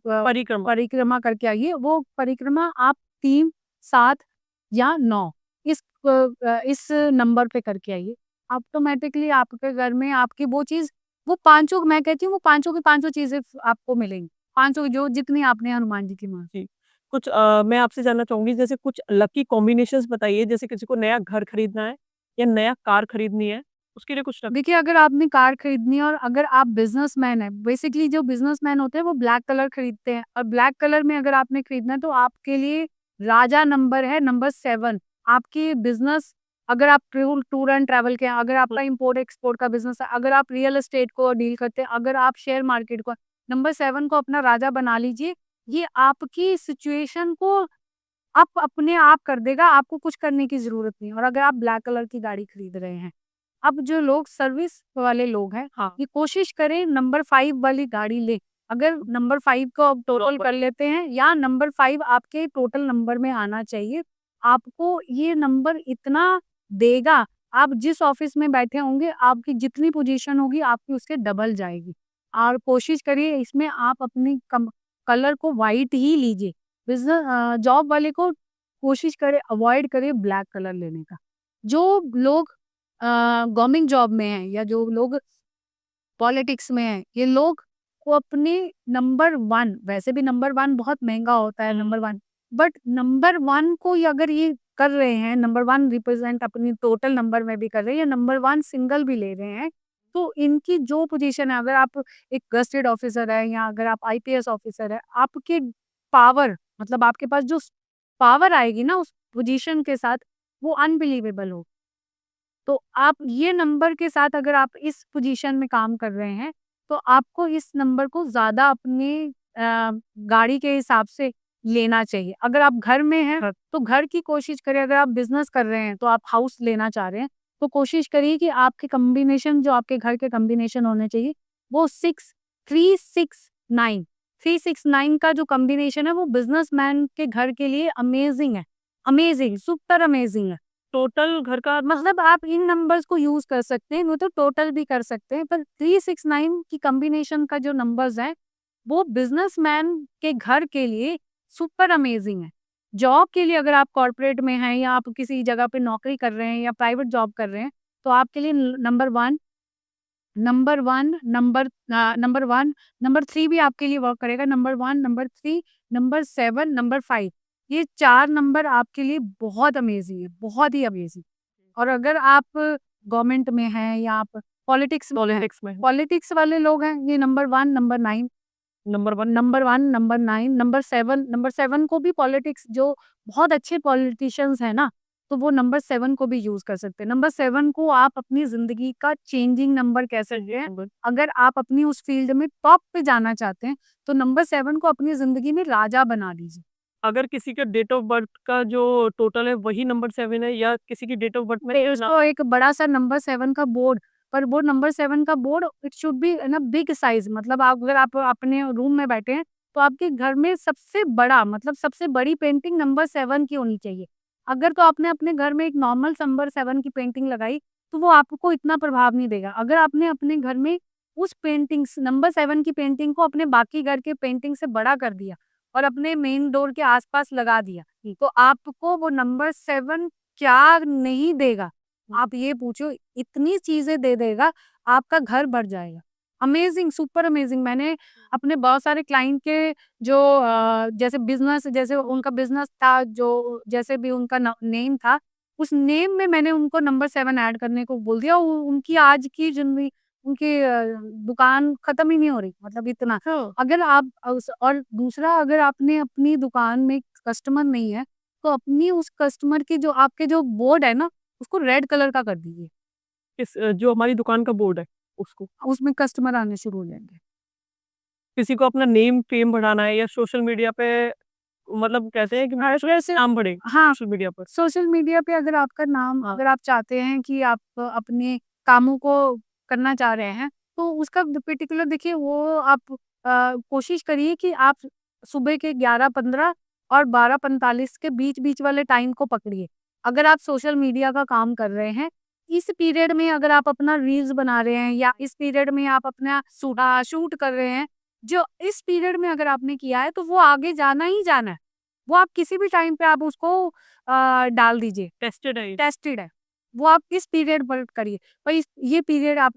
परिक्रमा। परिक्रमा करके आइए। वो परिक्रमा आप 3, 7 या 9 इस नंबर पे करके आइए। ऑटोमैटिकली आपके घर में आपकी वो चीज़ वो पाँचों मैं कहती हूँ वो पाँचों की पाँचों चीज़ें आपको मिलेंगी। पाँचों जो जितनी आपने हनुमान जी की माँगी। जी। कुछ मैं आपसे जानना चाहूँगी जैसे कुछ लकी कॉम्बिनेशंस बताइए जैसे किसी को नया घर खरीदना है या नया कार खरीदनी है, उसके लिए कुछ देखिए, अगर आपने कार खरीदनी है और अगर आप बिज़नेसमैन हैं, बेसिकली जो बिज़नेसमैन होते हैं वो ब्लैक कलर खरीदते हैं और ब्लैक कलर में अगर आपने खरीदना है तो आपके लिए राजा नंबर है नंबर 7। आपकी बिज़नेस अगर आप टूर एंड ट्रैवल के हैं, अगर आपका इम्पोर्ट एक्सपोर्ट का बिज़नेस है, अगर आप रियल एस्टेट को डील करते हैं, अगर आप शेयर मार्केट को नंबर 7 को अपना राजा बना लीजिए। ये आपकी सिचुएशन को आप अपने आप कर देगा, आपको कुछ करने की ज़रूरत नहीं है। और अगर आप ब्लैक कलर की गाड़ी खरीद रहे हैं, अब जो लोग सर्विस वाले लोग हैं, हाँ। ये कोशिश करें नंबर 5 वाली गाड़ी लें। अगर नंबर 5 को आप टोटल कर लेते हैं या नंबर 5 आपके टोटल नंबर में आना चाहिए, आपको ये नंबर इतना देगा, आप जिस ऑफ़िस में बैठे होंगे, आपकी जितनी पोज़ीशन होगी, आपकी उससे डबल जाएगी। और कोशिश करिए इसमें आप अपनी कलर को व्हाइट ही लीजिए। जॉब वाले को कोशिश करें अवॉइड करें ब्लैक कलर लेने का। जो लोग गवर्नमेंट जॉब में हैं या जो लोग पॉलिटिक्स में हैं, ये लोग को अपने नंबर 1 वैसे भी नंबर 1 बहुत महँगा होता है नंबर 1 बट नंबर 1 को ये अगर ये कर रहे हैं, नंबर 1 रिप्रेज़ेंट अपनी टोटल नंबर में भी कर रहे हैं या नंबर 1 सिंगल भी ले रहे हैं, तो इनकी जो पोज़ीशन है अगर आप एक गज़टेड ऑफ़िसर हैं या अगर आप आईपीएस ऑफ़िसर हैं, आपकी पावर मतलब आपके पास जो पावर आएगी ना उस पोज़ीशन के साथ, वो अनबिलीवेबल हो। तो आप ये नंबर के साथ अगर आप इस पोजीशन में काम कर रहे हैं, तो आपको इस नंबर को ज़्यादा अपनी गाड़ी के हिसाब से लेना चाहिए। अगर आप घर में हैं, हाँ। तो घर की कोशिश करें अगर आप बिज़नेस कर रहे हैं, तो आप हाउस लेना चाह रहे हैं, तो कोशिश करिए कि आपके कॉम्बिनेशन जो आपके घर के कॉम्बिनेशन होने चाहिए, वो 6-3-6-9 3-6-9 का जो कॉम्बिनेशन है, वो बिज़नेसमैन के घर के लिए अमेज़िंग है। अमेज़िंग, सुपर अमेज़िंग है। टोटल घर का मतलब आप इन नंबर्स को यूज़ कर सकते हैं, वो तो टोटल भी कर सकते हैं, पर 369 की कॉम्बिनेशन का जो नंबर्स हैं, वो बिज़नेसमैन के घर के लिए सुपर अमेज़िंग है। जॉब के लिए अगर आप कॉर्पोरेट में हैं या आप किसी जगह पे नौकरी कर रहे हैं या प्राइवेट जॉब कर रहे हैं, तो आपके लिए नंबर 1 नंबर 1, नंबर 3 भी आपके लिए वर्क करेगा। नंबर 1, नंबर 3, नंबर 7, नंबर 5 ये 4 नंबर आपके लिए बहुत अमेज़िंग है, बहुत ही अमेज़िंग। और अगर आप गवर्नमेंट में हैं या आप पॉलिटिक्स में पॉलिटिक्स वाले लोग हैं, ये number 1, number 9 number 1 number 1, number 9, number 7 को भी पॉलिटिक्स जो बहुत अच्छे पॉलिटिशियंस हैं ना, तो वो नंबर 7 को भी यूज़ कर सकते हैं। नंबर 7 को आप अपनी ज़िंदगी का चेंजिंग नंबर कह सकते हैं। नंबर। अगर आप अपनी उस फ़ील्ड में टॉप पे जाना चाहते हैं, तो नंबर 7 को अपनी ज़िंदगी में राजा बना लीजिए। अगर किसी का डेट ऑफ बर्थ का जो टोटल है वही नंबर 7 है या किसी की डेट ऑफ बर्थ में नहीं, उसको एक बड़ा-सा नंबर 7 का बोर्ड पर वो नंबर 7 का board it should be in a big size मतलब आप अगर आप अपने रूम में बैठे हैं, तो आपके घर में सबसे बड़ा मतलब सबसे बड़ी पेंटिंग नंबर 7 की होनी चाहिए। अगर तो आपने अपने घर में एक नॉर्मल नंबर 7 की पेंटिंग लगाई, तो वो आपको इतना प्रभाव नहीं देगा। अगर आपने अपने घर में उस पेंटिंग्स नंबर 7 की पेंटिंग को अपने बाकी घर के पेंटिंग से बड़ा कर दिया और अपने मेन डोर के आस-पास लगा दिया, तो आपको वो नंबर 7 क्या नहीं देगा? आप ये पूछो इतनी चीज़ें दे देगा, आपका घर भर जाएगा। अमेज़िंग, सुपर अमेज़िंग मैंने अपने बहुत सारे क्लाइंट के जो जैसे उनका बिज़नेस था, जो जैसे भी उनका न नेम था, उस नेम में मैंने उनको नंबर 7 ऐड करने को बोल दिया। उनकी आज की ज़िंदगी उनकी दुकान खत्म ही नहीं हो रही, मतलब इतना। हाँ। अगर आप उस और दूसरा अगर आपने अपनी दुकान में कस्टमर नहीं है, तो अपनी उस कस्टमर की जो आपके जो बोर्ड है ना, उसको रेड कलर का कर दीजिए। जो हमारी दुकान का बोर्ड है उसको। उसमें कस्टमर आने शुरू हो जाएँगे। किसी को अपना नेम फेम बढ़ाना है या सोशल मीडिया पे मतलब कहते हैं कि वैसे नाम बढ़ेगा हाँ, सोशल मीडिया पर। सोशल मीडिया पे अगर आपका नाम हाँ। अगर आप चाहते हैं कि आप अपने कामों को करना चाह रहे हैं, तो उसका पर्टिकुलर देखिए वो आप कोशिश करिए कि आप सुबह के 11:15 और 12:45 के बीच-बीच वाले टाइम को पकड़िए। अगर आप सोशल मीडिया का काम कर रहे हैं, इस पीरियड में अगर आप अपना रील्स बना रहे हैं या इस पीरियड में आप अपना शूट कर रहे हैं, जो इस पीरियड में अगर आपने किया है, तो वो आगे जाना ही जाना है। वो आप किसी भी टाइम पे आप उसको डाल दीजिए, टेस्टेड है ये। टेस्टेड है। वो आप इस पीरियड पर करिए, पर इस ये पीरियड आप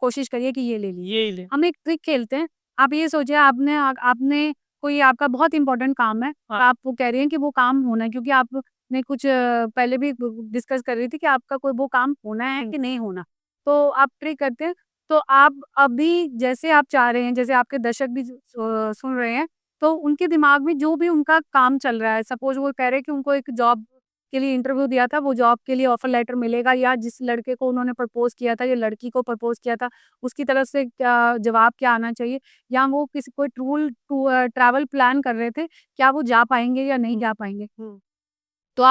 कोशिश करिए कि ये ले लीजिए। ये ही ले। हम एक ट्रिक खेलते हैं, आप ये सोचिए आपने कोई आपका बहुत इम्पोर्टेंट काम है, हाँ। आप वो कह रहे हैं कि वो काम होना है क्योंकि आपने कुछ पहले भी डिस्कस कर रही थी कि आपका कोई वो काम होना है कि नहीं होना। तो आप ट्रिक करते हैं, तो आप अभी जैसे आप चाह रहे हैं, जैसे आपके दर्शक भी सुन रहे हैं, तो उनके दिमाग में जो भी उनका काम चल रहा है, सपोज़ वो कह रहे हैं कि उनको एक जॉब के लिए इंटरव्यू दिया था, वो जॉब के लिए ऑफर लेटर मिलेगा या जिस लड़के को उन्होंने प्रपोज़ किया था या लड़की को प्रपोज़ किया था, उसकी तरफ से क्या जवाब क्या आना चाहिए? या वो किसी कोई ट्रैवल प्लान कर रहे थे, क्या वो जा पाएँगे या नहीं जा पाएँगे? हुँ। तो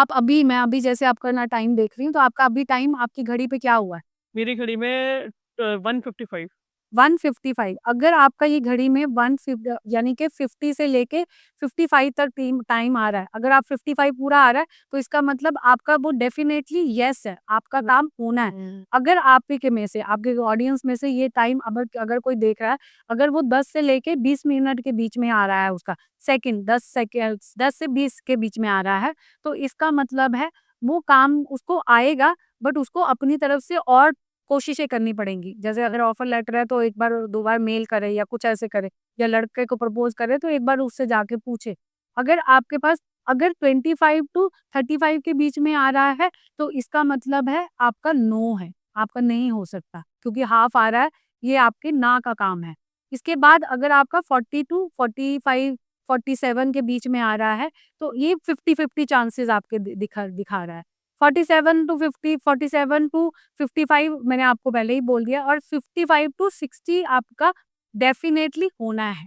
मैं अभी जैसे आपका ना टाइम देख रही हूँ, तो आपका अभी टाइम आपकी घड़ी पे क्या हुआ है? मेरी घड़ी में 1:55। 155 अगर आपका ये घड़ी में 1 यानी कि 50 से लेके 55 तक टाइम आ रहा है। अगर आप 55 पूरा आ रहा है, तो इसका मतलब आपका वो डेफ़िनेटली येस है, आपका काम होना है। अगर आप ही के में से, आपके ऑडियंस में से ये टाइम अगर कोई देख रहा है, अगर वो 10 से लेके 20 मिनट के बीच में आ रहा है उसका, सेकंड 10 सेकंड 10 से 20 के बीच में आ रहा है, तो इसका मतलब है वो काम उसको आएगा, बट उसको अपनी तरफ से और कोशिशें करनी पड़ेंगी। जैसे अगर ऑफर लेटर है तो 1 बार 2 बार मेल करे या कुछ ऐसे करे या लड़के को प्रपोज़ करे तो एक बार उससे जाके पूछे। अगर आपके पास अगर 25 टू 35 के बीच में आ रहा है तो इसका मतलब है आपका नो है, आपका नहीं हो सकता क्योंकि हाफ आ रहा है, ये आपके ना का काम है। इसके बाद अगर आपका 40 टू 45 47 के बीच में आ रहा है तो ये 50-50 चांसेस आपके दिखा दिखा रहा है। 47 टू 50 47 टू 55 मैंने आपको पहले ही बोल दिया और 55 टू 60 आपका डेफ़िनेटली होना है।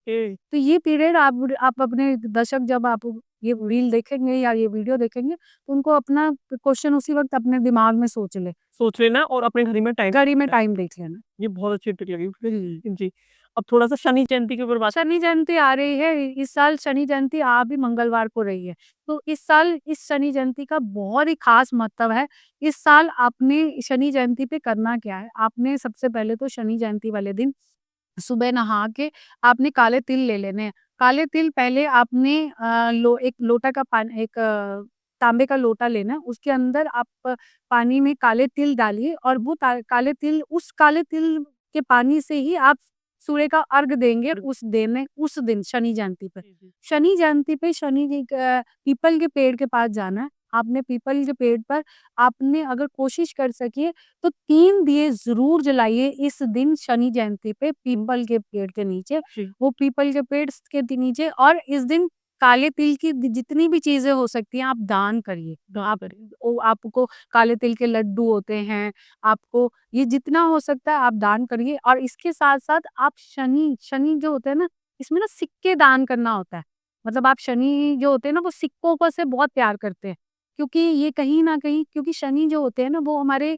ए तो ये पीरियड आप अपने दर्शक जब आप ये रील देखेंगे या ये वीडियो देखेंगे, तो उनको अपना क्वेश्चन उसी वक़्त अपने दिमाग में सोच लें। सोच लेना और अपने घड़ी में टाइम। घड़ी में टाइम देख लेना। ये बहुत अच्छी ट्रिक लगी। जी। अब थोड़ा-सा शनि जयंती के ऊपर बात। शनि जयंती आ रही है, इस साल शनि जयंती आ भी मंगलवार को रही है। तो इस साल इस शनि जयंती का बहुत ही ख़ास महत्व है। इस साल आपने शनि जयंती पे करना क्या है? आपने सबसे पहले तो शनि जयंती वाले दिन सुबह नहा के आपने काले तिल ले लेने हैं। काले तिल पहले आपने एक लोटा का एक तांबे का लोटा लेना है, उसके अंदर आप पानी में काले तिल डालिए और वो काले तिल के पानी से ही आप सूर्य का अर्घ देंगे उस दिन शनि जयंती पे। जी, जी। शनि जयंती पे शनि जी का पीपल के पेड़ के पास जाना है। आपने पीपल के पेड़ पर आपने अगर कोशिश कर सकिए तो 3 दिए ज़रूर जलाइए इस दिन शनि जयंती पे पीपल के पेड़ के नीचे। जी। वो पीपल के पेड़ के नीचे और इस दिन काले तिल की जितनी भी चीज़ें हो सकती हैं आप दान करिए। दान करें। आपको काले तिल के लड्डू होते हैं, आपको ये जितना हो सकता है आप दान करिए और इसके साथ-साथ आप शनि जो होते हैं ना, इसमें ना सिक्के दान करना होता है। मतलब आप शनि जो होते हैं ना वो सिक्कों को से बहुत प्यार करते हैं। क्योंकि ये कहीं न कहीं क्योंकि शनि जो होते हैं ना वो हमारे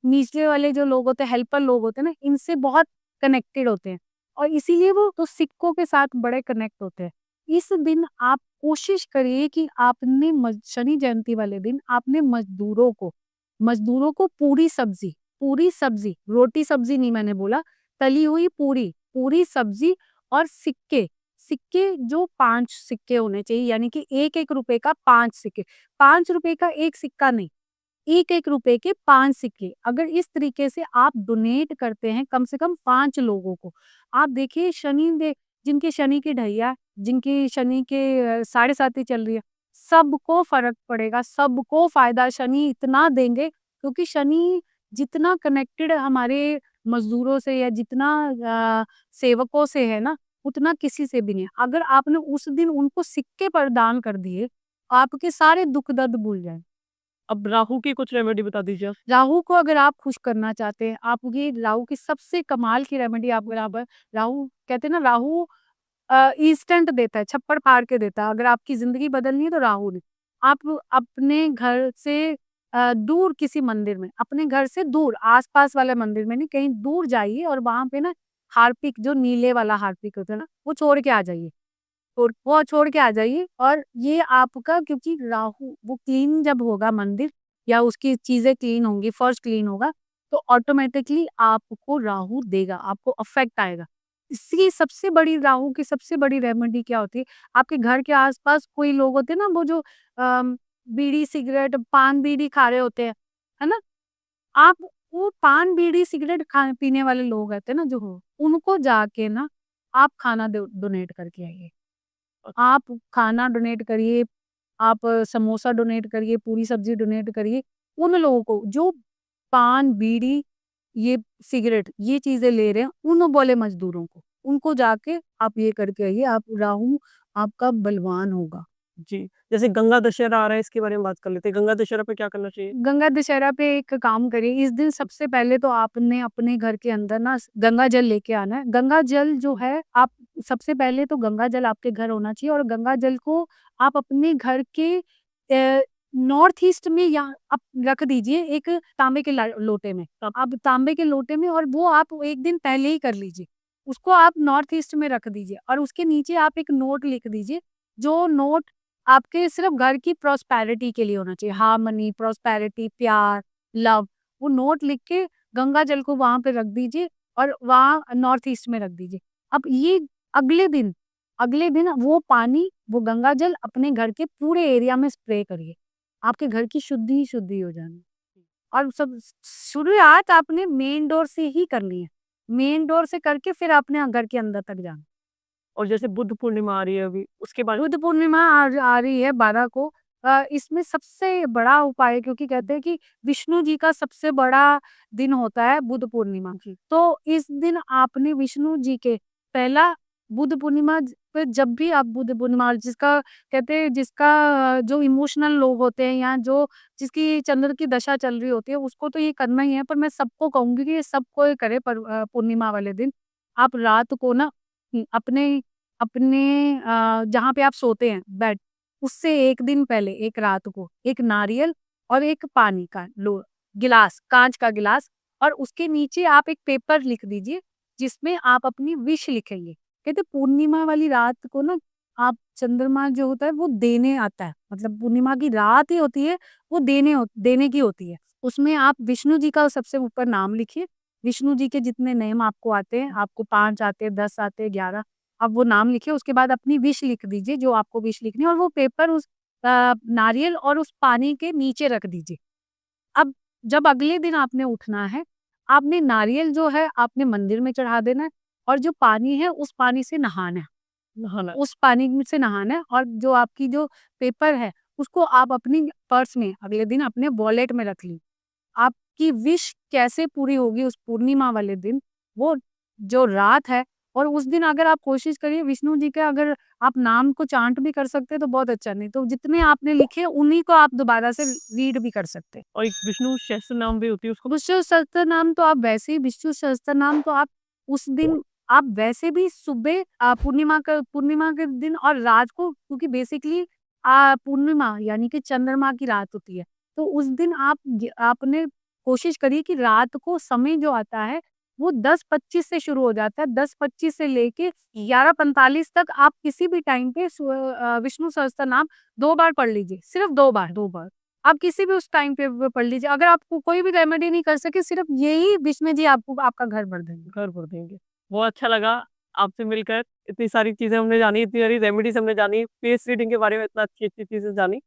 निचले वाले जो लोग होते हैं, हेल्पर लोग होते हैं ना, इनसे बहुत कनेक्टेड होते हैं और इसीलिए वो तो सिक्कों के साथ बड़े कनेक्ट होते हैं। इस दिन आप कोशिश करिए कि आपने शनि जयंती वाले दिन आपने मज़दूरों को पूरी सब्ज़ी, रोटी सब्ज़ी नहीं मैंने बोला, तली हुई पूरी सब्ज़ी और सिक्के जो 5 सिक्के होने चाहिए यानी कि 1-1 रुपए का 5 सिक्के, ₹5 का 1 सिक्का नहीं। 1-1 रुपए के 5 सिक्के, अगर इस तरीके से आप डोनेट करते हैं कम से कम 5 लोगों को, आप देखिए जिनके शनि की ढैया है, जिनकी शनि के साढ़े साती चल रही है, सबको फ़र्क पड़ेगा, सबको फ़ायदा शनि इतना देंगे क्योंकि शनि जितना कनेक्टेड हमारे मज़दूरों से या जितना सेवकों से है ना, उतना किसी से भी नहीं है। अगर आपने उस दिन उनको सिक्के प्रदान कर दिए, आपके सारे दुःख दर्द भूल जाएँ। अब राहु की कुछ रेमेडी बता दीजिए आप। राहु को अगर आप खुश करना चाहते हैं, आप ये राहु की सबसे कमाल की रेमेडी आप राहु कहते हैं ना राहु इंस्टेंट देता है, छप्पड़ फाड़ के देता है। अगर आपकी ज़िंदगी बदलनी है तो राहु ने। आप अपने घर से दूर किसी मंदिर में, अपने घर से दूर आस-पास वाले मंदिर में नहीं, कहीं दूर जाइए और वहाँ पे ना हार्पिक, जो नीले वाला हार्पिक होता है ना, वो छोड़ के आ जाइए। वो छोड़ के आ जाइए और ये आपका, क्योंकि राहु वो क्लीन जब होगा मंदिर या उसकी चीज़ें क्लीन होंगी, फर्श क्लीन होगा, तो ऑटोमैटिकली आपको राहु देगा, आपको अफ़ेक्ट आएगा। इसकी सबसे बड़ी, राहु की सबसे बड़ी रेमेडी क्या होती है, आपके घर के आस-पास कोई लोग होते हैं ना, वो जो बीड़ी, सिगरेट, पान, बीड़ी खा रहे होते हैं, है ना? आप वो पान, बीड़ी, सिगरेट खा पीने वाले लोग रहते हैं ना जो, उनको जाके ना आप खाना डोनेट करके आइए। आप खाना डोनेट करिए, आप समोसा डोनेट करिए, पूरी सब्ज़ी डोनेट करिए, उन लोगों को जो पान, बीड़ी, ये सिगरेट, ये चीज़ें ले रहे हैं, उन वाले मज़दूरों को। उनको जाके आप ये करके आइए, आप राहु आपका बलवान होगा। जी, जैसे गंगा दशहरा आ रहा है, इसके बारे में बात कर लेते हैं। गंगा दशहरा पे क्या करना चाहिए? गंगा दशहरा पे एक काम करिए, इस दिन सबसे पहले तो आपने अपने घर के अंदर ना गंगा जल लेके आना है। गंगा जल जो है, आप सबसे पहले तो गंगा जल आपके घर होना चाहिए और गंगा जल को आप अपने घर के नॉर्थ ईस्ट में या आप रख दीजिए, एक तांबे के लोटे में। आप तांबे के लोटे में, और वो आप एक दिन पहले ही कर लीजिए। उसको आप नॉर्थ ईस्ट में रख दीजिए और उसके नीचे आप एक नोट लिख दीजिए, जो नोट आपके सिर्फ घर की प्रॉस्पेरिटी के लिए होना चाहिए, हार्मनी, प्रॉस्पेरिटी, प्यार, लव। वो नोट लिख के गंगा जल को वहाँ पे रख दीजिए और वहाँ नॉर्थ ईस्ट में रख दीजिए। अब ये अगले दिन अगले दिन वो पानी, वो गंगा जल अपने घर के पूरे एरिया में स्प्रे करिए। आपके घर की शुद्धि ही शुद्धि हो जानी। और सब शुरुआत आपने मेन डोर से ही करनी है। मेन डोर से करके फिर आपने घर के अंदर तक जाना। और जैसे बुद्ध पूर्णिमा आ रही है अभी, उसके बारे में बुद्ध पूर्णिमा आ रही है 12 को। इसमें सबसे बड़ा उपाय, क्योंकि कहते हैं कि विष्णु जी का सबसे बड़ा दिन होता है बुद्ध पूर्णिमा। जी, तो इस दिन आपने विष्णु जी के पहला बुद्ध पूर्णिमा पे, जब भी आप बुद्ध पूर्णिमा, जिसका कहते हैं, जिसका जो इमोशनल लोग होते हैं या जो जिसकी चंद्र की दशा चल रही होती है, उसको तो ये करना ही है, पर मैं सबको कहूँगी कि ये सबको ये करे, पर पूर्णिमा वाले दिन आप रात को ना अपने अपने जहाँ पे आप सोते हैं बेड, उससे 1 दिन पहले, एक रात को, एक नारियल और एक पानी का गिलास, काँच का गिलास, और उसके नीचे आप एक पेपर लिख दीजिए, जिसमें आप अपनी विश लिखेंगे। कहते पूर्णिमा वाली रात को ना, आप चंद्रमा जो होता है वो देने आता है, मतलब पूर्णिमा की रात ही होती है, वो देने की होती है। उसमें आप विष्णु जी का सबसे ऊपर नाम लिखिए, विष्णु जी के जितने नेम आपको आते हैं, आपको 5 आते हैं, 10 आते हैं, 11, आप वो नाम लिखिए, उसके बाद अपनी विश लिख दीजिए, जो आपको विश लिखनी है, और वो पेपर उस नारियल और उस पानी के नीचे रख दीजिए। अब जब अगले दिन आपने उठना है, आपने नारियल जो है आपने मंदिर में चढ़ा देना है, और जो पानी है उस पानी से नहाना है। नहाना। उस पानी में से नहाना है, और जो आपकी जो पेपर है, उसको आप अपनी पर्स में अगले दिन अपने वॉलेट में रख ली। आपकी विश कैसे पूरी होगी उस पूर्णिमा वाले दिन, वो जो रात है, और उस दिन अगर आप कोशिश करिए विष्णु जी का, अगर आप नाम को चांट भी कर सकते हैं तो बहुत अच्छा, नहीं तो जितने आपने लिखे उन्हीं को आप दोबारा से रीड भी कर सकते हैं। और एक विष्णु सहस्त्रनाम भी होती है, उसको विष्णु सहस्त्रनाम तो आप वैसे ही, विष्णु सहस्त्रनाम तो आप उस दिन, आप वैसे भी सुबह पूर्णिमा के दिन और रात को, क्योंकि बेसिकली पूर्णिमा यानी कि चंद्रमा की रात होती है। तो उस दिन आपने कोशिश करिए कि रात को समय जो आता है वो 10:25 से शुरू हो जाता है। 10:25 से लेके 11:45 तक आप किसी भी टाइम पे विष्णु सहस्त्रनाम 2 बार पढ़ लीजिए, सिर्फ 2 बार। 2 बार आप किसी भी उस टाइम पे पढ़ लीजिए। अगर आपको कोई भी रेमेडी नहीं कर सके, सिर्फ यही विस्मय जी आपको आपका घर भर देंगे। घर भर देंगे। बहुत अच्छा लगा आपसे मिलकर, इतनी सारी चीज़ें हमने जानी, इतनी सारी रेमेडीज़ हमने जानी, फेस रीडिंग के बारे में इतना अच्छी-अच्छी चीज़ें जानी।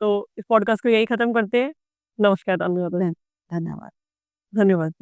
तो इस पॉडकास्ट को यहीं खत्म करते हैं। नमस्कार, अनुराधा। धन्यवाद। धन्यवाद।